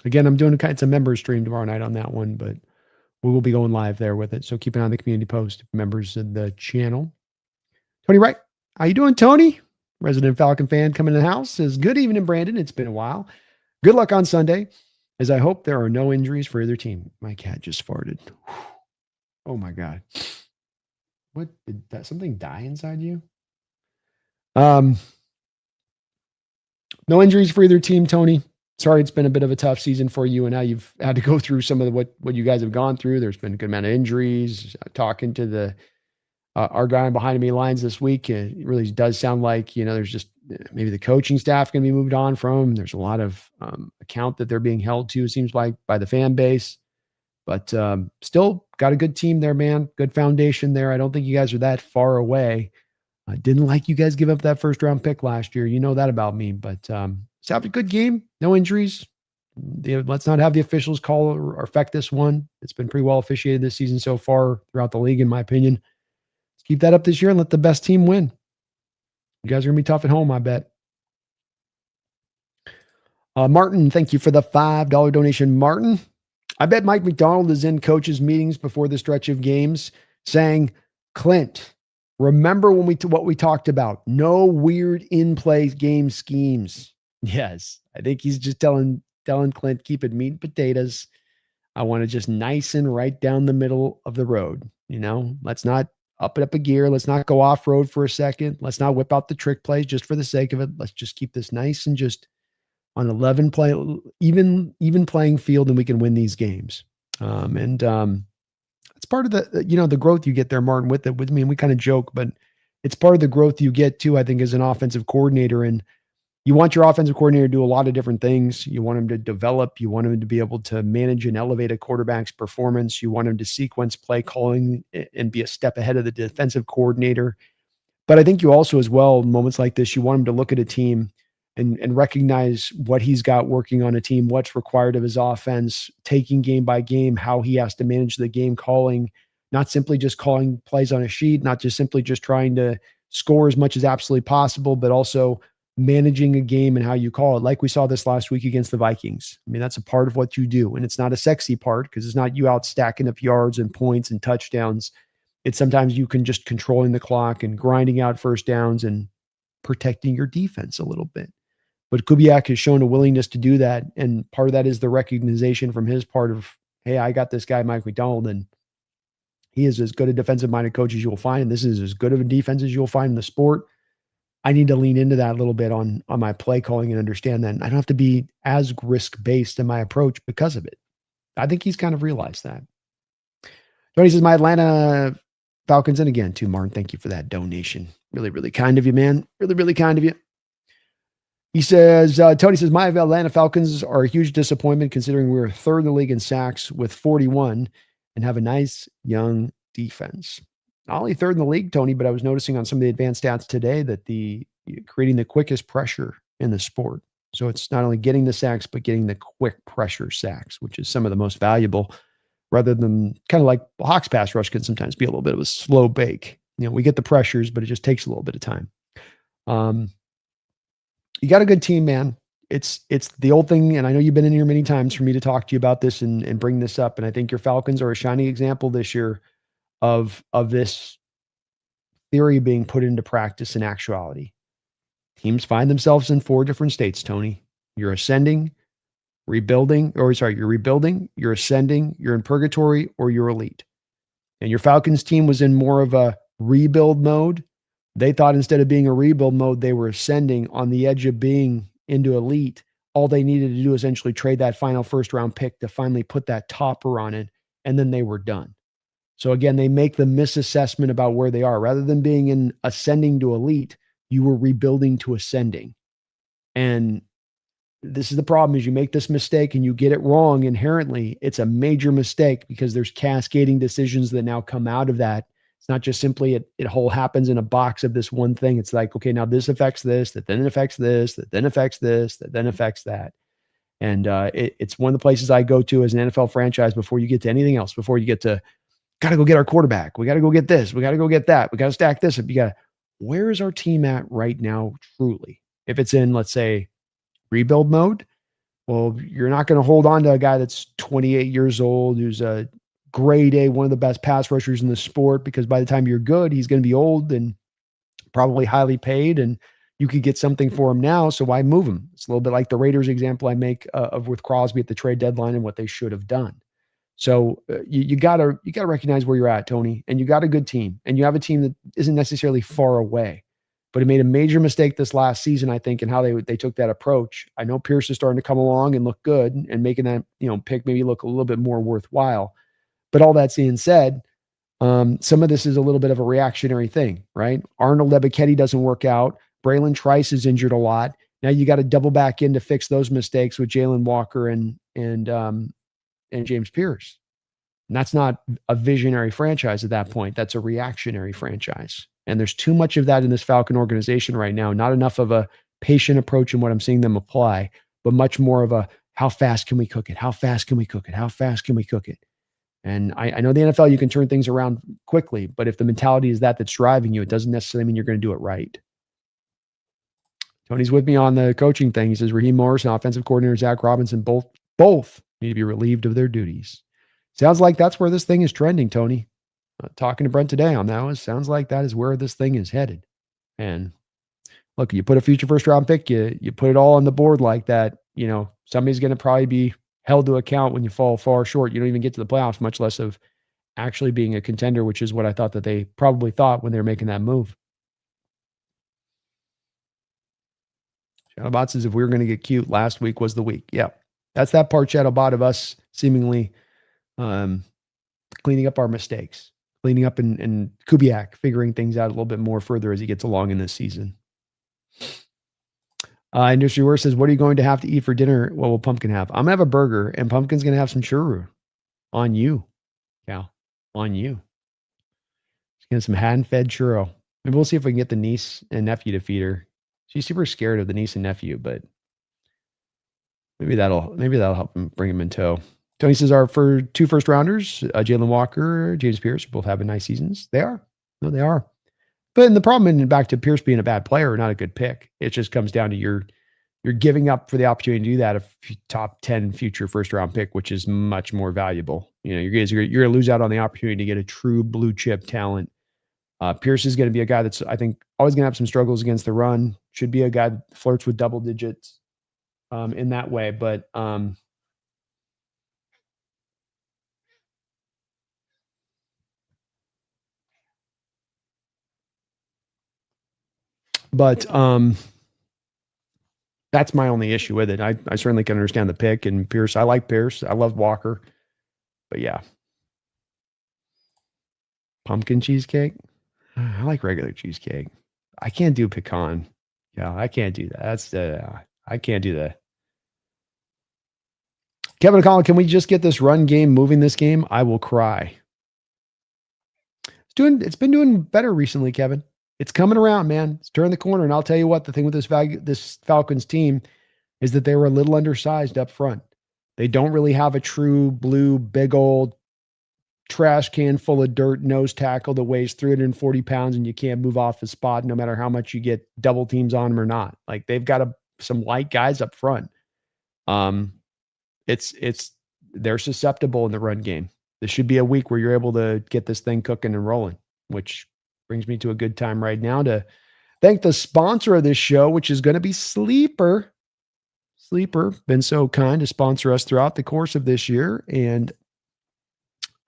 Speaker 1: I'm doing it's a member stream tomorrow night on that one, but we will be going live there with it. So keep an eye on the community post, members of the channel. Tony Wright, how you doing, Tony? Resident Falcon fan coming in the house says, good evening, Brandon. It's been a while. Good luck on Sunday, as I hope there are no injuries for either team. My cat just farted. Oh my God. What did that something die inside you? No injuries for either team, Tony. Sorry, it's been a bit of a tough season for you, and now you've had to go through some of what you guys have gone through. There's been a good amount of injuries. Talking to the our guy behind me lines this week, it really does sound like there's just maybe the coaching staff can be moved on from. There's a lot of account that they're being held to. It seems like by the fan base, but still got a good team there, man. Good foundation there. I don't think you guys are that far away. I didn't like you guys give up that first round pick last year. You know that about me, but let's have a good game. No injuries. Let's not have the officials call or affect this one. It's been pretty well officiated this season so far throughout the league, in my opinion. Let's keep that up this year and let the best team win. You guys are going to be tough at home, I bet. Martin, thank you for the $5 donation. Martin, I bet Mike McDonald is in coaches' meetings before the stretch of games saying, Clint, remember what we talked about? No weird in-play game schemes. Yes, I think he's just telling Clint, keep it meat and potatoes. I want to just nice and right down the middle of the road. Let's not up it up a gear. Let's not go off road for a second. Let's not whip out the trick plays just for the sake of it. Let's just keep this nice and just on 11 play, even playing field, and we can win these games. It's part of the growth you get there, Martin, with me. And we kind of joke, but it's part of the growth you get too, I think, as an offensive coordinator. And you want your offensive coordinator to do a lot of different things. You want him to develop. You want him to be able to manage and elevate a quarterback's performance. You want him to sequence play calling and be a step ahead of the defensive coordinator. But I think you also, as well, moments like this, you want him to look at a team and recognize what he's got working on a team, what's required of his offense, taking game by game, how he has to manage the game calling, not simply just calling plays on a sheet, not just simply just trying to score as much as absolutely possible, but also managing a game and how you call it. Like we saw this last week against the Vikings. I mean, that's a part of what you do. And it's not a sexy part because it's not you out stacking up yards and points and touchdowns. It's sometimes you can just controlling the clock and grinding out first downs and protecting your defense a little bit. But Kubiak has shown a willingness to do that. And part of that is the recognition from his part of, hey, I got this guy, Mike McDonald, and he is as good a defensive-minded coach as you will find. And this is as good of a defense as you'll find in the sport. I need to lean into that a little bit on my play calling and understand that. And I don't have to be as risk-based in my approach because of it. I think he's kind of realized that. Tony says, my Atlanta Falcons. And again, too, Martin, thank you for that donation. Really, really kind of you, man. Really, really kind of you. He says, Tony says, my Atlanta Falcons are a huge disappointment considering we were third in the league in sacks with 41 and have a nice young defense. Not only third in the league, Tony, but I was noticing on some of the advanced stats today that creating the quickest pressure in the sport. So it's not only getting the sacks, but getting the quick pressure sacks, which is some of the most valuable, rather than kind of like Hawks pass rush can sometimes be a little bit of a slow bake. We get the pressures, but it just takes a little bit of time. You got a good team, man. It's the old thing, and I know you've been in here many times for me to talk to you about this and bring this up. And I think your Falcons are a shining example this year of this theory being put into practice in actuality. Teams find themselves in 4 different states, Tony. You're ascending, you're rebuilding, you're ascending, you're in purgatory, or you're elite. And your Falcons team was in more of a rebuild mode. They thought instead of being a rebuild mode, they were ascending on the edge of being into elite. All they needed to do was essentially trade that final first round pick to finally put that topper on it. And then they were done. So again, they make the misassessment about where they are. Rather than being in ascending to elite, you were rebuilding to ascending. And this is the problem: is you make this mistake and you get it wrong inherently. It's a major mistake because there's cascading decisions that now come out of that. It's not just simply it whole happens in a box of this one thing. It's like, okay, now this affects this, that then affects this, that then affects this, that then affects that. And it's one of the places I go to as an NFL franchise before you get to anything else, before you get to, got to go get our quarterback. We got to go get this. We got to go get that. We got to stack this. You got, where is our team at right now, truly? If it's in, let's say, rebuild mode, well, you're not going to hold on to a guy that's 28 years old, who's a grade A, one of the best pass rushers in the sport, because by the time you're good, he's going to be old and probably highly paid, and you could get something for him now. So why move him? It's a little bit like the Raiders example I make of with Crosby at the trade deadline and what they should have done. So you gotta recognize where you're at, Tony, and you got a good team, and you have a team that isn't necessarily far away, but it made a major mistake this last season, I think, in how they took that approach. I know Pierce is starting to come along and look good and making that pick maybe look a little bit more worthwhile. But all that being said, some of this is a little bit of a reactionary thing, right? Arnold Ebiketie doesn't work out. Braylon Trice is injured a lot. Now you got to double back in to fix those mistakes with Jalen Walker and James Pierce. And that's not a visionary franchise at that point. That's a reactionary franchise. And there's too much of that in this Falcon organization right now. Not enough of a patient approach in what I'm seeing them apply, but much more of a, how fast can we cook it? How fast can we cook it? How fast can we cook it? And I know the NFL, you can turn things around quickly, but if the mentality is that's driving you, it doesn't necessarily mean you're going to do it right. Tony's with me on the coaching thing. He says Raheem Morris and offensive coordinator Zach Robinson both need to be relieved of their duties. Sounds like that's where this thing is trending, Tony. Talking to Brent today on that one, sounds like that is where this thing is headed. And look, you put a future first round pick, you put it all on the board like that, somebody's going to probably be held to account when you fall far short. You don't even get to the playoffs, much less of actually being a contender, which is what I thought that they probably thought when they were making that move. Shadowbot says if we were going to get cute, last week was the week. Yeah, that's that part, Shadowbot, of us seemingly cleaning up our mistakes, cleaning up and Kubiak figuring things out a little bit more further as he gets along in this season. Industry Worst says, what are you going to have to eat for dinner? What will Pumpkin have? I'm going to have a burger, and Pumpkin's going to have some churro. On you, Cal. On you. She's going to have some hand-fed churro. Maybe we'll see if we can get the niece and nephew to feed her. She's super scared of the niece and nephew, but maybe that'll help him bring him in tow. Tony says our two first rounders, Jalen Walker, James Pierce, both having nice seasons. They are. No, they are. But the problem, and back to Pierce being a bad player or not a good pick, it just comes down to you're giving up for the opportunity to do that, a top 10 future first round pick, which is much more valuable. You're going to lose out on the opportunity to get a true blue chip talent. Pierce is going to be a guy that's, I think, always going to have some struggles against the run. Should be a guy that flirts with double digits in that way. But that's my only issue with it. I certainly can understand the pick, and Pierce. I like Pierce. I love Walker. But yeah. Pumpkin cheesecake? I like regular cheesecake. I can't do pecan. Yeah, I can't do that. I can't do that. Kevin Collin, can we just get this run game moving this game? I will cry. It's been doing better recently, Kevin. It's coming around, man. It's turning the corner. And I'll tell you what, the thing with this Falcons team is that they were a little undersized up front. They don't really have a true blue, big old trash can full of dirt nose tackle that weighs 340 pounds and you can't move off the spot no matter how much you get double teams on them or not. Like, they've got some light guys up front. They're susceptible in the run game. This should be a week where you're able to get this thing cooking and rolling, which brings me to a good time right now to thank the sponsor of this show, which is going to be Sleeper. Sleeper, been so kind to sponsor us throughout the course of this year. And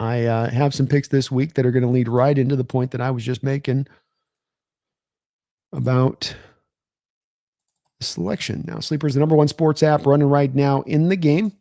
Speaker 1: I have some picks this week that are going to lead right into the point that I was just making about selection. Now, Sleeper is the number one sports app running right now in the game.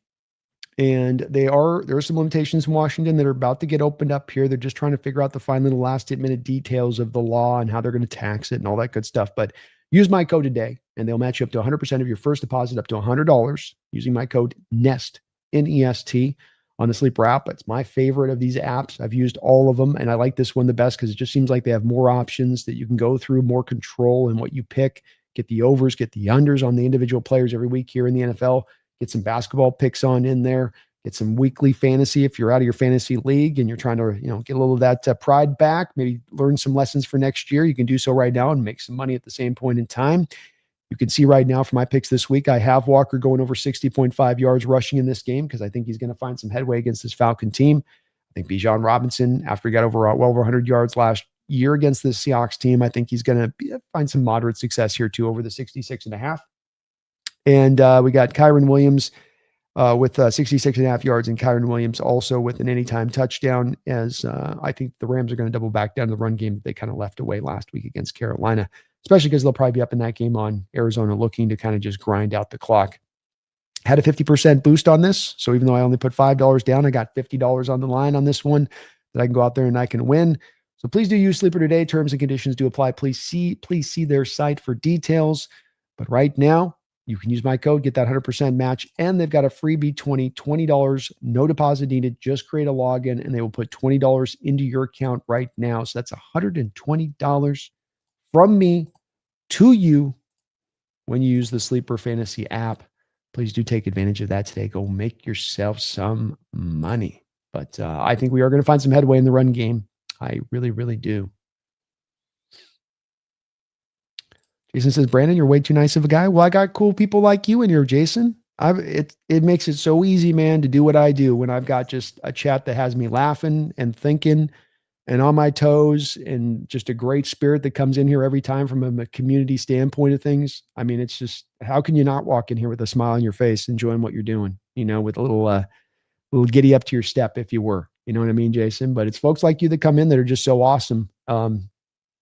Speaker 1: And there are some limitations in Washington that are about to get opened up here. They're just trying to figure out the fine little last minute details of the law and how they're going to tax it and all that good stuff. But use my code today, and they'll match you up to 100% of your first deposit up to $100 using my code NEST, N-E-S-T, on the Sleeper app. It's my favorite of these apps. I've used all of them, and I like this one the best because it just seems like they have more options that you can go through, more control in what you pick, get the overs, get the unders on the individual players every week here in the NFL, get some basketball picks on in there, get some weekly fantasy if you're out of your fantasy league and you're trying to, get a little of that pride back, maybe learn some lessons for next year. You can do so right now and make some money at the same point in time. You can see right now for my picks this week, I have Walker going over 60.5 yards rushing in this game because I think he's going to find some headway against this Falcon team. I think Bijan Robinson, after he got over well over 100 yards last year against this Seahawks team, I think he's going to find some moderate success here too over the 66.5. And we got Kyron Williams with 66.5 yards, and Kyron Williams also with an anytime touchdown, as I think the Rams are going to double back down to the run game that they kind of left away last week against Carolina, especially because they'll probably be up in that game on Arizona looking to kind of just grind out the clock. Had a 50% boost on this, so even though I only put $5 down, I got $50 on the line on this one that I can go out there and I can win. So please do use Sleeper today. Terms and conditions do apply. Please see their site for details. But right now, you can use my code, get that 100% match, and they've got a freebie $20, no deposit needed. Just create a login, and they will put $20 into your account right now. So that's $120 from me to you when you use the Sleeper Fantasy app. Please do take advantage of that today. Go make yourself some money. But I think we are going to find some headway in the run game. I really, really do. Jason says, Brandon, you're way too nice of a guy. Well, I got cool people like you in here, Jason. It makes it so easy, man, to do what I do when I've got just a chat that has me laughing and thinking and on my toes, and just a great spirit that comes in here every time from a community standpoint of things. I mean, it's just, how can you not walk in here with a smile on your face, enjoying what you're doing, with a little giddy up to your step, if you were, you know what I mean, Jason? But it's folks like you that come in that are just so awesome.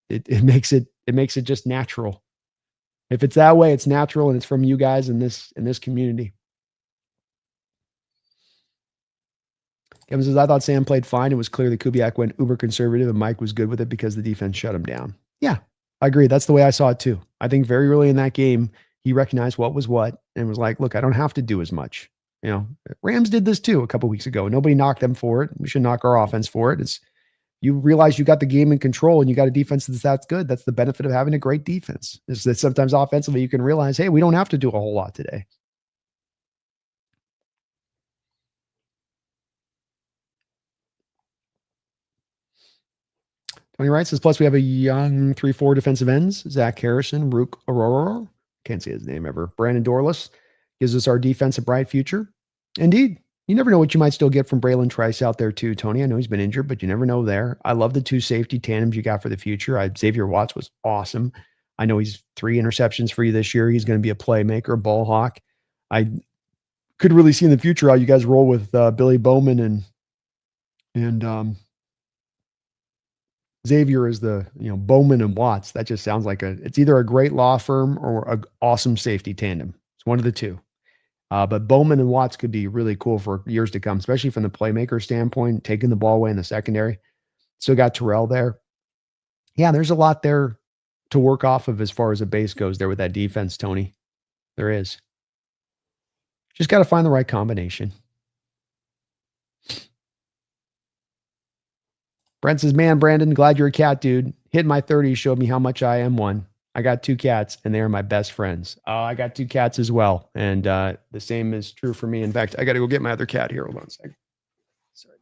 Speaker 1: It makes it just natural. If it's that way, it's natural, and it's from you guys in this community. Kevin says, I thought Sam played fine. It was clear that Kubiak went uber conservative and Mike was good with it because the defense shut him down. Yeah, I agree. That's the way I saw it too. I think very early in that game, he recognized what was what and was like, look, I don't have to do as much. Rams did this too a couple of weeks ago. Nobody knocked them for it. We should knock our offense for it. You realize you got the game in control and you got a defense that's good. That's the benefit of having a great defense, is that sometimes offensively you can realize, hey, we don't have to do a whole lot today. Tony Wright says, plus we have a young 3-4 defensive ends, Zach Harrison, Rook Aurora. Can't say his name ever. Brandon Dorless gives us our defense a bright future. Indeed. You never know what you might still get from Braylon Trice out there too, Tony. I know he's been injured, but you never know there. I love the 2 safety tandems you got for the future. Xavier Watts was awesome. I know he's 3 interceptions for you this year. He's going to be a playmaker, ball hawk. I could really see in the future how you guys roll with Billy Bowman and Xavier is the, Bowman and Watts. That just sounds like it's either a great law firm or an awesome safety tandem. It's one of the two. But Bowman and Watts could be really cool for years to come, especially from the playmaker standpoint, taking the ball away in the secondary. Still got Terrell there. Yeah, there's a lot there to work off of as far as a base goes there with that defense, Tony. There is. Just got to find the right combination. Brent says, man, Brandon, glad you're a cat dude. Hitting my 30s showed me how much I am one. I got 2 cats, and they are my best friends. I got 2 cats as well, and the same is true for me. In fact, I got to go get my other cat here. Hold on a second. Sorry.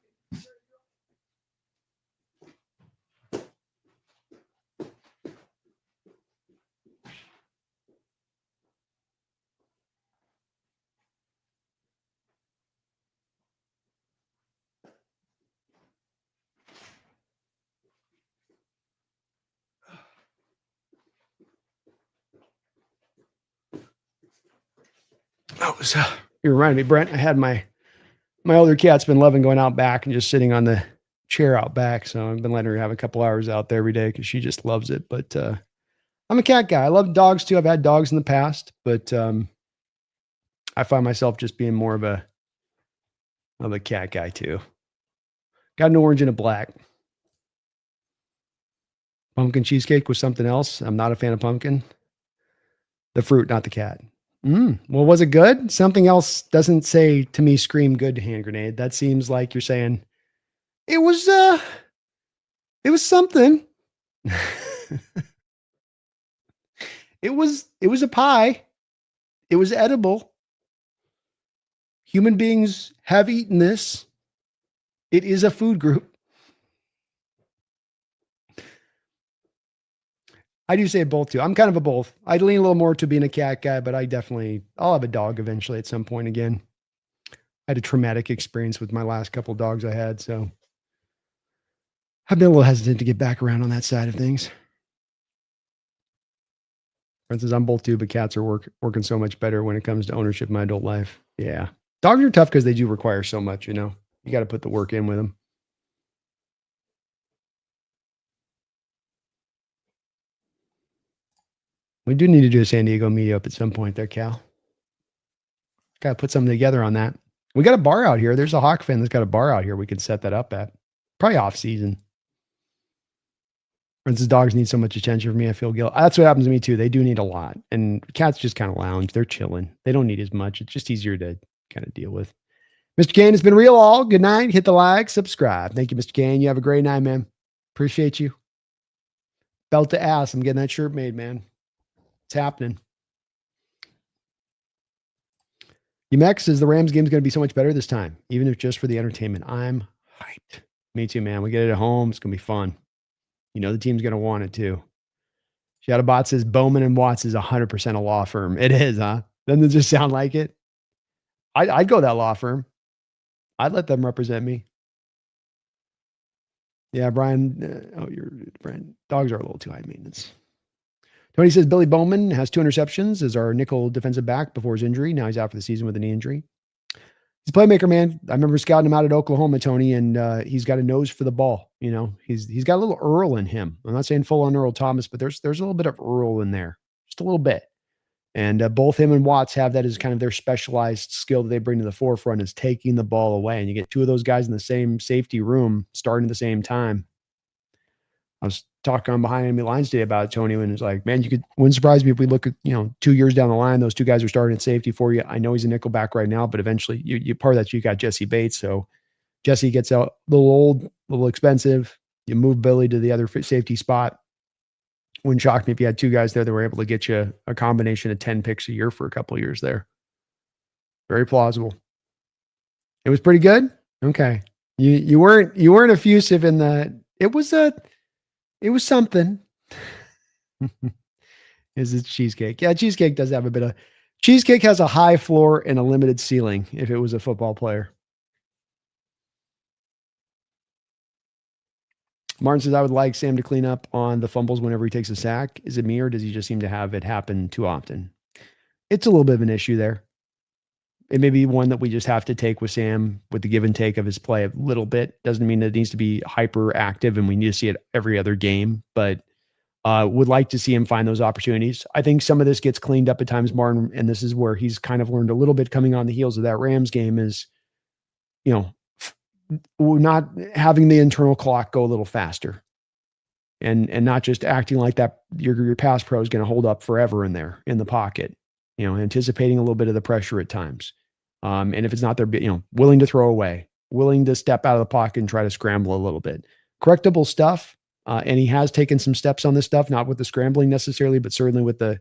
Speaker 1: You reminded me, Brent. I had my older cat's been loving going out back and just sitting on the chair out back. So I've been letting her have a couple hours out there every day because she just loves it. But I'm a cat guy. I love dogs too. I've had dogs in the past, but I find myself just being more of a cat guy too. Got an orange and a black. Pumpkin cheesecake was something else. I'm not a fan of pumpkin. The fruit, not the cat. Well, was it good? Something else doesn't say to me, scream good, hand grenade. That seems like you're saying it was something. it was a pie. It was edible. Human beings have eaten this. It is a food group. I do say both too. I'm kind of a both. I'd lean a little more to being a cat guy, but I'll have a dog eventually at some point again. I had a traumatic experience with my last couple dogs I had, so I've been a little hesitant to get back around on that side of things. For instance, I'm both too, but cats are working so much better when it comes to ownership in my adult life. Yeah. Dogs are tough because they do require so much, you know. You got to put the work in with them. We do need to do a San Diego meetup at some point there, Cal. Got to put something together on that. We got a bar out here. There's a Hawk fan that's got a bar out here. We could set that up at. Probably off season. For instance, dogs need so much attention from me. I feel guilt. That's what happens to me too. They do need a lot. And cats just kind of lounge. They're chilling. They don't need as much. It's just easier to kind of deal with. Mr. Cain, it's been real all. Good night. Hit the like, subscribe. Thank you, Mr. Cain. You have a great night, man. Appreciate you. Belt to ass. I'm getting that shirt made, man. It's happening. UMEX says the Rams game is going to be so much better this time, even if just for the entertainment. I'm hyped. Me too, man. We get it at home. It's going to be fun. You know the team's going to want it too. Shadowbot says Bowman and Watts is 100% a law firm. It is, huh? Doesn't it just sound like it? I'd go that law firm. I'd let them represent me. Yeah, Brian. Brian. Dogs are a little too high maintenance. Tony says Billy Bowman has 2 interceptions as our nickel defensive back before his injury. Now he's out for the season with a knee injury. He's a playmaker, man. I remember scouting him out at Oklahoma, Tony, and he's got a nose for the ball. You know, he's got a little Earl in him. I'm not saying full on Earl Thomas, but there's a little bit of Earl in there, just a little bit. And both him and Watts have that as kind of their specialized skill that they bring to the forefront is taking the ball away. And you get 2 of those guys in the same safety room starting at the same time. I was talking on behind enemy lines today about it, Tony, and it's like, man, wouldn't surprise me if we look at, 2 years down the line, those 2 guys are starting at safety for you. I know he's a nickel back right now, but eventually you part of that, you got Jesse Bates. So Jesse gets out a little old, a little expensive. You move Billy to the other safety spot. Wouldn't shock me if you had 2 guys there that were able to get you a combination of 10 picks a year for a couple of years there. Very plausible. It was pretty good. Okay. You weren't effusive in the, it was something. Is it cheesecake? Yeah, cheesecake does have a bit of cheesecake has a high floor and a limited ceiling if it was a football player. Martin says, I would like Sam to clean up on the fumbles whenever he takes a sack. Is it me or does he just seem to have it happen too often? It's a little bit of an issue there. It may be one that we just have to take with Sam with the give and take of his play a little bit. Doesn't mean that it needs to be hyper active and we need to see it every other game, but would like to see him find those opportunities. I think some of this gets cleaned up at times, Martin, and this is where he's kind of learned a little bit coming on the heels of that Rams game is, not having the internal clock go a little faster and not just acting like that your pass pro is going to hold up forever in there in the pocket, anticipating a little bit of the pressure at times. And if it's not there, willing to throw away, willing to step out of the pocket and try to scramble a little bit. Correctable stuff. And he has taken some steps on this stuff, not with the scrambling necessarily, but certainly with the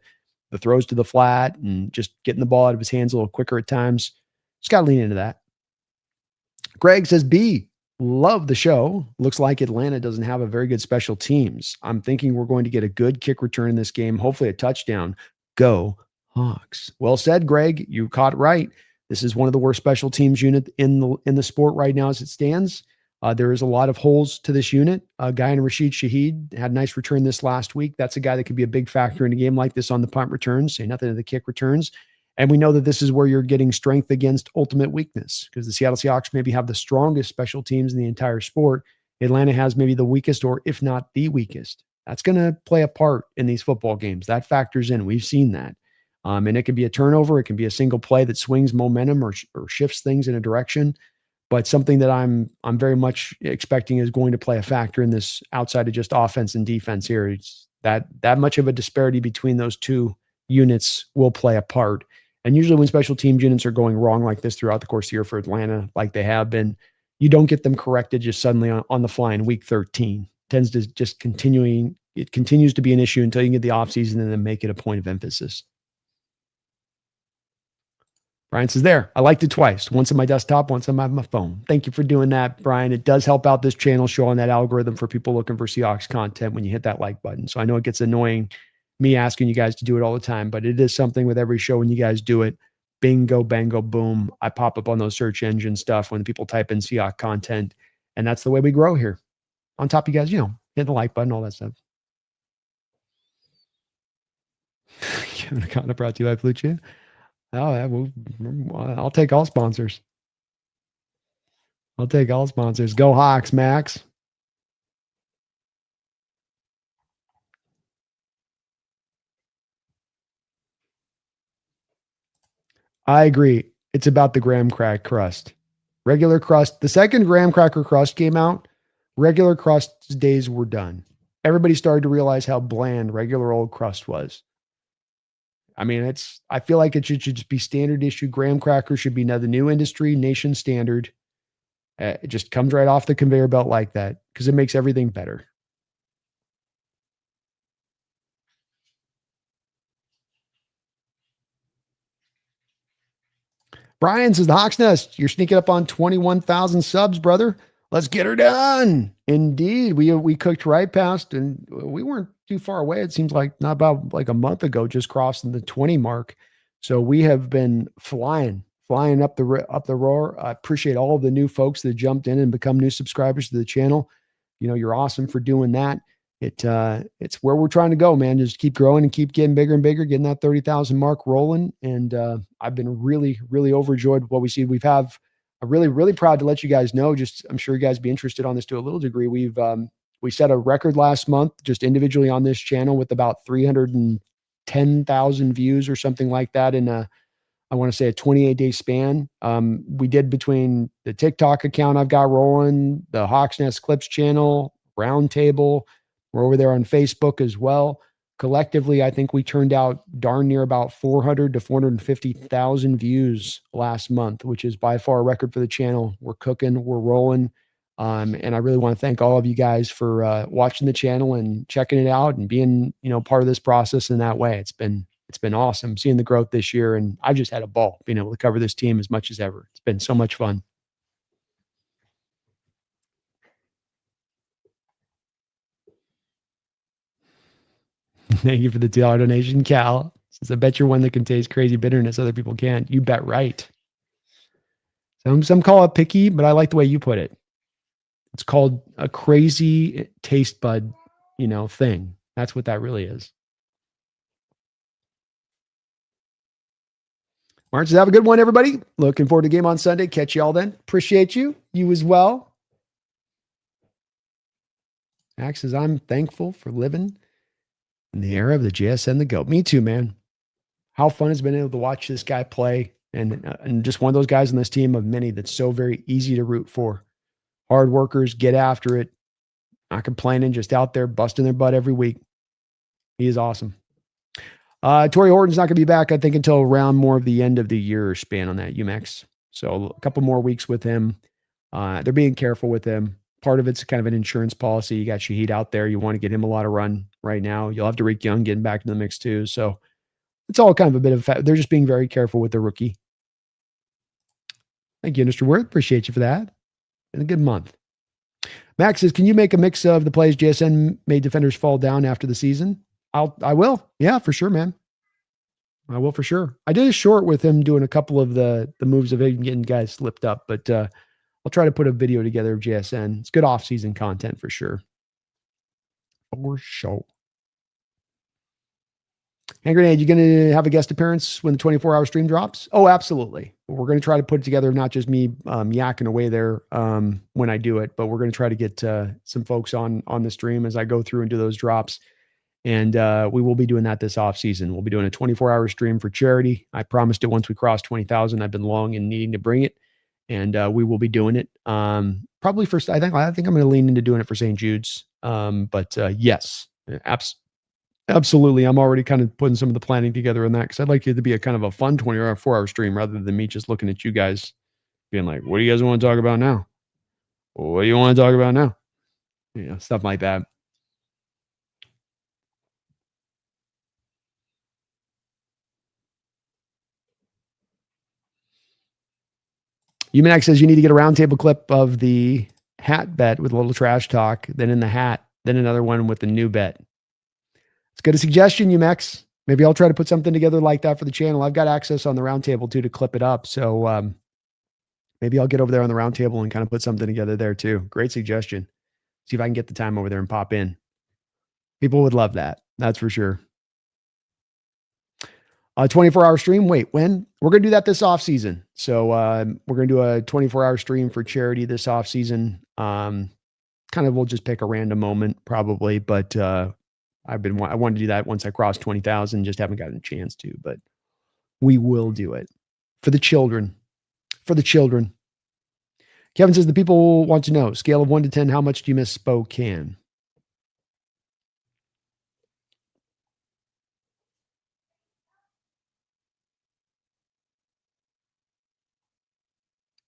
Speaker 1: throws to the flat and just getting the ball out of his hands a little quicker at times. Just got to lean into that. Greg says, B, love the show. Looks like Atlanta doesn't have a very good special teams. I'm thinking we're going to get a good kick return in this game, hopefully a touchdown. Go Hawks. Well said, Greg. You caught it right. This is one of the worst special teams unit in the sport right now as it stands. There is a lot of holes to this unit. A guy in Rashid Shaheed had a nice return this last week. That's a guy that could be a big factor in a game like this on the punt returns, say nothing of the kick returns. And we know that this is where you're getting strength against ultimate weakness because the Seattle Seahawks maybe have the strongest special teams in the entire sport. Atlanta has maybe the weakest or if not the weakest. That's going to play a part in these football games. That factors in. We've seen that. And it can be a turnover. It can be a single play that swings momentum or shifts things in a direction. But something that I'm very much expecting is going to play a factor in this outside of just offense and defense here. It's that much of a disparity between those two units will play a part. And usually when special teams units are going wrong like this throughout the course of the year for Atlanta, like they have been, you don't get them corrected just suddenly on the fly in week 13. It tends to just it continues to be an issue until you get the offseason and then make it a point of emphasis. Brian says there, I liked it twice, once on my desktop, once on my phone. Thank you for doing that, Brian. It does help out this channel, showing that algorithm for people looking for Seahawks content when you hit that like button. So I know it gets annoying me asking you guys to do it all the time, but it is something with every show when you guys do it. Bingo, bango, boom. I pop up on those search engine stuff when people type in Seahawks content. And that's the way we grow here. On top of you guys, hit the like button, all that stuff. Kevin Akana brought to you by Flucci. Oh, yeah, I'll take all sponsors. I'll take all sponsors. Go Hawks, Max. I agree. It's about the graham crack crust. Regular crust. The second graham cracker crust came out, regular crust days were done. Everybody started to realize how bland regular old crust was. I mean, I feel like it should just be standard issue. Graham crackers should be now the new industry nation standard. It just comes right off the conveyor belt like that because it makes everything better. Brian says, the Hawks Nest, you're sneaking up on 21,000 subs, brother. Let's get her done. Indeed. We cooked right past, and we weren't too far away. It seems like not about like a month ago, just crossing the 20 mark. So we have been flying up the roar. I appreciate all of the new folks that jumped in and become new subscribers to the channel. You're awesome for doing that. It's where we're trying to go, man. Just keep growing and keep getting bigger and bigger, getting that 30,000 mark rolling. And I've been really, really overjoyed with what we see. I'm really, really proud to let you guys know. Just, I'm sure you guys be interested on this to a little degree. We set a record last month, just individually on this channel, with about 310,000 views or something like that in I want to say a 28-day span. We did between the TikTok account I've got rolling, the Hawks Nest Clips channel, Roundtable. We're over there on Facebook as well. Collectively, I think we turned out darn near about 400 to 450,000 views last month, which is by far a record for the channel. We're cooking, we're rolling. And I really want to thank all of you guys for watching the channel and checking it out and being, part of this process in that way. It's been awesome seeing the growth this year. And I've just had a ball being able to cover this team as much as ever. It's been so much fun. Thank you for the $2 donation, Cal. Says, I bet you're one that can taste crazy bitterness other people can't. You bet right. Some call it picky, but I like the way you put it. It's called a crazy taste bud, thing. That's what that really is. Martin says, have a good one, everybody. Looking forward to the game on Sunday. Catch you all then. Appreciate you. You as well. Max says, I'm thankful for living in the era of the JSN, the GOAT. Me too, man. How fun has been able to watch this guy play, and just one of those guys on this team of many that's so very easy to root for. Hard workers, get after it, not complaining, just out there busting their butt every week. He is awesome. Torrey Horton's not going to be back, I think, until around more of the end of the year span on that UMax. So a couple more weeks with him. They're being careful with him. Part of it's kind of an insurance policy. You got Shaheed out there. You want to get him a lot of run right now. You'll have Derek Young getting back in the mix too. So it's all kind of a bit of they're just being very careful with the rookie. Thank you, Mr. Worth. Appreciate you for that. And a good month. Max says, can you make a mix of the plays JSN made defenders fall down after the season? I will. Yeah, for sure, man. I will for sure. I did a short with him doing a couple of the moves of him getting guys slipped up, but I'll try to put a video together of JSN. It's good off-season content for sure. For sure. Hand Grenade, you going to have a guest appearance when the 24-hour stream drops? Oh, absolutely. We're going to try to put it together, not just me yakking away there when I do it, but we're going to try to get some folks on the stream as I go through and do those drops. And we will be doing that this off season. We'll be doing a 24-hour stream for charity. I promised it once we cross 20,000. I've been long in needing to bring it, and we will be doing it. Probably first. I think I'm going to lean into doing it for St. Jude's. But yes, Absolutely. I'm already kind of putting some of the planning together on that because I'd like it to be a kind of a fun 24-hour stream rather than me just looking at you guys being like, what do you guys want to talk about now? What do you want to talk about now? Stuff like that. UMAX says you need to get a roundtable clip of the hat bet with a little trash talk, then in the hat, then another one with the new bet. It's good a suggestion, UMAX. Maybe I'll try to put something together like that for the channel. I've got access on the roundtable too to clip it up. So maybe I'll get over there on the roundtable and kind of put something together there too. Great suggestion. See if I can get the time over there and pop in. People would love that. That's for sure. 24-hour stream. Wait, when? We're going to do that this off season. So we're going to do a 24-hour stream for charity this off season. Kind of, we'll just pick a random moment probably, but I wanted to do that once I crossed 20,000. Just haven't gotten a chance to, but we will do it for the children. For the children. Kevin says the people want to know, scale of 1 to 10, how much do you miss Spokane?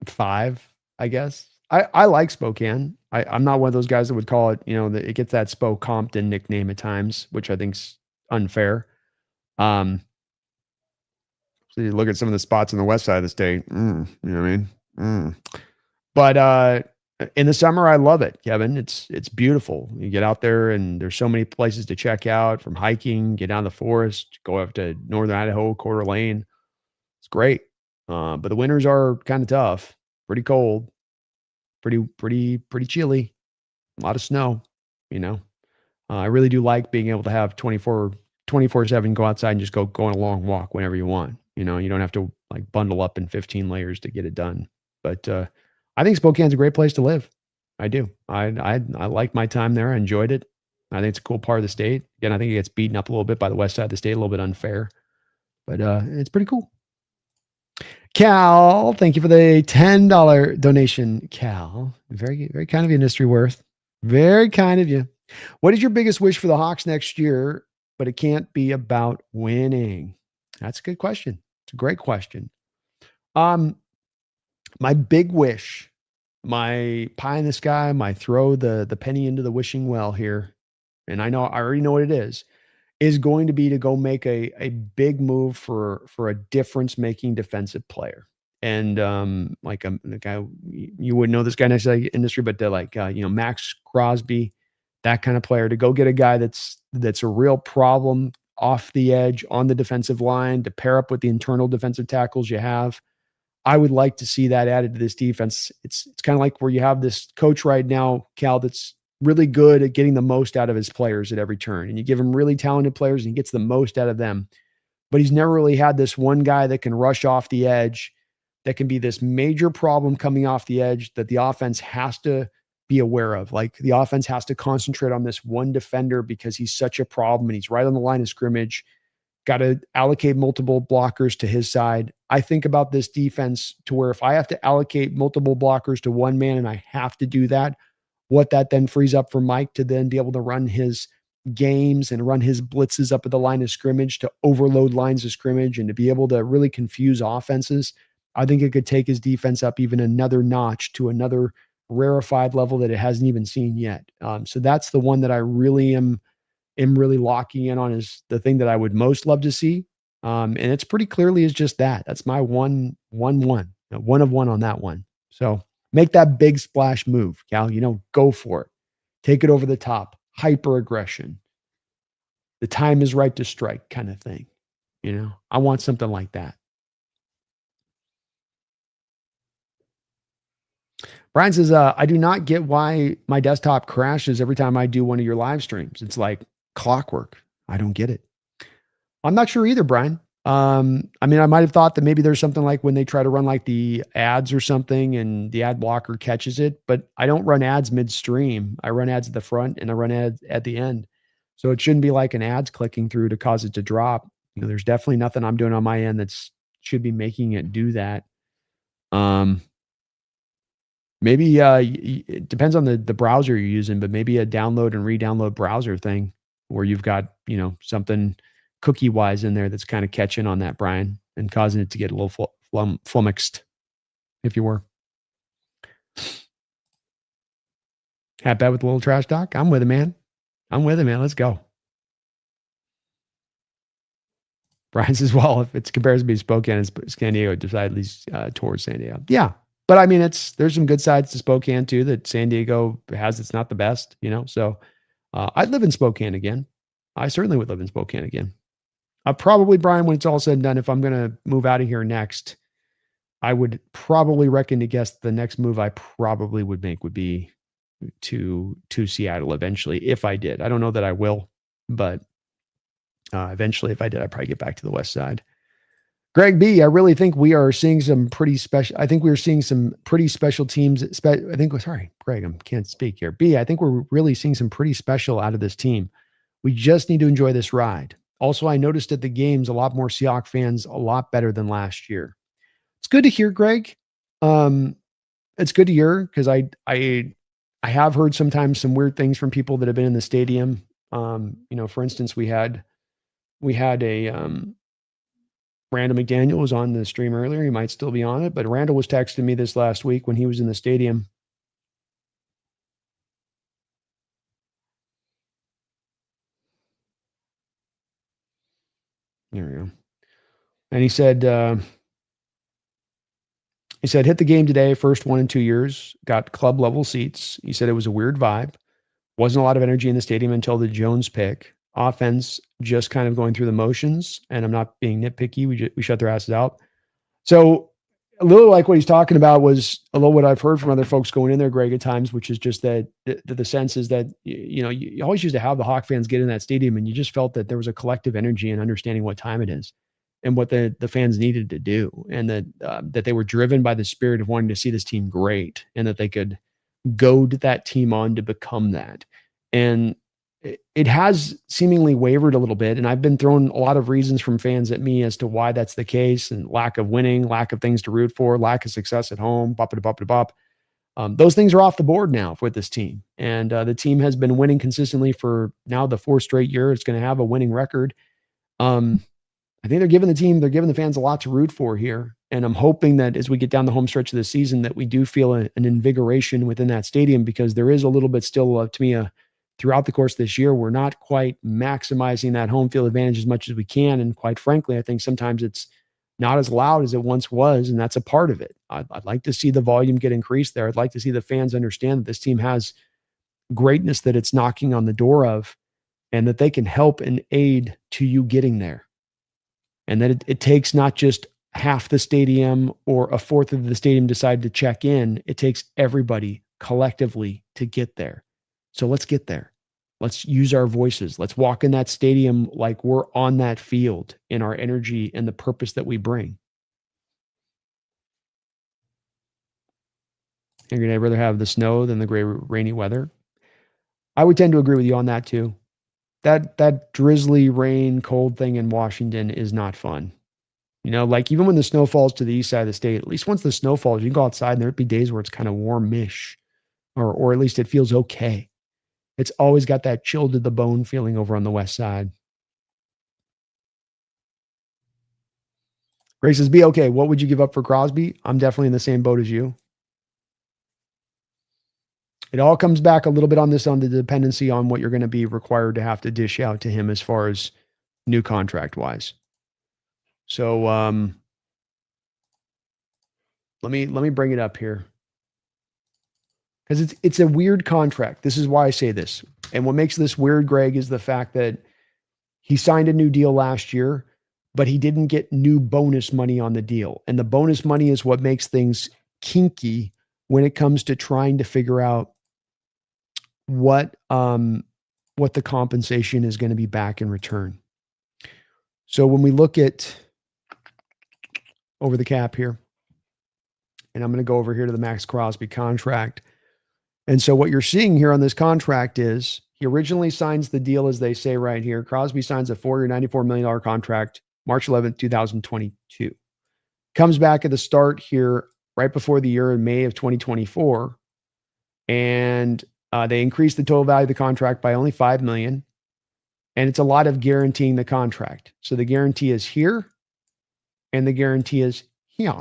Speaker 1: 5, I guess. I like Spokane. I'm not one of those guys that would call it, that it gets that Spo Compton nickname at times, which I think's unfair. So you look at some of the spots on the west side of the state. You know what I mean? But in the summer, I love it, Kevin. It's beautiful. You get out there, and there's so many places to check out, from hiking, get down the forest, go up to northern Idaho, Coeur d'Alene. It's great. But the winters are kind of tough, pretty cold, pretty chilly, a lot of snow. I really do like being able to have 24/7 go outside and just go on a long walk whenever you want. You don't have to like bundle up in 15 layers to get it done. But I think Spokane's a great place to live. I do. I like my time there. I enjoyed it. I think it's a cool part of the state. Again, I think it gets beaten up a little bit by the west side of the state, a little bit unfair, but it's pretty cool. Cal, thank you for the $10 donation. Cal, very, very kind of you, Industry Worth. Very kind of you. What is your biggest wish for the Hawks next year, but it can't be about winning? That's a good question. It's a great question. My big wish, my pie in the sky, my throw the penny into the wishing well here, and I already know what it is going to be to go make a big move for a difference making defensive player. And like the guy, you wouldn't know this guy necessarily industry, but they're like Max Crosby, that kind of player, to go get a guy that's a real problem off the edge on the defensive line to pair up with the internal defensive tackles you have. I would like to see that added to this defense. It's kind of like where you have this coach right now, Cal, that's really good at getting the most out of his players at every turn. And you give him really talented players and he gets the most out of them. But he's never really had this one guy that can rush off the edge, that can be this major problem coming off the edge that the offense has to be aware of. Like the offense has to concentrate on this one defender because he's such a problem and he's right on the line of scrimmage. Got to allocate multiple blockers to his side. I think about this defense to where if I have to allocate multiple blockers to one man and I have to do that, what that then frees up for Mike to then be able to run his games and run his blitzes up at the line of scrimmage to overload lines of scrimmage and to be able to really confuse offenses. I think it could take his defense up even another notch to another rarefied level that it hasn't even seen yet. So that's the one that I really am really locking in on, is the thing that I would most love to see. And it's pretty clearly is just that. That's my one of one on that one. So make that big splash move, Cal. Go for it. Take it over the top. Hyper aggression. The time is right to strike kind of thing. I want something like that. Brian says, I do not get why my desktop crashes every time I do one of your live streams. It's like clockwork. I don't get it. I'm not sure either, Brian. I might have thought that maybe there's something like when they try to run like the ads or something and the ad blocker catches it, but I don't run ads midstream. I run ads at the front and I run ads at the end. So it shouldn't be like an ads clicking through to cause it to drop. There's definitely nothing I'm doing on my end should be making it do that. Maybe it depends on the browser you're using, but maybe a download and re-download browser thing where you've got, something cookie wise in there that's kind of catching on that, Brian, and causing it to get a little flummoxed, if you were. Hat bad with a little trash talk. I'm with it, man. Let's go. Brian says, well, if it's compares to be Spokane and San Diego, decidedly towards San Diego. Yeah. But I mean, there's some good sides to Spokane too, that San Diego has. It's not the best, so I'd live in Spokane again. I certainly would live in Spokane again. Probably, Brian, when it's all said and done, if I'm going to move out of here next, I would probably reckon to guess the next move I probably would make would be to Seattle eventually, if I did. I don't know that I will, but eventually, if I did, I'd probably get back to the West Side. Greg B, I really think we are seeing some pretty special. I think we're seeing some pretty special teams. Sorry, Greg, I can't speak here. B, I think we're really seeing some pretty special out of this team. We just need to enjoy this ride. Also, I noticed at the games a lot more Seahawks fans, a lot better than last year. It's good to hear, Greg. It's good to hear because I have heard sometimes some weird things from people that have been in the stadium. For instance, we had a Randall McDaniel was on the stream earlier. He might still be on it, but Randall was texting me this last week when he was in the stadium. There we go. And he said, hit the game today, first one in 2 years, got club level seats. He said it was a weird vibe. Wasn't a lot of energy in the stadium until the Jones pick. Offense just kind of going through the motions, and I'm not being nitpicky. We shut their asses out. So a little like what he's talking about was a little what I've heard from other folks going in there, Greg, at times, which is just that the sense is that, you always used to have the Hawk fans get in that stadium and you just felt that there was a collective energy and understanding what time it is and what the fans needed to do. And that they were driven by the spirit of wanting to see this team great and that they could goad that team on to become that. And it has seemingly wavered a little bit. And I've been thrown a lot of reasons from fans at me as to why that's the case, and lack of winning, lack of things to root for, lack of success at home, bop. Those things are off the board now with this team. And the team has been winning consistently for now the 4th straight year. It's going to have a winning record. I think they're giving the fans a lot to root for here. And I'm hoping that as we get down the home stretch of the season, that we do feel an invigoration within that stadium, because there is a little bit still to me throughout the course of this year, we're not quite maximizing that home field advantage as much as we can. And quite frankly, I think sometimes it's not as loud as it once was, and that's a part of it. I'd like to see the volume get increased there. I'd like to see the fans understand that this team has greatness that it's knocking on the door of, and that they can help and aid to you getting there. And that it takes not just half the stadium or a fourth of the stadium decide to check in. It takes everybody collectively to get there. So let's get there. Let's use our voices. Let's walk in that stadium like we're on that field in our energy and the purpose that we bring. And I'd rather have the snow than the gray, rainy weather. I would tend to agree with you on that too. That drizzly rain, cold thing in Washington is not fun. Like even when the snow falls to the east side of the state, at least once the snow falls, you can go outside and there'd be days where it's kind of warmish, or at least it feels okay. It's always got that chill to the bone feeling over on the west side. Ray says, "Be okay. What would you give up for Crosby?" I'm definitely in the same boat as you. It all comes back a little bit on the dependency on what you're going to be required to have to dish out to him as far as new contract wise. So let me bring it up here, because it's a weird contract. This is why I say this. And what makes this weird, Greg, is the fact that he signed a new deal last year, but he didn't get new bonus money on the deal. And the bonus money is what makes things kinky when it comes to trying to figure out what the compensation is going to be back in return. So when we look at over the cap here, and I'm going to go over here to the Max Crosby contract. And so what you're seeing here on this contract is he originally signs the deal, as they say right here. Crosby signs a 4-year, $94 million contract, March 11th, 2022. Comes back at the start here right before the year in May of 2024. And they increased the total value of the contract by only $5 million. And it's a lot of guaranteeing the contract. So the guarantee is here and the guarantee is here.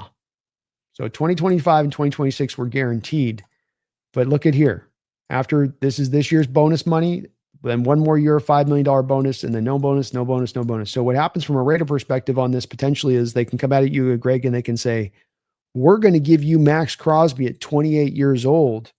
Speaker 1: So 2025 and 2026 were guaranteed. But look at here. After this is this year's bonus money, then one more year of $5 million bonus, and then no bonus, no bonus, no bonus. So what happens from a Raider perspective on this potentially is they can come out at you, Greg, and they can say, we're going to give you Max Crosby at 28 years old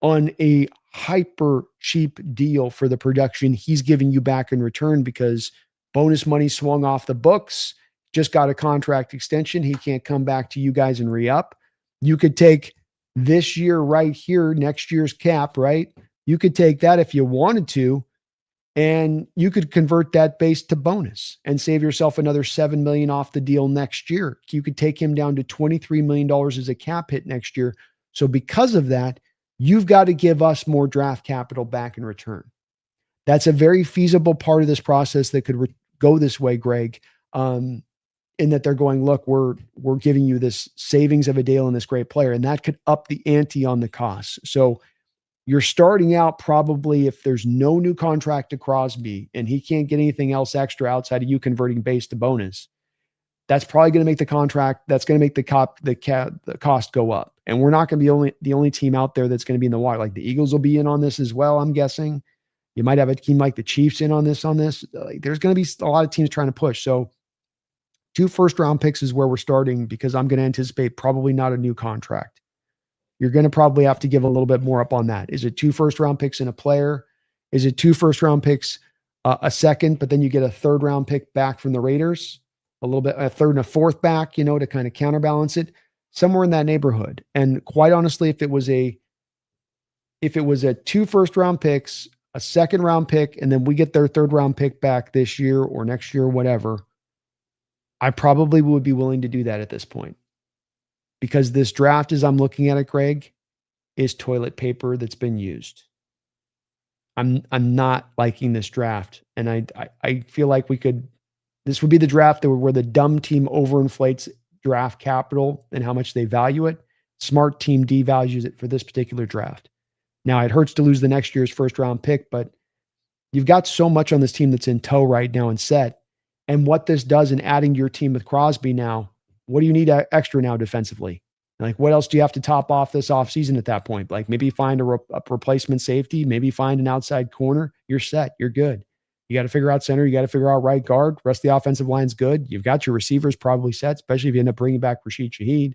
Speaker 1: on a hyper cheap deal for the production he's giving you back in return because bonus money swung off the books, just got a contract extension. He can't come back to you guys and re-up. You could take this year right here, next year's cap, right? You could take that if you wanted to, and you could convert that base to bonus and save yourself another $7 million off the deal next year. You could take him down to $23 million as a cap hit next year. So because of that, you've got to give us more draft capital back in return. That's a very feasible part of this process that could go this way, Greg, in that they're going, look, we're giving you this savings of a deal and this great player, and that could up the ante on the costs. So you're starting out probably, if there's no new contract to Crosby and he can't get anything else extra outside of you converting base to bonus, that's probably going to make the contract, that's going to make the cost go up. And we're not going to be the only team out there that's going to be in the water. Like the Eagles will be in on this as well, I'm guessing. You might have a team like the Chiefs in on this. Like, there's going to be a lot of teams trying to push. So 2 first-round picks is where we're starting because I'm going to anticipate probably not a new contract. You're going to probably have to give a little bit more up on that. Is it 2 first-round picks and a player? Is it 2 first-round picks, a second, but then you get a third-round pick back from the Raiders? A little bit, a third and a fourth back, to kind of counterbalance it, somewhere in that neighborhood. And quite honestly, if it was a 2 first-round picks, a second-round pick, and then we get their third-round pick back this year or next year, whatever, I probably would be willing to do that at this point. Because this draft, as I'm looking at it, Greg, is toilet paper that's been used. I'm not liking this draft. And I feel like this would be the draft where the dumb team overinflates draft capital and how much they value it. Smart team devalues it for this particular draft. Now, it hurts to lose the next year's first round pick, but you've got so much on this team that's in tow right now and set. And what this does in adding to your team with Crosby now, what do you need extra now defensively? Like, what else do you have to top off this offseason at that point? Like, maybe find a replacement safety, maybe find an outside corner. You're set. You're good. You got to figure out center. You got to figure out right guard. Rest of the offensive line's good. You've got your receivers probably set, especially if you end up bringing back Rashid Shaheed.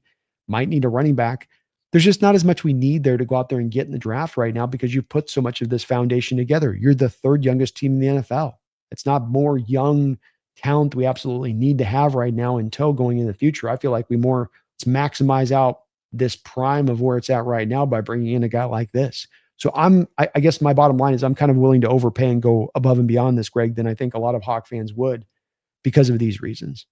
Speaker 1: Might need a running back. There's just not as much we need there to go out there and get in the draft right now because you've put so much of this foundation together. You're the 3rd youngest team in the NFL. It's not more young talent we absolutely need to have right now in tow going in the future. I feel like let's maximize out this prime of where it's at right now by bringing in a guy like this. So I guess my bottom line is I'm kind of willing to overpay and go above and beyond this, Greg, than I think a lot of Hawk fans would because of these reasons.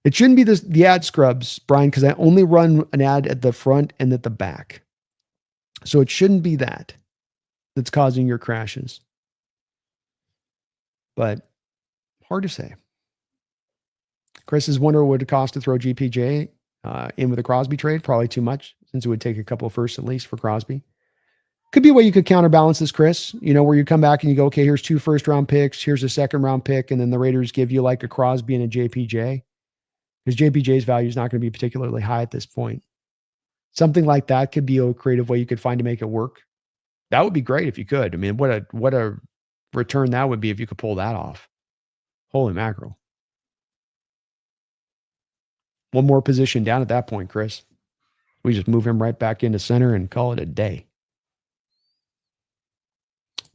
Speaker 1: It shouldn't be the ad scrubs, Brian, because I only run an ad at the front and at the back. So it shouldn't be that's causing your crashes. But hard to say. Chris is wondering what it would cost to throw GPJ in with a Crosby trade. Probably too much, since it would take a couple of firsts at least for Crosby. Could be a way you could counterbalance this, Chris. Where you come back and you go, okay, here's 2 first-round picks, here's a second-round pick, and then the Raiders give you like a Crosby and a JPJ. Because JPJ's value is not going to be particularly high at this point. Something like that could be a creative way you could find to make it work. That would be great if you could. I mean, what a return that would be if you could pull that off. Holy mackerel. One more position down at that point, Chris. We just move him right back into center and call it a day.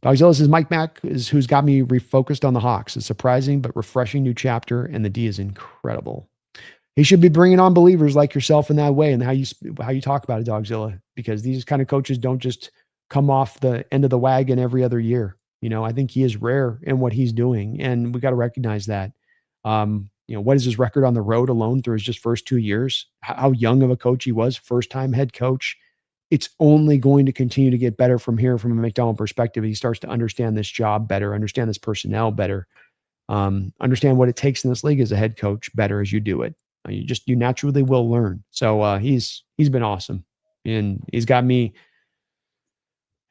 Speaker 1: Dogzilla says Mike Mack is who's got me refocused on the Hawks. A surprising but refreshing new chapter, and the D is incredible. He should be bringing on believers like yourself in that way, and how you talk about it, Dogzilla, because these kind of coaches don't just come off the end of the wagon every other year. I think he is rare in what he's doing, and we got to recognize that. What is his record on the road alone through his just first 2 years? How young of a coach he was, first-time head coach. It's only going to continue to get better from here from a McDonald perspective. He starts to understand this job better, understand this personnel better, understand what it takes in this league as a head coach better as you do it. You naturally will learn. So he's been awesome, and he's got me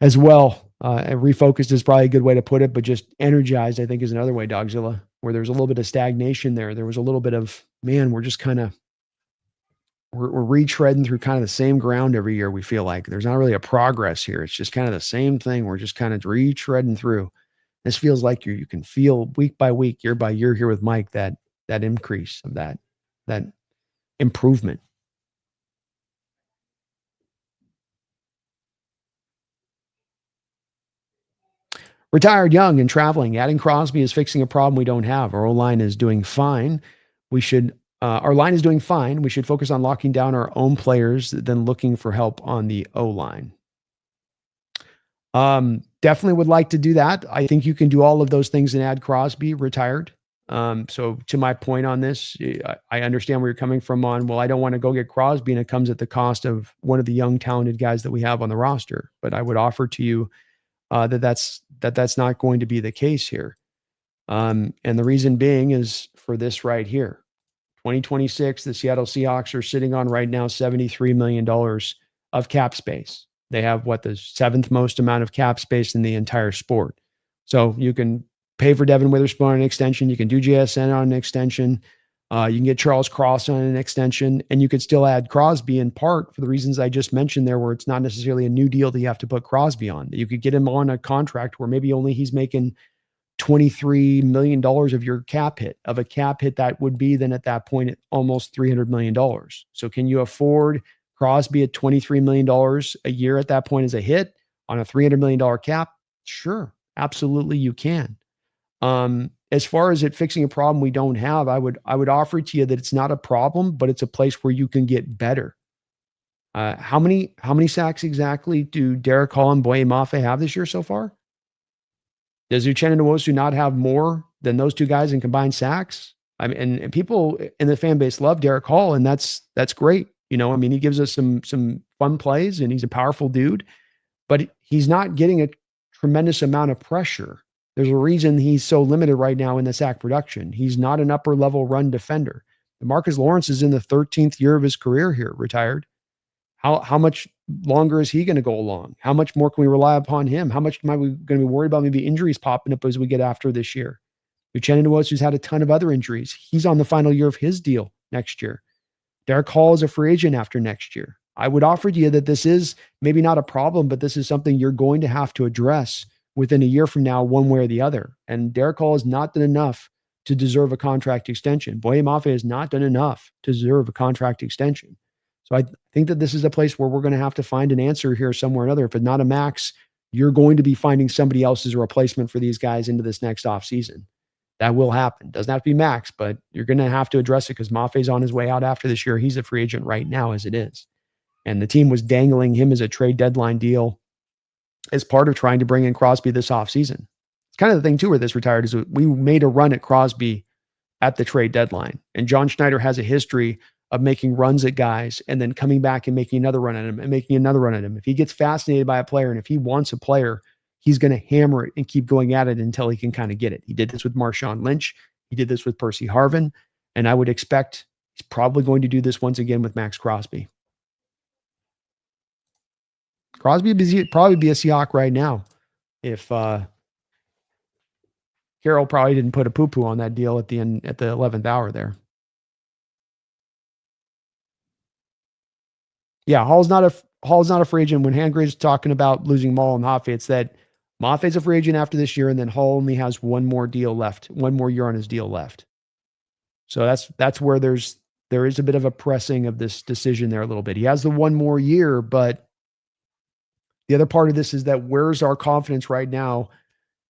Speaker 1: as well. Refocused is probably a good way to put it, but just energized, I think, is another way, Dogzilla, where there's a little bit of stagnation there. There was a little bit of, man, we're just kind of, we're retreading through kind of the same ground every year. We feel like there's not really a progress here. It's just kind of the same thing. We're just kind of retreading through. This feels like you can feel week by week, year by year here with Mike, that increase of that improvement. Retired young and traveling. Adding Crosby is fixing a problem we don't have. Our O-line is doing fine. Our line is doing fine. We should focus on locking down our own players than looking for help on the O-line. Definitely would like to do that. I think you can do all of those things and add Crosby retired. So to my point on this, I understand where you're coming from on, well, I don't want to go get Crosby and it comes at the cost of one of the young, talented guys that we have on the roster. But I would offer to you that's not going to be the case here. And the reason being is for this right here. 2026, the Seattle Seahawks are sitting on right now $73 million of cap space. They have the seventh most amount of cap space in the entire sport. So you can pay for Devin Witherspoon on an extension. You can do JSN on an extension. You can get Charles Cross on an extension, and you could still add Crosby in part for the reasons I just mentioned there, where it's not necessarily a new deal that you have to put Crosby on. You could get him on a contract where maybe only he's making $23 million of your cap hit, of a cap hit that would be then at that point at almost $300 million. So can you afford Crosby at $23 million a year at that point as a hit on a $300 million cap? Sure, absolutely you can. As far as it fixing a problem we don't have, I would offer to you that it's not a problem, but it's a place where you can get better. How many sacks exactly do Derek Hall and Boye Mafe have this year so far? Does Uchenna Nwosu not have more than those two guys in combined sacks? I mean, and people in the fan base love Derek Hall, and that's great. You know, I mean, he gives us some fun plays, and he's a powerful dude, but he's not getting a tremendous amount of pressure. There's a reason he's so limited right now in the sack production. He's not an upper level run defender. Demarcus Lawrence is in the 13th year of his career here, retired. How much longer is he going to go along? How much more can we rely upon him? How much am we going to be worried about maybe injuries popping up as we get after this year? Uchenna Nwosu's had a ton of other injuries. He's on the final year of his deal next year. Derek Hall is a free agent after next year. I would offer to you that this is maybe not a problem, but this is something you're going to have to address within a year from now, one way or the other. And Derek Hall has not done enough to deserve a contract extension. Boye Mafe has not done enough to deserve a contract extension. So I think that this is a place where we're going to have to find an answer here somewhere or another. If it's not a max, you're going to be finding somebody else as a replacement for these guys into this next offseason. That will happen. Doesn't have to be max, but you're going to have to address it because Mafe's on his way out after this year. He's a free agent right now as it is. And the team was dangling him as a trade deadline deal as part of trying to bring in Crosby this offseason. It's kind of the thing too where this retired is we made a run at Crosby at the trade deadline. And John Schneider has a history of making runs at guys and then coming back and making another run at him and making another run at him. If he gets fascinated by a player and if he wants a player, he's going to hammer it and keep going at it until he can kind of get it. He did this with Marshawn Lynch. He did this with Percy Harvin. And I would expect he's probably going to do this once again with Max Crosby. Crosby would probably be a Seahawk right now if Carroll probably didn't put a poo-poo on that deal at the end, at the 11th hour there. Yeah, Hall's not a free agent. When Handgrave's talking about losing Maul and Mafe, it's that Mafe's a free agent after this year, and then Hall only has one more deal left, one more year on his deal left. So that's where there is a bit of a pressing of this decision there a little bit. He has the one more year, but the other part of this is that where's our confidence right now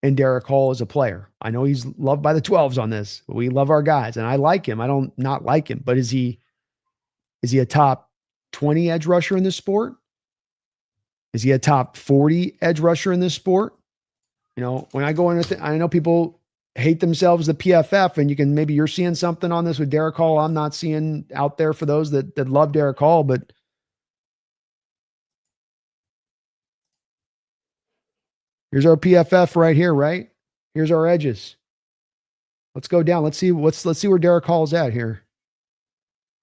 Speaker 1: in Derek Hall as a player? I know he's loved by the 12s on this. But we love our guys, and I like him. I don't not like him, but is he a top 20 edge rusher in this sport? Is he a top 40 edge rusher in this sport? You know, when I go in, I know people hate themselves, the PFF, and maybe you're seeing something on this with Derek Hall I'm not seeing out there for those that love Derek Hall, but here's our PFF right here, right? Here's our edges. Let's go down. Let's see where Derek Hall's at here.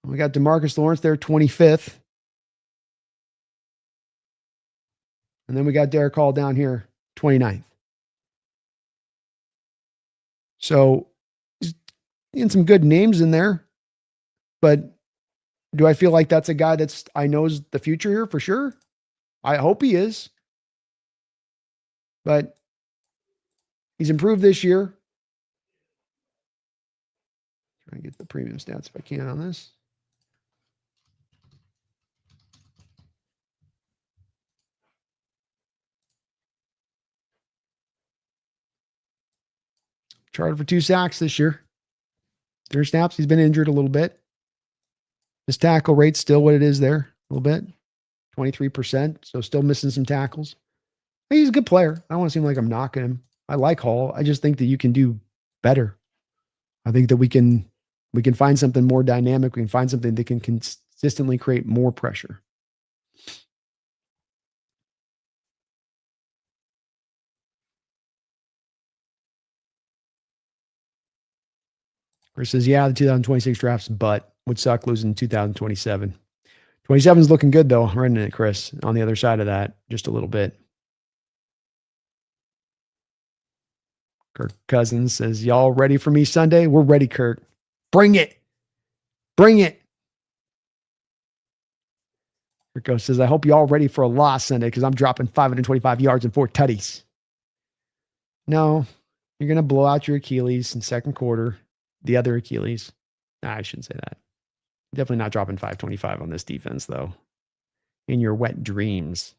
Speaker 1: We got Demarcus Lawrence there, 25th. And then we got Derek Hall down here, 29th. So he's getting some good names in there. But do I feel like that's a guy I knows the future here for sure? I hope he is. But he's improved this year. Try and get the premium stats if I can on this. Charted for 2 sacks this year. 3 snaps. He's been injured a little bit. His tackle rate's still what it is there, a little bit. 23%. So still missing some tackles. He's a good player. I don't want to seem like I'm knocking him. I like Hall. I just think that you can do better. I think that we can find something more dynamic. We can find something that can consistently create more pressure. Chris says, yeah, the 2026 drafts, but would suck losing 2027. 27 is looking good, though. Running it, Chris, on the other side of that, just a little bit. Kirk Cousins says, y'all ready for me Sunday? We're ready, Kirk. Bring it. Bring it. Kirk says, I hope y'all ready for a loss Sunday because I'm dropping 525 yards and 4 tutties. No, you're going to blow out your Achilles in second quarter. The other Achilles. Nah, I shouldn't say that. Definitely not dropping 525 on this defense, though. In your wet dreams.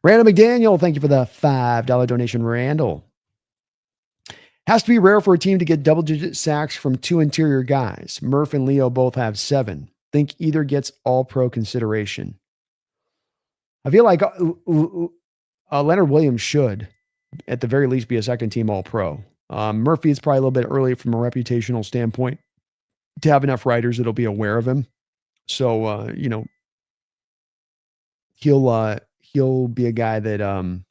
Speaker 1: Randall McDaniel, thank you for the $5 donation, Randall. Has to be rare for a team to get double-digit sacks from 2 interior guys. Murph and Leo both have 7. Think either gets all-pro consideration. I feel like Leonard Williams should, at the very least, be a second-team all-pro. Murphy is probably a little bit early from a reputational standpoint to have enough writers that'll be aware of him. So, he'll be a guy that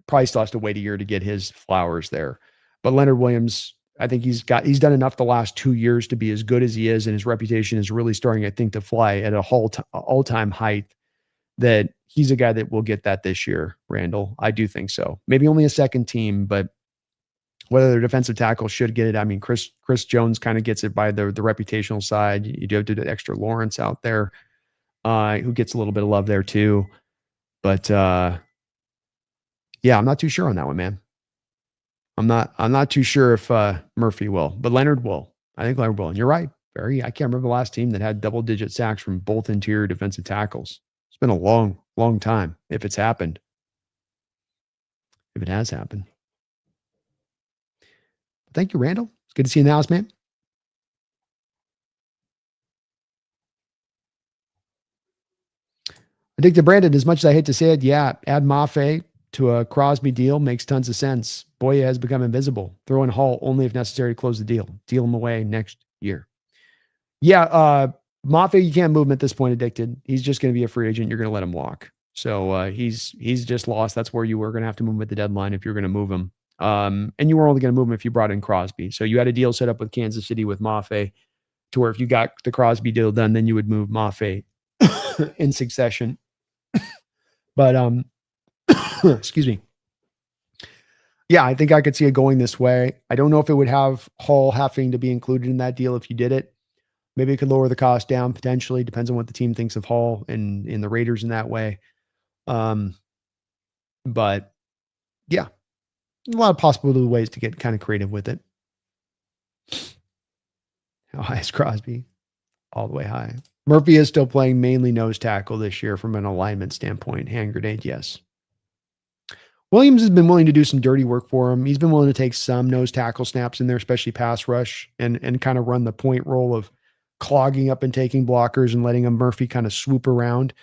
Speaker 1: probably still has to wait a year to get his flowers there. But Leonard Williams, I think he's done enough the last 2 years to be as good as he is, and his reputation is really starting, I think, to fly at a all-time height, that he's a guy that will get that this year, Randall. I do think so. Maybe only a second team, but whether their defensive tackle should get it. I mean, Chris Jones kind of gets it by the reputational side. You do have to do extra Lawrence out there, who gets a little bit of love there too. But yeah, I'm not too sure on that one, man. I'm not too sure if Murphy will, but Leonard will. I think Leonard will. And you're right, Barry. I can't remember the last team that had double-digit sacks from both interior defensive tackles. It's been a long, long time if it's happened. If it has happened. Thank you, Randall. It's good to see you in the house, man. Addicted Brandon, as much as I hate to say it, yeah, add Mafe to a Crosby deal makes tons of sense. Boya has become invisible. Throw in Hall only if necessary to close the deal. Deal him away next year. Yeah, Mafe, you can't move him at this point, Addicted. He's just going to be a free agent. You're going to let him walk. So he's just lost. That's where you were going to have to move him at the deadline if you're going to move him. And you were only going to move him if you brought in Crosby. So you had a deal set up with Kansas City with Mafe to where if you got the Crosby deal done, then you would move Mafe in succession. But excuse me. Yeah, I think I could see it going this way. I don't know if it would have Hall having to be included in that deal if you did it. Maybe it could lower the cost down potentially. Depends on what the team thinks of Hall and in the Raiders in that way. But yeah, a lot of possible ways to get kind of creative with it. How high is Crosby? All the way high. Murphy is still playing mainly nose tackle this year from an alignment standpoint. Hand grenade, yes. Williams has been willing to do some dirty work for him. He's been willing to take some nose tackle snaps in there, especially pass rush, and kind of run the point role of clogging up and taking blockers and letting Murphy kind of swoop around.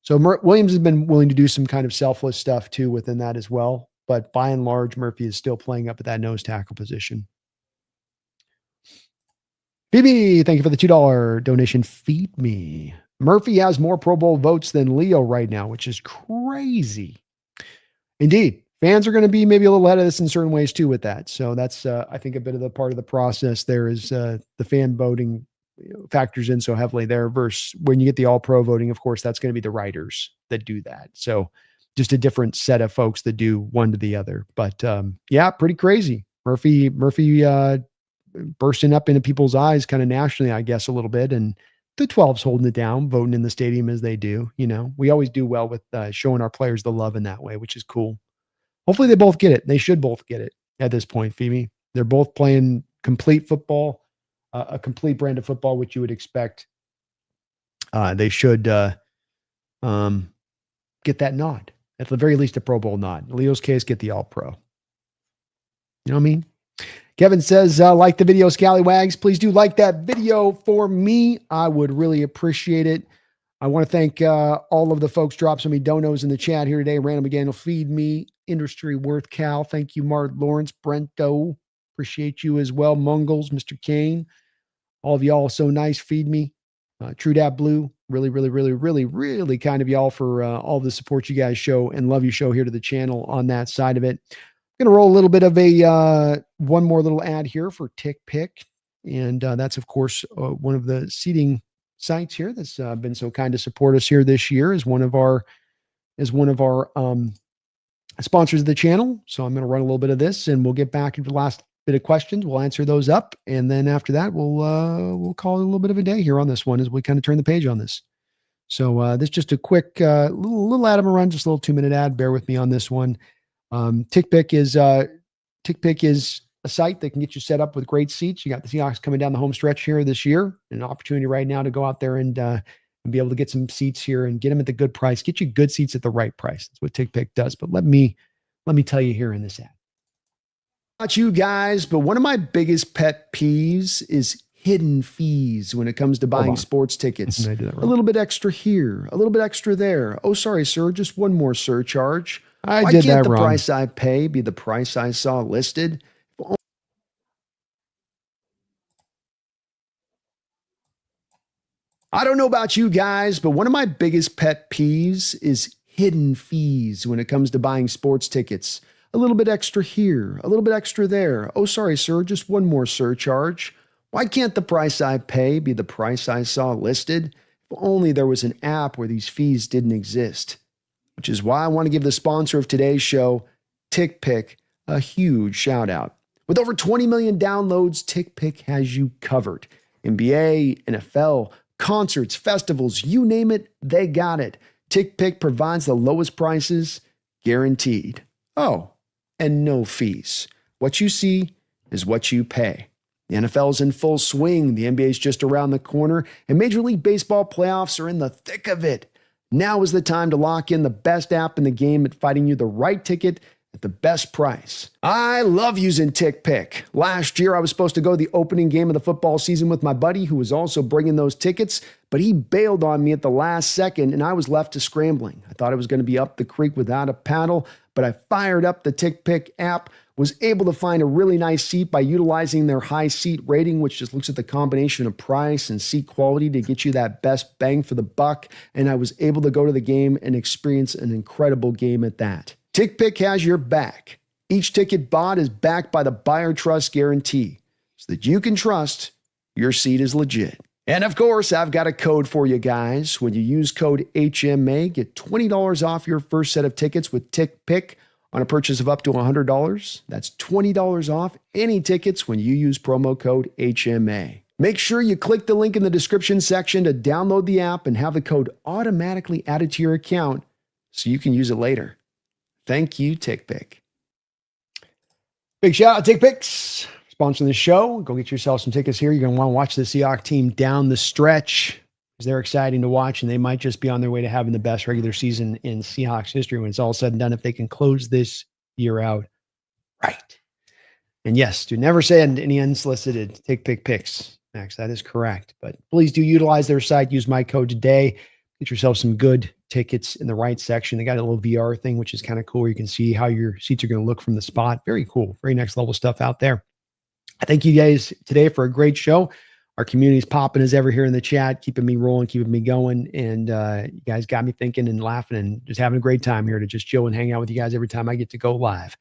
Speaker 1: So Williams has been willing to do some kind of selfless stuff too within that as well. But by and large, Murphy is still playing up at that nose tackle position. BB, thank you for the $2 donation. Feed me. Murphy has more Pro Bowl votes than Leo right now, which is crazy. Indeed. Fans are going to be maybe a little ahead of this in certain ways too with that. So that's, I think, a bit of the part of the process there is the fan voting factors in so heavily there versus when you get the all pro voting, of course, that's going to be the writers that do that. So just a different set of folks that do one to the other. But yeah, pretty crazy. Murphy bursting up into people's eyes kind of nationally, I guess, a little bit. And the 12's holding it down, voting in the stadium as they do. We always do well with showing our players the love in that way, which is cool. Hopefully they both get it. They should both get it at this point, Phoebe. They're both playing complete football, a complete brand of football, which you would expect. They should get that nod. At the very least, a Pro Bowl nod. In Leo's case, get the All-Pro. You know what I mean? Kevin says, like the video, Scallywags. Please do like that video for me. I would really appreciate it. I want to thank all of the folks drop so many donos in the chat here today. Random again will feed me. Industry Worth Cal. Thank you, Mark Lawrence, Brento. Appreciate you as well. Mungles, Mr. Cain. All of y'all so nice. Feed me. True Dab Blue. Really, really, really, really, really kind of y'all for all the support you guys show and love you show here to the channel on that side of it. I'm going to roll a little bit of a one more little ad here for TickPick. And that's, of course, one of the seating sites here that's been so kind to support us here this year as one of our sponsors of the channel. So I'm going to run a little bit of this and we'll get back into the last bit of questions. We'll answer those up. And then after that, we'll call it a little bit of a day here on this one as we kind of turn the page on this. So this is just a quick little ad I'm gonna run, just a little 2-minute ad. Bear with me on this one. TickPick is a site that can get you set up with great seats. You got the Seahawks coming down the home stretch here this year. An opportunity right now to go out there and be able to get some seats here and get them at the good price. Get you good seats at the right price. That's what TickPick does. But let me tell you here in this ad. Not you guys, but one of my biggest pet peeves is hidden fees when it comes to buying sports tickets. A little bit extra here, a little bit extra there. Oh, sorry, sir. Just one more surcharge. Why can't the price I pay be the price I saw listed? I don't know about you guys, but one of my biggest pet peeves is hidden fees when it comes to buying sports tickets. A little bit extra here, a little bit extra there. Oh, sorry, sir. Just one more surcharge. Why can't the price I pay be the price I saw listed? If only there was an app where these fees didn't exist. Which is why I want to give the sponsor of today's show, TickPick, a huge shout out. With over 20 million downloads, TickPick has you covered. NBA, NFL, concerts, festivals, you name it, they got it. TickPick provides the lowest prices, guaranteed. Oh, and no fees. What you see is what you pay. The NFL's in full swing, the NBA's just around the corner, and Major League Baseball playoffs are in the thick of it. Now is the time to lock in the best app in the game at finding you the right ticket at the best price. I love using TickPick. Last year, I was supposed to go to the opening game of the football season with my buddy who was also bringing those tickets, but he bailed on me at the last second and I was left to scrambling. I thought it was going to be up the creek without a paddle, but I fired up the TickPick app, was able to find a really nice seat by utilizing their high seat rating, which just looks at the combination of price and seat quality to get you that best bang for the buck. And I was able to go to the game and experience an incredible game at that. TickPick has your back. Each ticket bought is backed by the buyer trust guarantee so that you can trust your seat is legit. And of course, I've got a code for you guys. When you use code HMA, get $20 off your first set of tickets with TickPick on a purchase of up to $100. That's $20 off any tickets when you use promo code HMA. Make sure you click the link in the description section to download the app and have the code automatically added to your account so you can use it later. Thank you, TickPick. Big shout out to TickPicks, sponsoring the show. Go get yourself some tickets here. You're going to want to watch the Seahawks team down the stretch because they're exciting to watch, and they might just be on their way to having the best regular season in Seahawks history when it's all said and done if they can close this year out right. And yes, do never send any unsolicited TickPick picks, Max. That is correct. But please do utilize their site. Use my code today. Get yourself some good tickets in the right section. They got a little VR thing, which is kind of cool. Where you can see how your seats are going to look from the spot. Very cool. Very next level stuff out there. I thank you guys today for a great show. Our community is popping as ever here in the chat, keeping me rolling, keeping me going. And you guys got me thinking and laughing and just having a great time here to just chill and hang out with you guys every time I get to go live.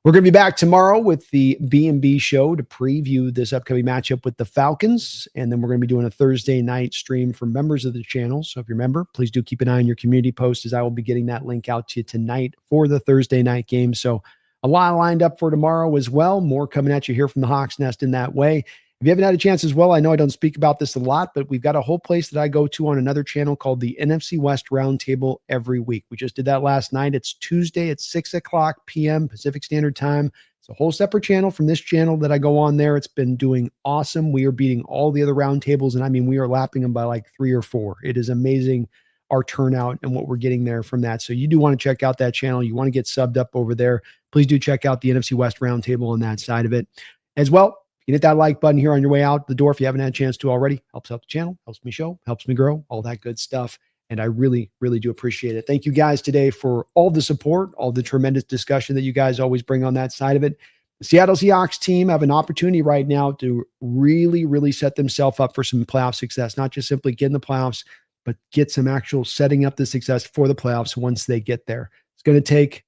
Speaker 1: We're going to be back tomorrow with the B&B show to preview this upcoming matchup with the Falcons. And then we're going to be doing a Thursday night stream for members of the channel. So if you're a member, please do keep an eye on your community post, as I will be getting that link out to you tonight for the Thursday night game. So a lot lined up for tomorrow as well. More coming at you here from the Hawks Nest in that way. If you haven't had a chance as well, I know I don't speak about this a lot, but we've got a whole place that I go to on another channel called the NFC West Roundtable every week. We just did that last night. It's Tuesday at 6 o'clock p.m. Pacific Standard Time. It's a whole separate channel from this channel that I go on there. It's been doing awesome. We are beating all the other roundtables, and I mean, we are lapping them by like 3 or 4. It is amazing, our turnout and what we're getting there from that. So you do want to check out that channel. You want to get subbed up over there. Please do check out the NFC West Roundtable on that side of it as well. You hit that like button here on your way out the door if you haven't had a chance to already. Helps out the channel, helps me show, helps me grow, all that good stuff. And I really, really do appreciate it. Thank you guys today for all the support, all the tremendous discussion that you guys always bring on that side of it. The Seattle Seahawks team have an opportunity right now to really, really set themselves up for some playoff success, not just simply get in the playoffs, but get some actual setting up the success for the playoffs once they get there. It's going to take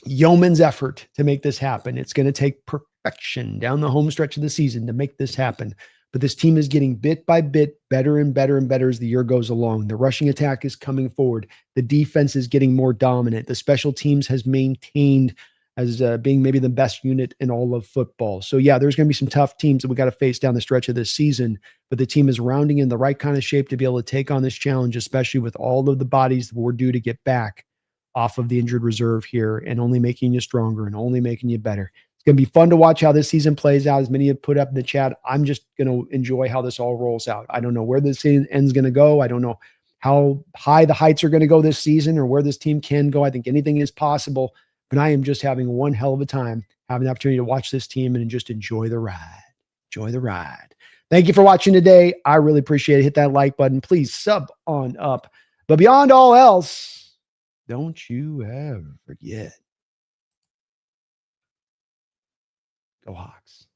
Speaker 1: yeoman's effort to make this happen. It's going to take perfection down the home stretch of the season to make this happen. But this team is getting bit by bit better and better and better as the year goes along. The rushing attack is coming forward. The defense is getting more dominant. The special teams has maintained as being maybe the best unit in all of football. So yeah, there's going to be some tough teams that we got to face down the stretch of this season, but the team is rounding in the right kind of shape to be able to take on this challenge, especially with all of the bodies that we're due to get back off of the injured reserve here, and only making you stronger and only making you better. It's going to be fun to watch how this season plays out. As many have put up in the chat, I'm just going to enjoy how this all rolls out. I don't know where this end's going to go. I don't know how high the heights are going to go this season or where this team can go. I think anything is possible, but I am just having one hell of a time having the opportunity to watch this team and just enjoy the ride. Enjoy the ride. Thank you for watching today. I really appreciate it. Hit that like button. Please sub on up. But beyond all else, don't you ever forget. Go Hawks.